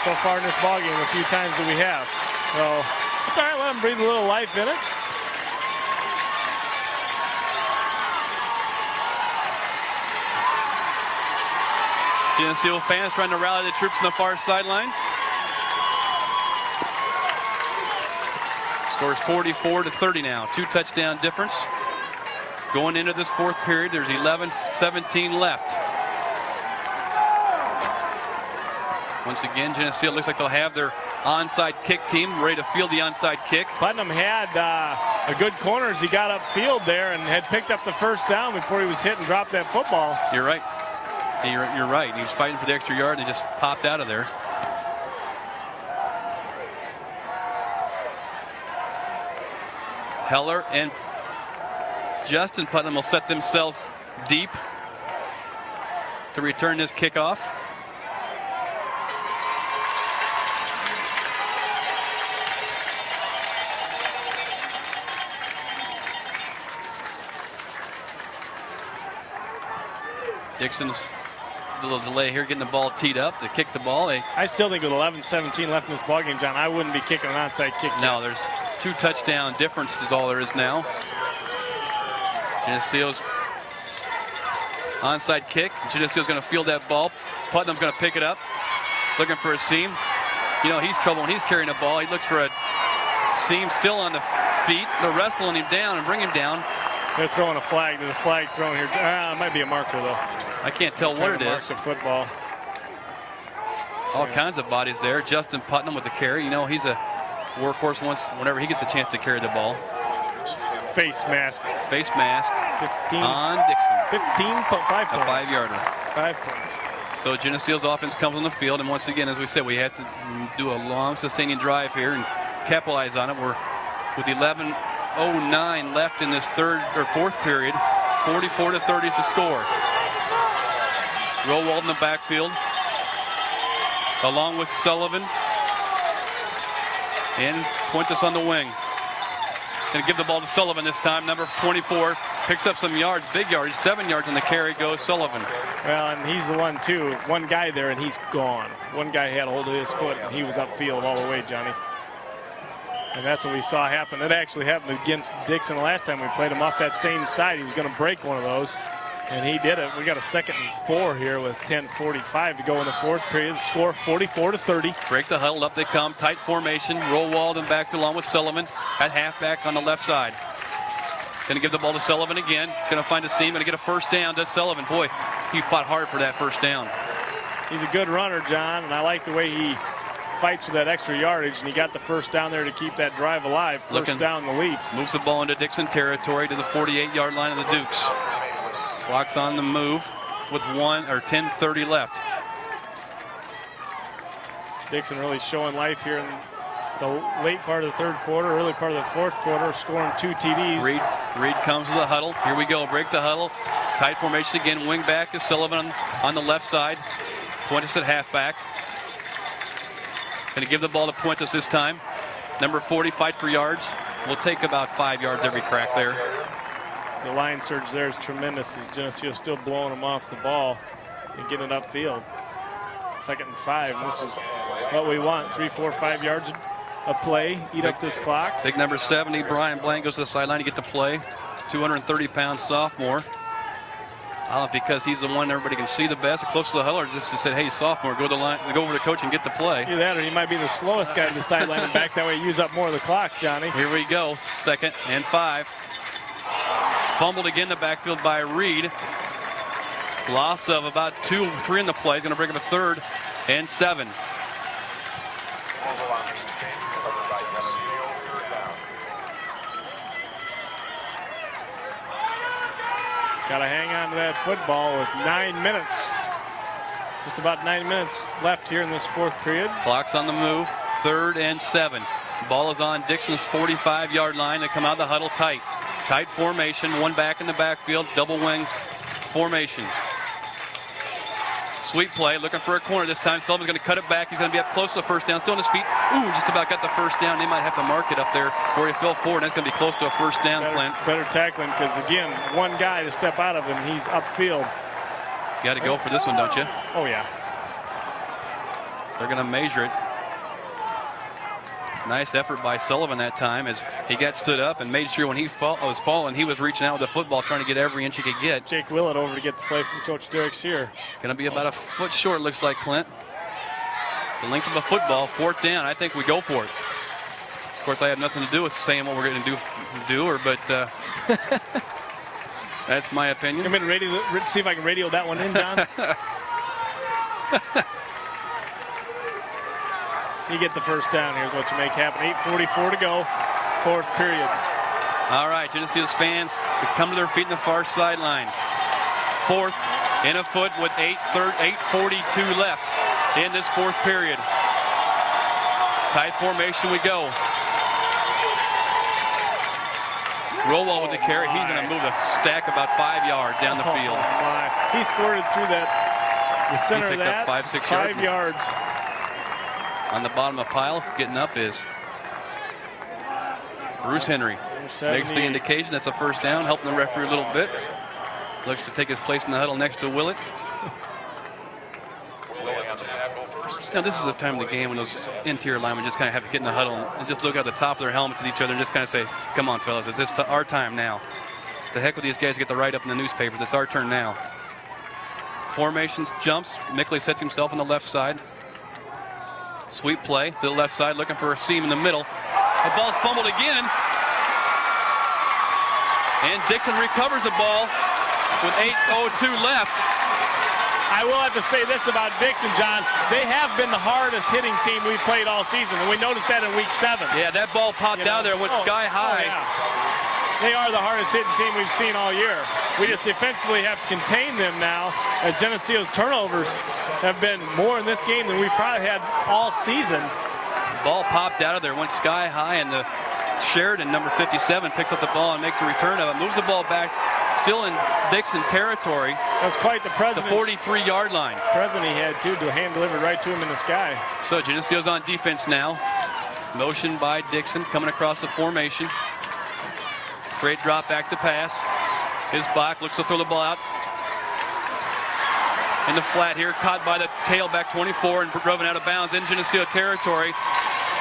Speaker 2: so far in this ball game a few times that we have. So it's all right. Let them breathe a little life in it.
Speaker 1: Geneseo fans trying to rally the troops on the far sideline. Scores 44-30 now. 2 touchdown difference. Going into this fourth period, there's 11-17 left. Once again, Geneseo looks like they'll have their onside kick team ready to field the onside kick.
Speaker 2: Putnam had a good corner as he got upfield there and had picked up the first down before he was hit and dropped that football.
Speaker 1: You're right. You're right. He was fighting for the extra yard and he just popped out of there. Heller and Justin Putnam will set themselves deep to return this kickoff. Dixon's a little delay here getting the ball teed up to kick the ball.
Speaker 2: I still think with 11-17 left in this ballgame, John, I wouldn't be kicking an onside kick.
Speaker 1: No, there's 2 touchdown difference is all there is now. Geneseo's onside kick. Geneseo's going to field that ball. Putnam's going to pick it up, looking for a seam. You know, he's trouble when he's carrying the ball. He looks for a seam still on the feet. They're wrestling him down and bring him down.
Speaker 2: They're throwing a flag. There's a flag thrown here. It might be a marker, though.
Speaker 1: I can't tell what it is.
Speaker 2: Mark the football.
Speaker 1: All kinds of bodies there. Justin Putnam with the carry. You know, he's a workhorse whenever he gets a chance to carry the ball.
Speaker 2: Face mask.
Speaker 1: Face mask
Speaker 2: 15,
Speaker 1: on Dixon.
Speaker 2: 5 points.
Speaker 1: A 5-yarder.
Speaker 2: 5 points.
Speaker 1: So Geneseo's offense comes on the field, and once again, as we said, we have to do a long sustaining drive here and capitalize on it. We're with 11:09 left in this fourth period. 44-30 is the score. Rowald in the backfield, along with Sullivan and Puentes on the wing. Going to give the ball to Sullivan this time, number 24, Picked up some yards, big yards, 7 yards on the carry goes Sullivan.
Speaker 2: Well, and he's the one, too. One guy there, and he's gone. One guy had a hold of his foot, and he was upfield all the way, Johnny. And that's what we saw happen. It actually happened against Dixon last time we played him off that same side. He was going to break one of those, and he did it. We got a 2nd and 4 here with 10:45 to go in the 4th period. Score 44-30.
Speaker 1: Break the huddle, up they come, tight formation. Roll Walden back along with Sullivan at halfback on the left side. Going to give the ball to Sullivan again. Going to find a seam. Going to get a first down. Does Sullivan. Boy, he fought hard for that first down.
Speaker 2: He's a good runner, John, and I like the way he fights for that extra yardage, and he got the first down there to keep that drive alive. First down the Leafs.
Speaker 1: Moves the ball into Dixon territory to the 48-yard line of the Dukes. Clock's on the move with 10:30 left.
Speaker 2: Dixon really showing life here in the late part of the 3rd quarter, early part of the 4th quarter, scoring 2 TDs.
Speaker 1: Reed comes to the huddle. Here we go. Break the huddle. Tight formation again. Wing back is Sullivan on the left side. Puentes at halfback. Going to give the ball to Puentes this time. Number 40, fight for yards. We'll take about 5 yards every crack there.
Speaker 2: The line surge there is tremendous as Geneseo still blowing them off the ball and getting it upfield. 2nd and 5. This is what we want. 3, 4, 5 yards a play. Eat up this clock.
Speaker 1: Big number 70, Brian Blank, goes to the sideline to get the play. 230-pound sophomore. Because he's the one everybody can see the best. Close to the huddle, or just to say, hey, sophomore, go to the line, go over to the coach and get the play.
Speaker 2: Either that, or he might be the slowest guy to the sideline and back. That way, use up more of the clock, Johnny.
Speaker 1: Here we go. 2nd and 5. Fumbled again in the backfield by Reed. Loss of about 2, 3 in the play. Going to bring up a 3rd and 7.
Speaker 2: Got to hang on to that football with 9 minutes. Just about 9 minutes left here in this 4th period.
Speaker 1: Clock's on the move. 3rd and 7. Ball is on Dixon's 45-yard line. They come out of the huddle tight. Tight formation. One back in the backfield. Double wings formation. Sweep play. Looking for a corner this time. Sullivan's going to cut it back. He's going to be up close to the first down. Still on his feet. Ooh, just about got the first down. They might have to mark it up there where he fell forward. That's going to be close to a first down, Clint.
Speaker 2: Better tackling because, again, one guy to step out of him. He's upfield.
Speaker 1: You got to go for this one, don't you?
Speaker 2: Oh, yeah.
Speaker 1: They're going to measure it. Nice effort by Sullivan that time as he got stood up and made sure when he was falling, he was reaching out with the football, trying to get every inch he could get.
Speaker 2: Jake Willett over to get the play from Coach Derek Sear.
Speaker 1: Going to be about a foot short, looks like, Clint. The length of the football, 4th down. I think we go for it. Of course, I have nothing to do with saying what we're going to do, but that's my opinion.
Speaker 2: I'm going to see if I can radio that one in, John. You get the first down. Here's what you make happen. 8:44 to go, 4th period.
Speaker 1: All right, Geneseo's fans come to their feet in the far sideline. 4th and a foot with 8:42 left in this 4th period. Tight formation we go. Rowell with the carry. He's going to move the stack about 5 yards down the field.
Speaker 2: He squirted through the center of that.
Speaker 1: 5 yards. On the bottom of the pile, getting up is Bruce Henry. Makes the indication that's a first down, helping the referee a little bit. Looks to take his place in the huddle next to Willett. Now, this is the time of the game when those interior linemen just kind of have to get in the huddle and just look at the top of their helmets at each other and just kind of say, come on, fellas, it's just our time now. The heck with these guys get the write-up in the newspapers. It's our turn now. Formations, jumps. Mickley sets himself on the left side. Sweep play to the left side, looking for a seam in the middle. The ball's fumbled again. And Dixon recovers the ball with 8:02 left.
Speaker 2: I will have to say this about Dixon, John. They have been the hardest hitting team we've played all season, and we noticed that in week 7.
Speaker 1: Yeah, that ball popped out there, went sky high.
Speaker 2: Yeah. They are the hardest hitting team we've seen all year. We just defensively have to contain them now, as Geneseo's turnovers have been more in this game than we've probably had all season.
Speaker 1: The ball popped out of there, went sky high, and the Sheridan, number 57, picks up the ball and makes a return of it, moves the ball back, still in Dixon territory.
Speaker 2: That's quite the presence.
Speaker 1: The 43-yard line.
Speaker 2: Present he had, too, to hand delivered right to him in the sky.
Speaker 1: So Geneseo's on defense now. Motion by Dixon, coming across the formation. Straight drop back to pass. Is Bach, looks to throw the ball out. In the flat here, caught by the tailback 24 and driven out of bounds in Geneseo territory,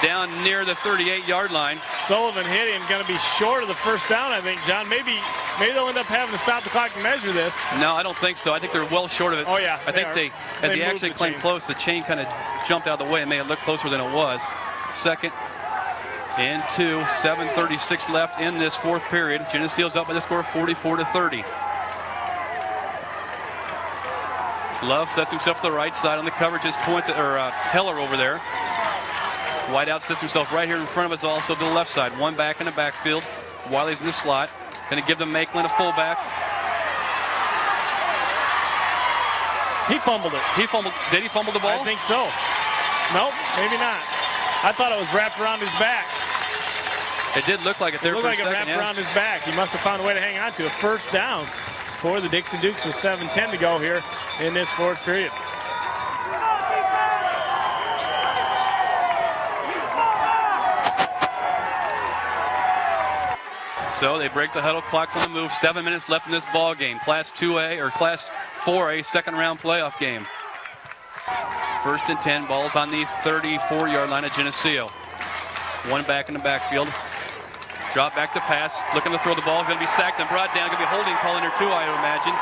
Speaker 1: down near the 38-yard line.
Speaker 2: Sullivan hit him, going to be short of the first down, I think, John. Maybe they'll end up having to stop the clock to measure this.
Speaker 1: No, I don't think so. I think they're well short of it.
Speaker 2: Oh, yeah.
Speaker 1: I think as he actually came close, the chain kind of jumped out of the way and made it look closer than it was. Second and 2, 7:36 left in this fourth period. Geneseo's up by the score of 44-30. Love sets himself to the right side on the coverage. His Heller over there. Whiteout sits himself right here in front of us, also to the left side. One back in the backfield. Wiley's in the slot. Going to give them Maitland a fullback.
Speaker 2: He fumbled it.
Speaker 1: Did he fumble the ball?
Speaker 2: I think so. Nope, maybe not. I thought it was wrapped around his back.
Speaker 1: It did look like it there
Speaker 2: for a second. It looked like it wrapped around his back. He must have found a way to hang on to it. First down for the Dixon Dukes with 7:10 to go here in this fourth period.
Speaker 1: So they break the huddle. Clock's on the move. 7 minutes left in this ball game. Class 2A or Class 4A second round playoff game. First and 10. Ball's on the 34-yard line of Geneseo. One back in the backfield. Drop back to pass. Looking to throw the ball. Going to be sacked and brought down. Going to be holding call in there too, I would imagine.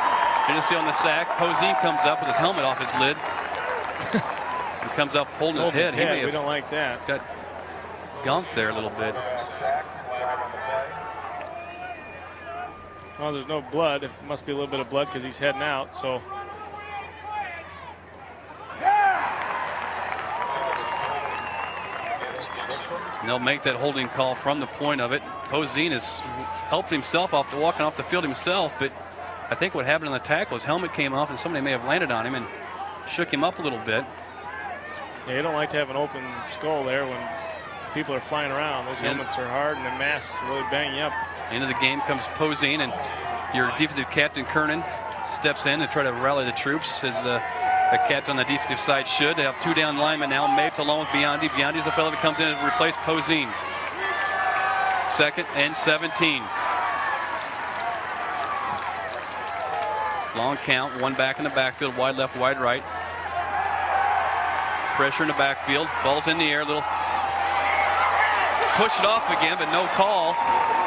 Speaker 1: Geneseo on the sack. Poseen comes up with his helmet off his lid. He comes up holding his head.
Speaker 2: We don't like that.
Speaker 1: Got gunked there a little bit.
Speaker 2: Well, there's no blood. It must be a little bit of blood because he's heading out. So.
Speaker 1: And they'll make that holding call from the point of it. Poseen has helped himself walking off the field himself, but I think what happened on the tackle, his helmet came off and somebody may have landed on him and shook him up a little bit.
Speaker 2: Yeah, you don't like to have an open skull there when people are flying around. Those helmets are hard and the masks really bang you up.
Speaker 1: Into the game comes Poseen, and your defensive captain Kernan steps in to try to rally the troops, as the captain on the defensive side should. They have two down linemen now, Mapes along with Biondi. Biondi's the fellow that comes in to replace Poseen. Second and 17. Long count, one back in the backfield, wide left, wide right. Pressure in the backfield, ball's in the air, little push it off again, but no call.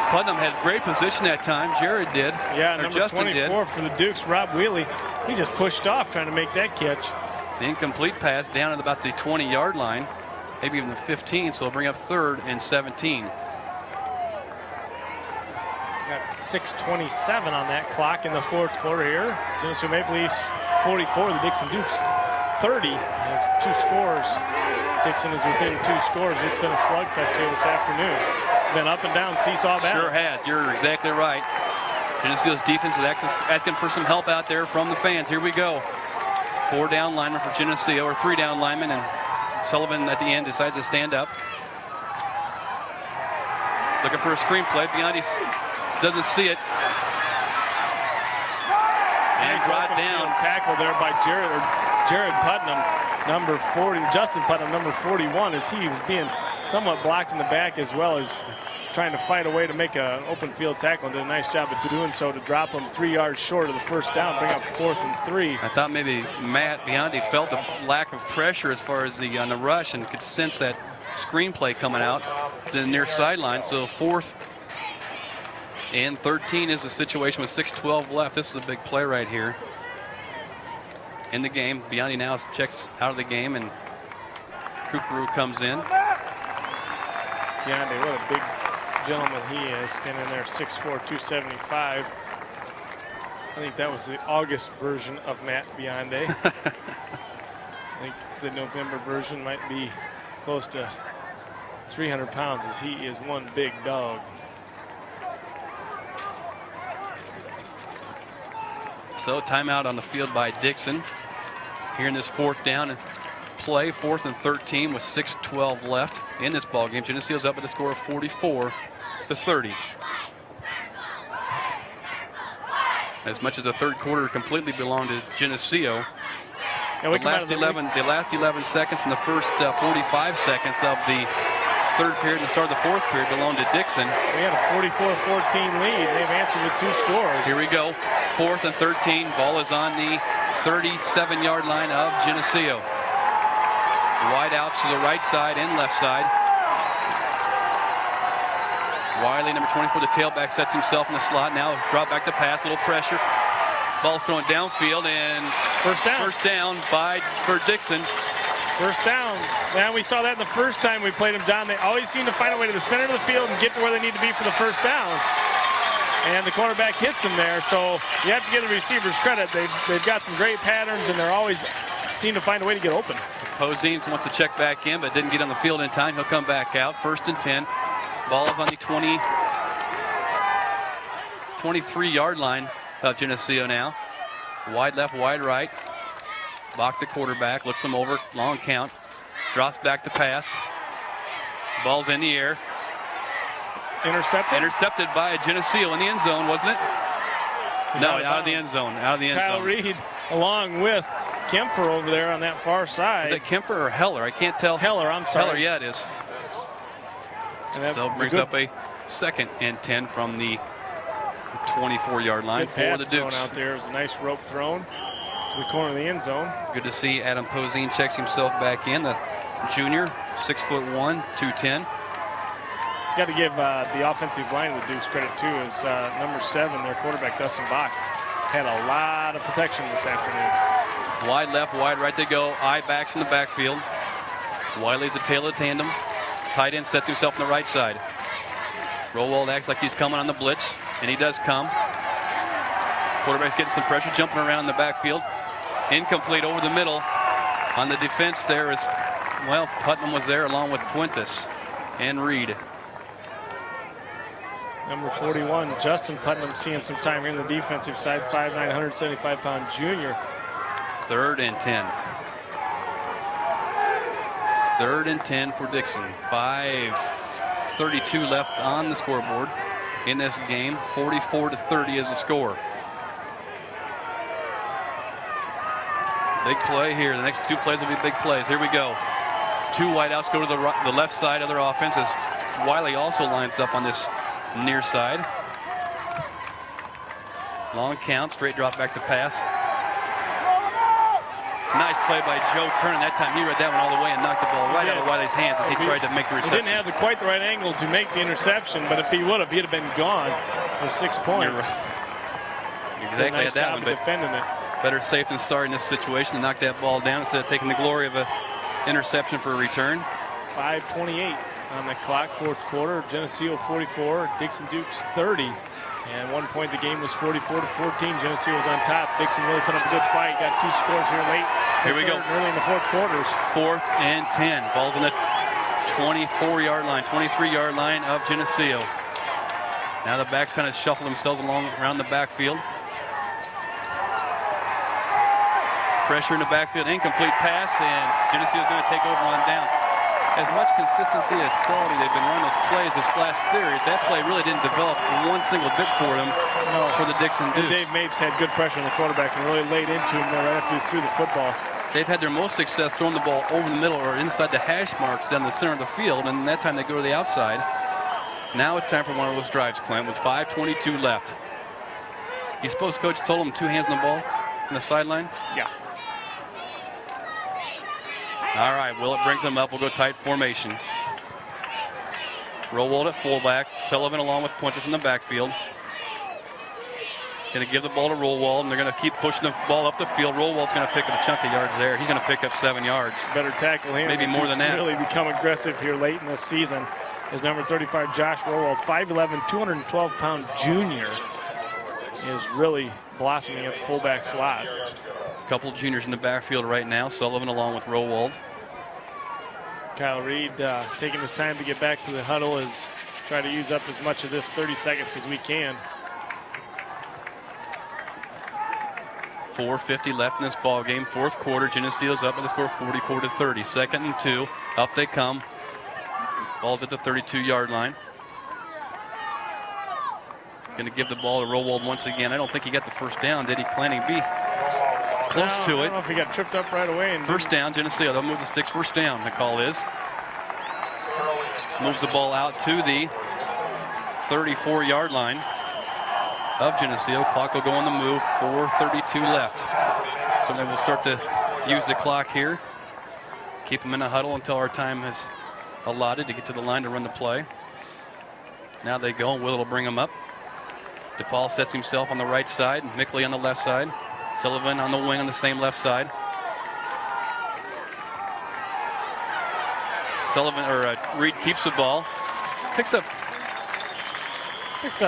Speaker 1: Putnam had great position that time. Jared did.
Speaker 2: Yeah,
Speaker 1: or
Speaker 2: number
Speaker 1: Justin
Speaker 2: 24
Speaker 1: did.
Speaker 2: for the Dukes, Rob Wheely. He just pushed off trying to make that catch.
Speaker 1: The incomplete pass down at about the 20-yard line, maybe even the 15, so it'll bring up third and 17.
Speaker 2: Got 6:27 on that clock in the fourth quarter here. Geneseo Maple Leafs 44, the Dixon Dukes 30. Has two scores. Dixon is within two scores. It's been a slugfest here this afternoon. Been up and down, seesaw battle.
Speaker 1: Sure has. You're exactly right. Geneseo's defense is asking for some help out there from the fans. Here we go. 4 down linemen for Geneseo, or 3 down linemen, and Sullivan at the end decides to stand up. Looking for a screenplay. Biondi doesn't see it. And brought down.
Speaker 2: Tackle there by Jared Putnam, number 40. Justin Putnam, number 41, as he was being somewhat blocked in the back, as well as trying to fight a way to make an open field tackle, and did a nice job of doing so to drop him 3 yards short of the first down, bring up 4th and 3.
Speaker 1: I thought maybe Matt Biondi felt the lack of pressure as far as on the rush and could sense that screenplay coming out to the near sideline. So 4th and 13 is the situation with 6:12 left. This is a big play right here in the game. Biondi now checks out of the game, and Kukuru comes in.
Speaker 2: Biondi, what a big gentleman he is, standing there, 6'4", 275. I think that was the August version of Matt Biondi. I think the November version might be close to 300 pounds, as he is one big dog.
Speaker 1: So timeout on the field by Dixon here in this 4th down play, 4th and 13 with 6:12 left in this ball game. Geneseo's up at the score of 44-30. As much as the third quarter completely belonged to Geneseo, the last 11 seconds and the first 45 seconds of the third period and the start of the fourth period belonged to Dixon.
Speaker 2: We had a 44-14 lead. They've answered with 2 scores.
Speaker 1: Here we go. 4th and 13. Ball is on the 37-yard line of Geneseo. Wide out to the right side and left side. Wiley, number 24, the tailback, sets himself in the slot. Now drop back to pass, little pressure. Ball's thrown downfield and
Speaker 2: First down.
Speaker 1: First down for Dixon.
Speaker 2: First down. And we saw that the first time we played them, John. They always seem to find a way to the center of the field and get to where they need to be for the first down. And the quarterback hits them there. So you have to give the receivers credit. They've got some great patterns, and they're always seem to find a way to get open.
Speaker 1: Posey wants to check back in, but didn't get on the field in time. He'll come back out. 1st and 10. Ball is on the 23-yard line of Geneseo now. Wide left, wide right. Bach, the quarterback, looks him over. Long count. Drops back to pass. Ball's in the air.
Speaker 2: Intercepted?
Speaker 1: Intercepted by Geneseo in the end zone, wasn't it? No, out of the end zone. Out of the end
Speaker 2: Kyle
Speaker 1: zone.
Speaker 2: Reed along with Kempfer over there on that far side.
Speaker 1: Is it Kemper or Heller? I can't tell.
Speaker 2: Heller, I'm sorry.
Speaker 1: Heller, yeah, it is. So brings up a 2nd and 10 from the 24-yard line for
Speaker 2: pass
Speaker 1: the Dukes.
Speaker 2: Out there. It was a nice rope thrown to the corner of the end zone.
Speaker 1: Good to see Adam Posey checks himself back in. The junior, 6'1", 210.
Speaker 2: Got to give the offensive line of the Dukes credit too, as number 7, their quarterback Dustin Bach, had a lot of protection this afternoon.
Speaker 1: Wide left, wide right they go. I-backs in the backfield. Wiley's the tail of the tandem. Tight end sets himself on the right side. Rowald acts like he's coming on the blitz, and he does come. Quarterback's getting some pressure, jumping around in the backfield. Incomplete over the middle. On the defense there is, well, Putnam was there along with Puentes and Reed.
Speaker 2: Number 41, Justin Putnam, seeing some time here in the defensive side, 5'9", 175-pound junior.
Speaker 1: 3rd and 10. 3rd and 10 for Dixon. 5:32 left on the scoreboard in this game. 44-30 is the score. Big play here. The next 2 plays will be big plays. Here we go. 2 wideouts go to the left side of their offense as Wiley also lines up on this near side. Long count, straight drop back to pass. Nice play by Joe Kernan. That time he read that one all the way and knocked the ball right out of Wiley's hands as he tried to make the reception.
Speaker 2: He didn't have quite the right angle to make the interception, but if he would have, he'd have been gone for 6 points.
Speaker 1: Exactly
Speaker 2: nice
Speaker 1: at that
Speaker 2: job
Speaker 1: one, but
Speaker 2: defending it.
Speaker 1: better safe than sorry in this situation to knock that ball down instead of taking the glory of an interception for a return.
Speaker 2: 5:28 on the clock, 4th quarter. Geneseo 44, Dixon Dukes 30. And 1 point the game was 44-14. Geneseo was on top. Dixon really put up a good fight. Got 2 scores here late.
Speaker 1: Here we go.
Speaker 2: Early in the 4th quarters.
Speaker 1: 4th and 10. Ball's on the 24-yard line, 23-yard line of Geneseo. Now the backs kind of shuffle themselves along around the backfield. Pressure in the backfield, incomplete pass, and Geneseo's going to take over on down. As much consistency as quality they've been running those plays this last series, that play really didn't develop one single bit for them for the Dixon Dukes.
Speaker 2: Dave Mapes had good pressure on the quarterback and really laid into him there right after he threw the football.
Speaker 1: They've had their most success throwing the ball over the middle or inside the hash marks down the center of the field, and that time they go to the outside. Now it's time for one of those drives, Clint, with 5:22 left. You suppose Coach told him 2 hands on the ball on the sideline?
Speaker 2: Yeah.
Speaker 1: All right, Willett brings them up. We'll go tight formation. Rowald at fullback. Sullivan along with Puentes in the backfield. Going to give the ball to Rowald, and they're going to keep pushing the ball up the field. Rowald's going to pick up a chunk of yards there. He's going to pick up 7 yards.
Speaker 2: Better tackle him.
Speaker 1: Maybe more than that.
Speaker 2: He's really become aggressive here late in this season. His number 35, Josh Rowald, 5'11", 212-pound junior, is really blossoming at the fullback slot.
Speaker 1: A couple of juniors in the backfield right now. Sullivan along with Rowald.
Speaker 2: Kyle Reed taking his time to get back to the huddle as try to use up as much of this 30 seconds as we can.
Speaker 1: 4:50 left in this ball game. 4th quarter. Geneseo's up with the score 44-30. 2nd and 2. Up they come. Ball's at the 32-yard line. Going to give the ball to Rowald once again. I don't think he got the first down. Did he? Planning B. Close to
Speaker 2: I
Speaker 1: it.
Speaker 2: don't know if he got tripped up right away. And
Speaker 1: First down, Geneseo. They'll move the sticks. First down, the call is. moves the ball out to the 34-yard line of Geneseo. Clock will go on the move. 4:32 left. So then we'll start to use the clock here. Keep them in a huddle until our time is allotted to get to the line to run the play. Now they go. Will will bring them up. DePaul sets himself on the right side. Mickley on the left side. Sullivan on the wing on the same left side. Reed keeps the ball. Picks up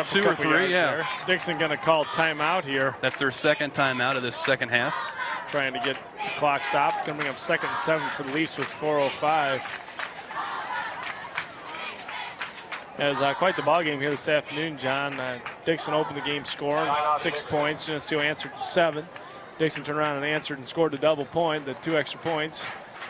Speaker 1: two or three, yeah.
Speaker 2: There. Dixon going to call timeout here.
Speaker 1: That's their second timeout of this second half.
Speaker 2: Trying to get the clock stopped. Going to bring up 2nd and 7 for the Leafs with 4:05. As quite the ball game here this afternoon, John. Dixon opened the game scoring 6 points. Geneseo answered 7. Dixon turned around and answered and scored a double point, the 2 extra points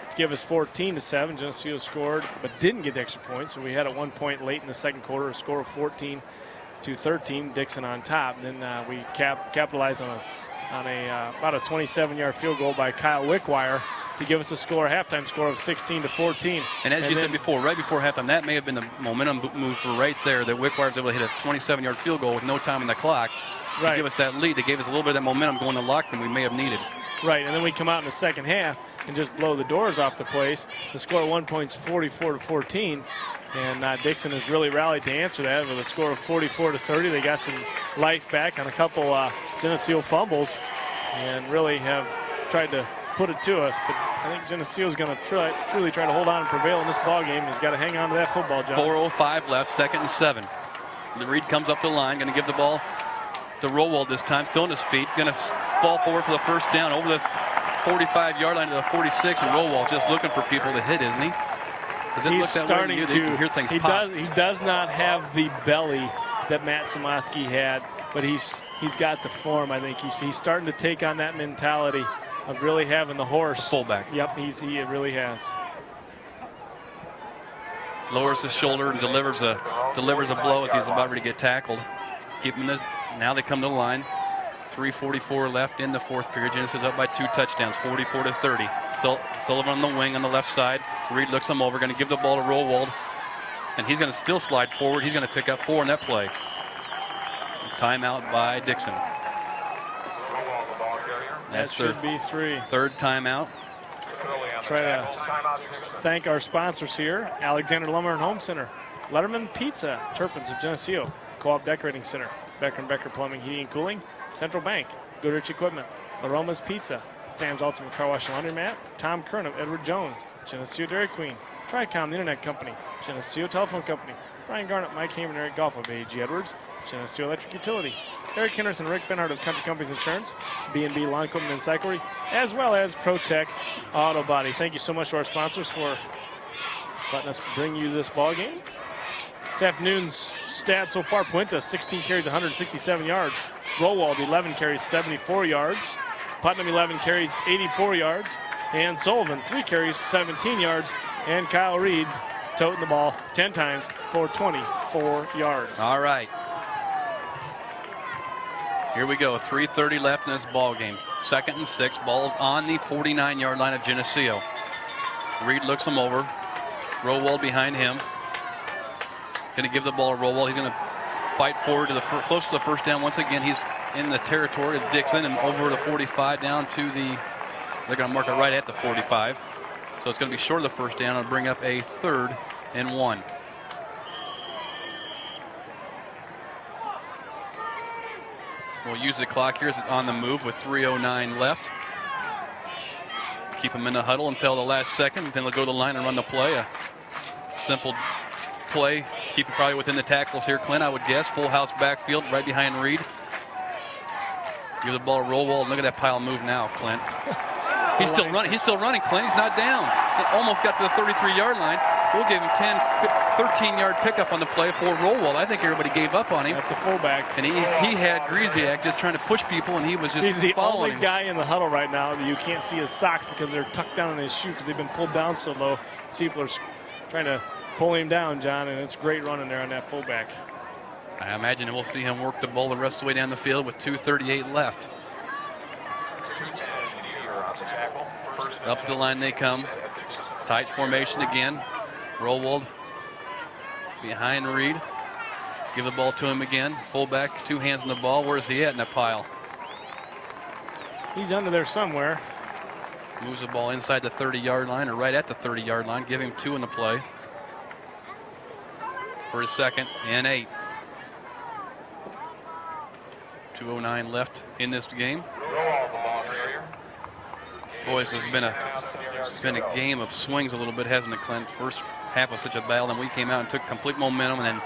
Speaker 2: to give us 14-7. Geneseo scored but didn't get the extra point, so we had at 1 point late in the second quarter, a score of 14-13. Dixon on top. Then we capitalized on about a 27-yard field goal by Kyle Wickwire to give us a halftime score of 16-14.
Speaker 1: And as you said before, right before halftime, that may have been the momentum move for right there, that Wickwire was able to hit a 27-yard field goal with no time on the clock to give us that lead, to give us a little bit of that momentum going to the locker room we may have needed.
Speaker 2: Right, and then we come out in the second half and just blow the doors off the place. The score at 1 point is 44-14, and Dixon has really rallied to answer that with a score of 44-30. They got some life back on a couple Geneseo fumbles and really have tried to put it to us, but I think Geneseo is going to truly try to hold on and prevail in this ball game. He's got to hang on to that football, John.
Speaker 1: 4:05 left, 2nd and 7. The Reed comes up the line, going to give the ball to Rowald this time, still on his feet, going to fall forward for the first down over the 45-yard line to the 46, and Rowald just looking for people to hit, isn't he? Does it
Speaker 2: He's
Speaker 1: look that
Speaker 2: starting
Speaker 1: way to you? You can hear things pop.
Speaker 2: He does not have the belly that Matt Samoski had, but he's got the form. I think he's starting to take on that mentality of really having the horse.
Speaker 1: The fullback.
Speaker 2: Yep, he really has.
Speaker 1: Lowers his shoulder and delivers a blow as he's about ready to get tackled. Keep him in this. Now they come to the line. 3:44 left in the fourth period. Genesis up by 2 touchdowns, 44-30. Still Sullivan on the wing on the left side. Reed looks him over, going to give the ball to Rowald, and he's going to still slide forward. He's going to pick up 4 in that play. Timeout by Dixon.
Speaker 2: That should be 3.
Speaker 1: Third timeout.
Speaker 2: Try to thank our sponsors here: Alexander Lumber and Home Center, Letterman Pizza, Turpins of Geneseo, Co-op Decorating Center, Becker & Becker Plumbing, Heating and Cooling, Central Bank, Goodrich Equipment, Aroma's Pizza, Sam's Ultimate Car Wash and Laundromat, Tom Kern of Edward Jones, Geneseo Dairy Queen, Tricom, the Internet Company, Geneseo Telephone Company, Brian Garnett, Mike Hamer, and Eric Golf of A.G. Edwards, Geneseo Electric Utility, Eric Henderson, Rick Benhart of Country Companies Insurance, B&B Lawn Equipment and Cyclery, as well as ProTech Auto Body. Thank you so much to our sponsors for letting us bring you this ball game. This afternoon's stats so far: Puente, 16 carries, 167 yards. Rowald, 11 carries, 74 yards. Putnam, 11 carries, 84 yards. And Sullivan, 3 carries, 17 yards. And Kyle Reed toting the ball 10 times for 24 yards.
Speaker 1: All right. Here we go. 3:30 left in this ball game. 2nd and 6. Ball's on the 49-yard line of Geneseo. Reed looks him over. Rowald behind him. Going to give the ball to Rowald. He's going to fight forward to close to the first down. Once again, he's in the territory of Dixon and over the 45 down to the. They're going to mark it right at the 45. So it's going to be short of the first down and bring up a 3rd and 1. We'll use the clock here on the move with 3:09 left. Keep them in the huddle until the last second. Then they'll go to the line and run the play. A simple play to keep it probably within the tackles here, Clint, I would guess. Full house backfield right behind Reed. Give the ball to Rowald. Look at that pile move now, Clint. He's still running. He's still running, Clint. He's not down. It almost got to the 33-yard line. We'll give him 13-yard pickup on the play for Rowald. I think everybody gave up on him.
Speaker 2: That's a fullback.
Speaker 1: And he had Griesiak just trying to push people, and he was just
Speaker 2: He's the
Speaker 1: following
Speaker 2: only
Speaker 1: him.
Speaker 2: guy in the huddle right now that you can't see his socks because they're tucked down in his shoe because they've been pulled down so low. These people are trying to pull him down, John, and it's great running there on that fullback.
Speaker 1: I imagine we'll see him work the ball the rest of the way down the field with 2:38 left. Up the line they come. Tight formation again. Rowald behind Reed. Give the ball to him again. Fullback, 2 hands on the ball. Where's he at in the pile?
Speaker 2: He's under there somewhere.
Speaker 1: Moves the ball inside the 30-yard line, or right at the 30-yard line. Give him 2 in the play. For his second and 8. 2:09 left in this game. Boys, this has been a game of swings a little bit, hasn't it, Clint? First half was such a battle, and we came out and took complete momentum, and then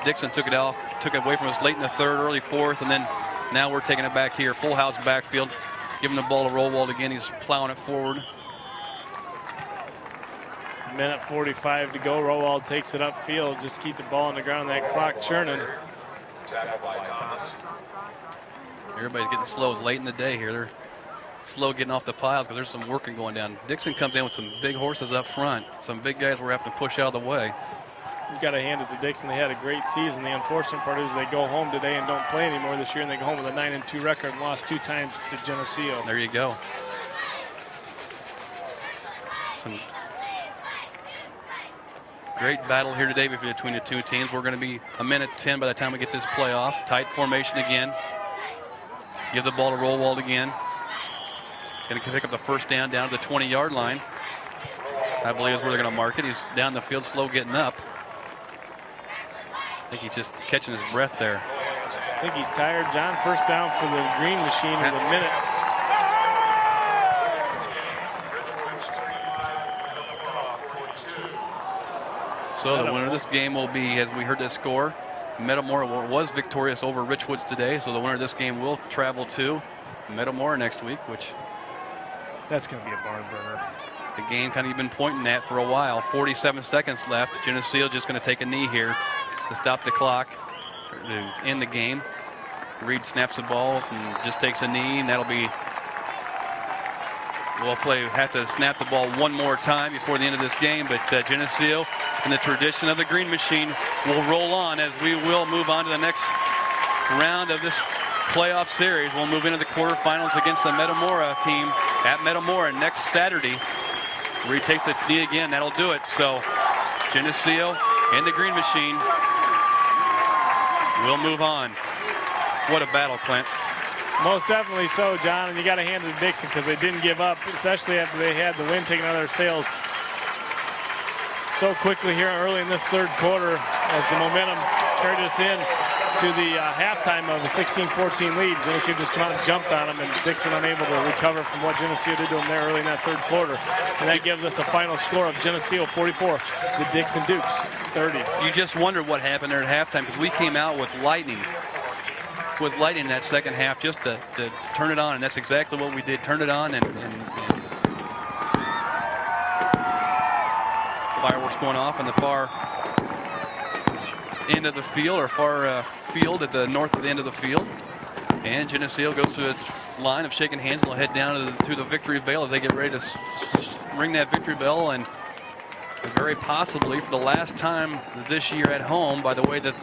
Speaker 1: Dixon took it away from us late in the third, early fourth, and then now we're taking it back here. Full house backfield, giving the ball to Rollwald again. He's plowing it forward.
Speaker 2: Minute 45 to go. Rollwald takes it upfield. Just keep the ball on the ground. That clock churning.
Speaker 1: Everybody's getting slow. It's late in the day here. They're slow getting off the piles because there's some working going down. Dixon comes in with some big horses up front. Some big guys we're having to push out of the way.
Speaker 2: You've got to hand it to Dixon. They had a great season. The unfortunate part is they go home today and don't play anymore this year, and they go home with a 9-2 record and lost 2 times to Geneseo.
Speaker 1: There you go. Some great battle here today between the two teams. We're going to be a minute 10 by the time we get this play off. Tight formation again. Give the ball to Rollwald again. Going to pick up the first down to the 20-yard line. I believe is where they're going to mark it. He's down the field, slow getting up. I think he's just catching his breath there.
Speaker 2: I think he's tired, John. First down for the Green Machine with a minute.
Speaker 1: So the winner of this game will be, as we heard the score, Metamora was victorious over Richwoods today. So the winner of this game will travel to Metamora next week, which
Speaker 2: that's going to be a barn burner.
Speaker 1: The game kind of been pointing at for a while. 47 seconds left. Geneseo just going to take a knee here to stop the clock, to end the game. Reed snaps the ball and just takes a knee, and that'll be. We'll have to snap the ball one more time before the end of this game, but Geneseo, in the tradition of the Green Machine, will roll on as we will move on to the next round of this playoff series. We'll move into the quarterfinals against the Metamora team at Metamora next Saturday. Reed takes a knee again. That'll do it. So Geneseo and the Green Machine will move on. What a battle, Clint.
Speaker 2: Most definitely so, John, and you got to hand it to Dixon because they didn't give up, especially after they had the wind taken out of their sails so quickly here early in this third quarter as the momentum carried us in to the halftime of a 16-14 lead. Geneseo just come out and jumped on them, and Dixon unable to recover from what Geneseo did to them there early in that third quarter. And that gives us a final score of Geneseo 44, the Dixon Dukes 30.
Speaker 1: You just wonder what happened there at halftime because we came out with lightning in that second half just to turn it on, and that's exactly what we did. Turn it on, and fireworks going off in the far end of the field, or far field at the north of the end of the field. And Geneseo goes through a line of shaking hands, and they'll head down to the victory bell as they get ready to ring that victory bell, and very possibly for the last time this year at home, by the way that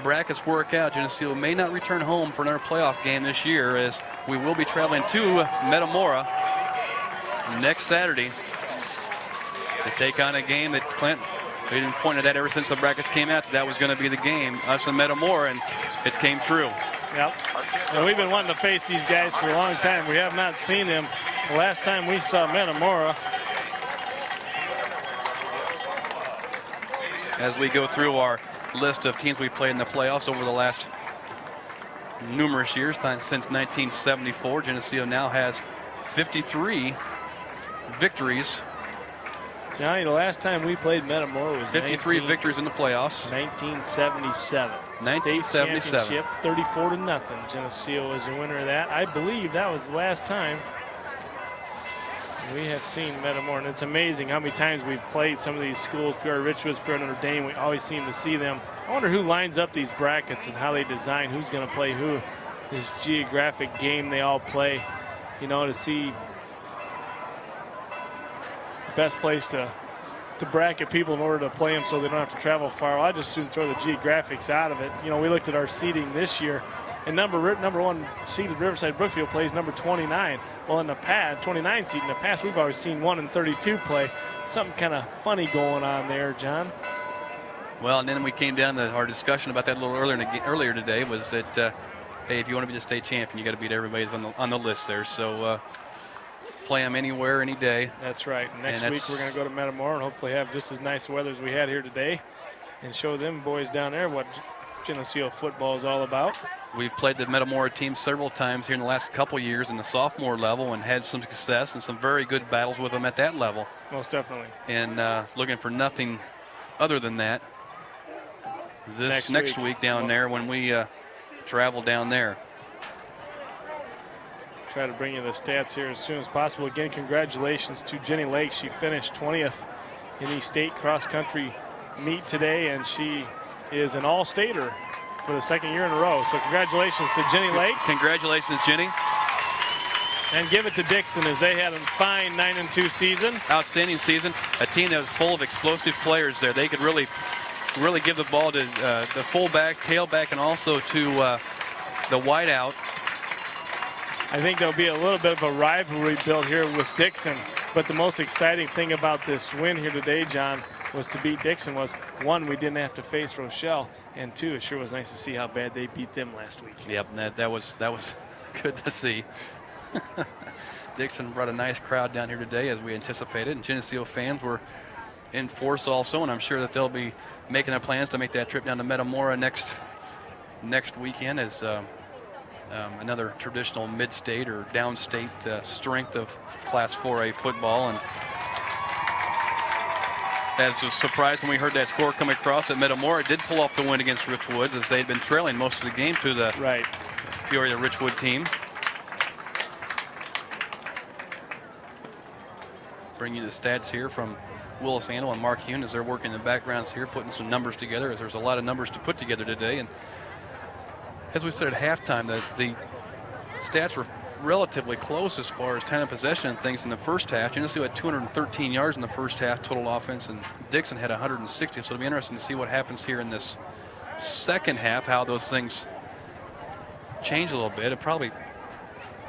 Speaker 1: brackets work out, Geneseo may not return home for another playoff game this year, as we will be traveling to Metamora next Saturday to take on a game that Clint, we didn't point at that ever since the brackets came out, that was going to be the game, us and Metamora, and it came true.
Speaker 2: Yep. And we've been wanting to face these guys for a long time. We have not seen them. The last time we saw Metamora,
Speaker 1: as we go through our list of teams we played in the playoffs over the last numerous years, since 1974, Geneseo now has 53 victories.
Speaker 2: Johnny, the last time we played Metamora was
Speaker 1: 53 victories in the playoffs.
Speaker 2: 1977.
Speaker 1: 1977.
Speaker 2: State championship, 34-0. Geneseo was the winner of that. I believe that was the last time we have seen Metamora, and it's amazing how many times we've played some of these schools, Pure Richwoods, Pure Notre Dame. We always seem to see them. I wonder who lines up these brackets and how they design who's going to play who. This geographic game they all play, you know, to see the best place to bracket people in order to play them so they don't have to travel far. Well, I just soon throw the geographics out of it. You know, we looked at our seeding this year, and number one seeded Riverside Brookfield plays number 29. Well, in the past, 29 seed in the past, we've always seen 1 and 32 play. Something kind of funny going on there, John.
Speaker 1: Well, and then we came down to our discussion about that a little earlier today was that, hey, if you want to be the state champion, you got to beat everybody that's on the list there. So play them anywhere, any day.
Speaker 2: That's right. Next week we're going to go to Metamora and hopefully have just as nice weather as we had here today and show them boys down there what Geneseo football is all about.
Speaker 1: We've played the Metamora team several times here in the last couple years in the sophomore level and had some success and some very good battles with them at that level.
Speaker 2: Most definitely.
Speaker 1: And looking for nothing other than that this next week down there when we travel down there.
Speaker 2: Try to bring you the stats here as soon as possible. Again, congratulations to Jenny Lake. She finished 20th in the state cross-country meet today, and she is an all-stater for the second year in a row. So congratulations to Jenny Lake.
Speaker 1: Congratulations, Jenny.
Speaker 2: And give it to Dixon as they had a fine 9-2 season.
Speaker 1: Outstanding season. A team that was full of explosive players there. They could really give the ball to the fullback, tailback, and also to the wideout.
Speaker 2: I think there'll be a little bit of a rivalry built here with Dixon. But the most exciting thing about this win here today, John, was to beat Dixon was, one, we didn't have to face Rochelle, and two, it sure was nice to see how bad they beat them last week.
Speaker 1: Yep, that was good to see. Dixon brought a nice crowd down here today as we anticipated, and Geneseo fans were in force also, and I'm sure that they'll be making their plans to make that trip down to Metamora next weekend as another traditional mid-state or downstate strength of Class 4A football. And as a surprise when we heard that score come across at Metamora, it did pull off the win against Rich Woods as they had been trailing most of the game to the Peoria Richwood team. Bring you the stats here from Willis Andel and Mark Hune as they're working the backgrounds here, putting some numbers together, as there's a lot of numbers to put together today. And as we said at halftime, the stats were relatively close as far as time of possession and things in the first half. Geneseo had 213 yards in the first half total offense, and Dixon had 160. So it'll be interesting to see what happens here in this second half, how those things change a little bit. It probably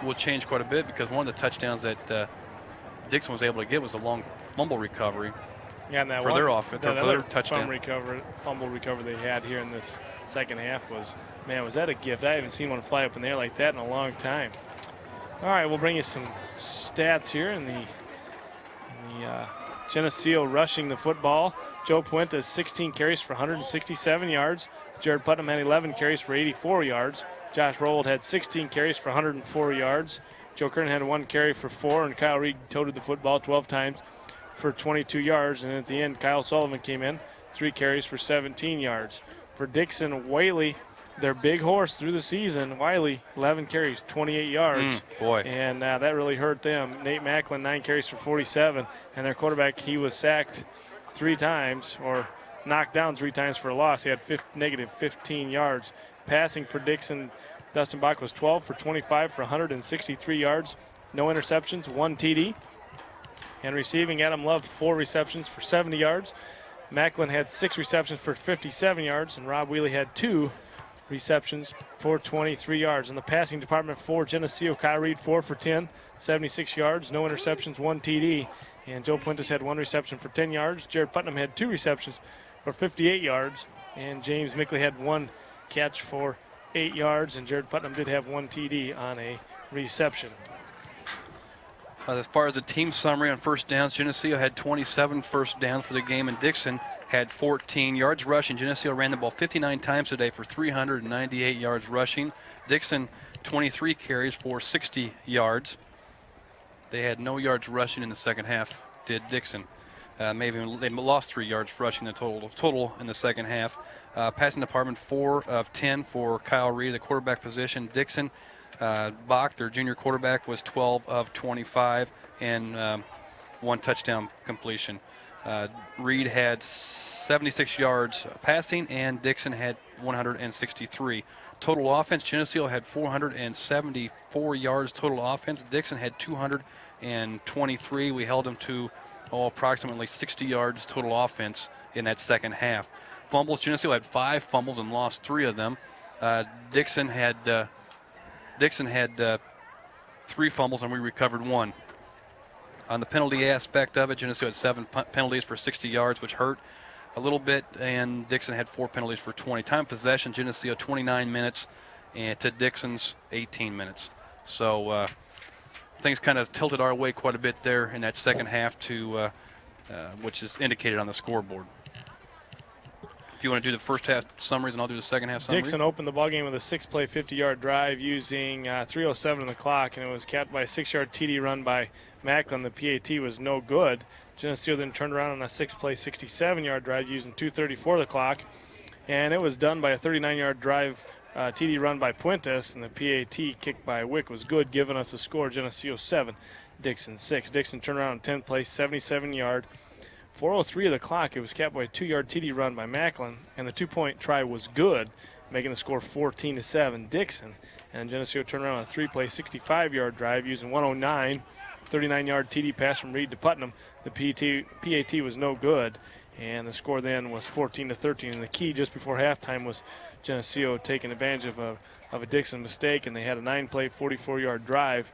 Speaker 1: will change quite a bit because one of the touchdowns that Dixon was able to get was a long fumble recovery
Speaker 2: for
Speaker 1: their offense, for their touchdown.
Speaker 2: Fumble recovery they had here in this second half was that a gift? I haven't seen one fly up in the air like that in a long time. All right, we'll bring you some stats here in the Geneseo rushing the football. Joe Puente 16 carries for 167 yards. Jared Putnam had 11 carries for 84 yards. Josh Rold had 16 carries for 104 yards. Joe Kernan had 1 carry for 4, and Kyle Reed toted the football 12 times for 22 yards. And at the end, Kyle Sullivan came in, 3 carries for 17 yards. For Dixon, Whaley, their big horse through the season, Wiley, 11 carries, 28 yards. And that really hurt them. Nate Macklin, 9 carries for 47. And their quarterback, he was sacked 3 times or knocked down 3 times for a loss. He had negative 15 yards. Passing for Dixon, Dustin Bach was 12 for 25 for 163 yards. No interceptions, 1 TD. And receiving, Adam Love, 4 receptions for 70 yards. Macklin had 6 receptions for 57 yards. And Rob Wheely had 2 receptions for 23 yards. In the passing department for Geneseo, Kyle Reed 4 for 10, 76 yards, no interceptions, 1 TD. And Joe Puentes had 1 reception for 10 yards. Jared Putnam had 2 receptions for 58 yards. And James Mickley had 1 catch for 8 yards. And Jared Putnam did have 1 TD on a reception.
Speaker 1: As far as the team summary on first downs, Geneseo had 27 first downs for the game, and Dixon had 14 yards rushing. Geneseo ran the ball 59 times today for 398 yards rushing. Dixon, 23 carries for 60 yards. They had no yards rushing in the second half, did Dixon. They lost 3 yards rushing the total in the second half. Passing department, 4 of 10 for Kyle Reed, the quarterback position. Dixon, Bach, their junior quarterback, was 12 of 25 and 1 touchdown completion. Reed had 76 yards passing, and Dixon had 163. Total offense, Geneseo had 474 yards total offense. Dixon had 223. We held them to approximately 60 yards total offense in that second half. Fumbles, Geneseo had 5 fumbles and lost 3 of them. Dixon had 3 fumbles, and we recovered 1. On the penalty aspect of it, Geneseo had 7 penalties for 60 yards, which hurt. a little bit, and Dixon had 4 penalties for 20. Time of possession, Geneseo 29 minutes, and to Dixon's 18 minutes. So things kind of tilted our way quite a bit there in that second half, to which is indicated on the scoreboard. If you want to do the first half summaries, and I'll do the second half summary.
Speaker 2: Dixon opened the ballgame with a 6-play, 50-yard drive using 3:07 on the clock, and it was capped by a 6-yard TD run by Macklin. The PAT was no good. Geneseo then turned around on a 6-play, 67-yard drive using 2:34 on the clock, and it was done by a 39-yard drive TD run by Puentes, and the PAT kick by Wick was good, giving us a score: Geneseo 7, Dixon 6. Dixon turned around on 10-play, 77-yard. 4:03 of the clock, it was capped by a 2-yard TD run by Macklin, and the 2-point try was good, making the score 14-7 Dixon. And Geneseo turned around on a 3-play, 65-yard drive using 109, 39-yard TD pass from Reed to Putnam. The PAT was no good, and the score then was 14-13. And the key just before halftime was Geneseo taking advantage of a Dixon mistake, and they had a 9-play, 44-yard drive,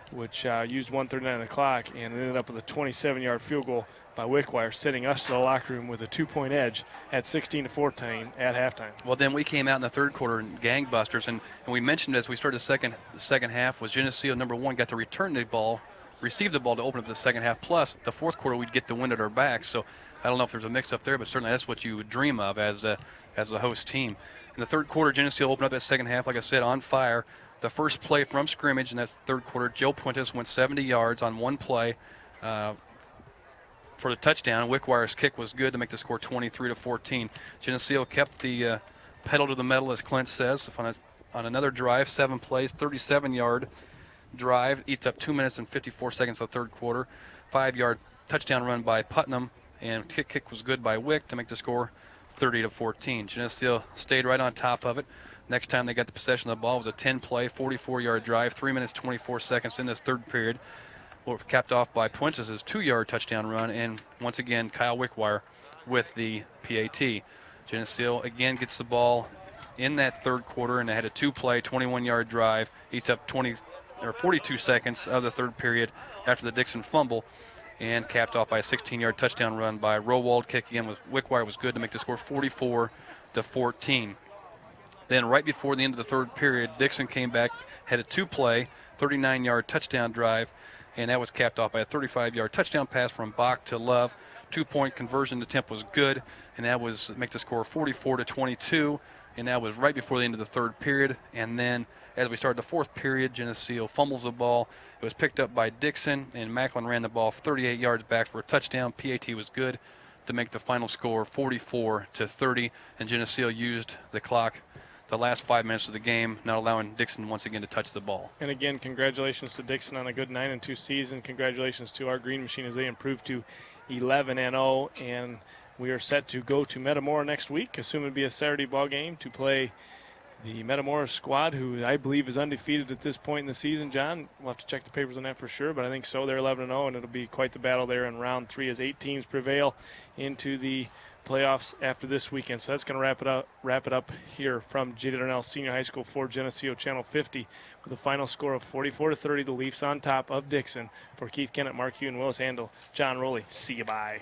Speaker 2: which used 1:39 on the clock, and it ended up with a 27-yard field goal by Wickwire, sending us to the locker room with a 2-point edge at 16-14 at halftime.
Speaker 1: Well, then we came out in the third quarter in gangbusters, and we mentioned as we started the second half was Geneseo, number one, got to return the ball, receive the ball to open up the second half, plus the fourth quarter we'd get the wind at our backs. So I don't know if there's a mix-up there, but certainly that's what you would dream of as a host team. In the third quarter, Geneseo opened up that second half, like I said, on fire. The first play from scrimmage in that third quarter, Joe Puentes went 70 yards on one play for the touchdown. Wickwire's kick was good to make the score 23-14. Geneseo kept the pedal to the metal, as Clint says, on another drive, 7 plays, 37-yard drive, eats up 2 minutes and 54 seconds of the third quarter. 5-yard touchdown run by Putnam, and kick was good by Wick to make the score 30-14. Geneseo stayed right on top of it. Next time they got the possession of the ball was a 10-play, 44-yard drive, 3 minutes, 24 seconds in this third period. Were capped off by Puentes' 2-yard touchdown run, and once again Kyle Wickwire with the PAT. Geneseo again gets the ball in that third quarter, and they had a 2-play, 21-yard drive, eats up 42 seconds of the third period after the Dixon fumble, and capped off by a 16-yard touchdown run by Rowald. Kick again with Wickwire was good to make the score 44-14. Then right before the end of the third period, Dixon came back, had a 2-play, 39-yard touchdown drive, and that was capped off by a 35-yard touchdown pass from Bach to Love. 2-point conversion attempt was good, and that was make the score 44-22, and that was right before the end of the third period. And then as we started the fourth period, Geneseo fumbles the ball. It was picked up by Dixon, and Macklin ran the ball 38 yards back for a touchdown. PAT was good to make the final score 44-30, and Geneseo used the clock the last 5 minutes of the game, not allowing Dixon once again to touch the ball.
Speaker 2: And again, congratulations to Dixon on a good 9-2 season. Congratulations to our Green Machine as they improved to 11-0, and we are set to go to Metamora next week. Assume it'll be a Saturday ball game to play the Metamora squad, who I believe is undefeated at this point in the season. John, we'll have to check the papers on that for sure, but I think so. They're 11-0, and it'll be quite the battle there in round 3 as 8 teams prevail into the playoffs after this weekend. So that's going to wrap it up here from J.D. Darnell Senior High School for Geneseo Channel 50 with a final score of 44-30. The Leafs on top of Dixon. For Keith Kennett, Mark Hugh, and Willis Handel, John Rowley. See you, bye.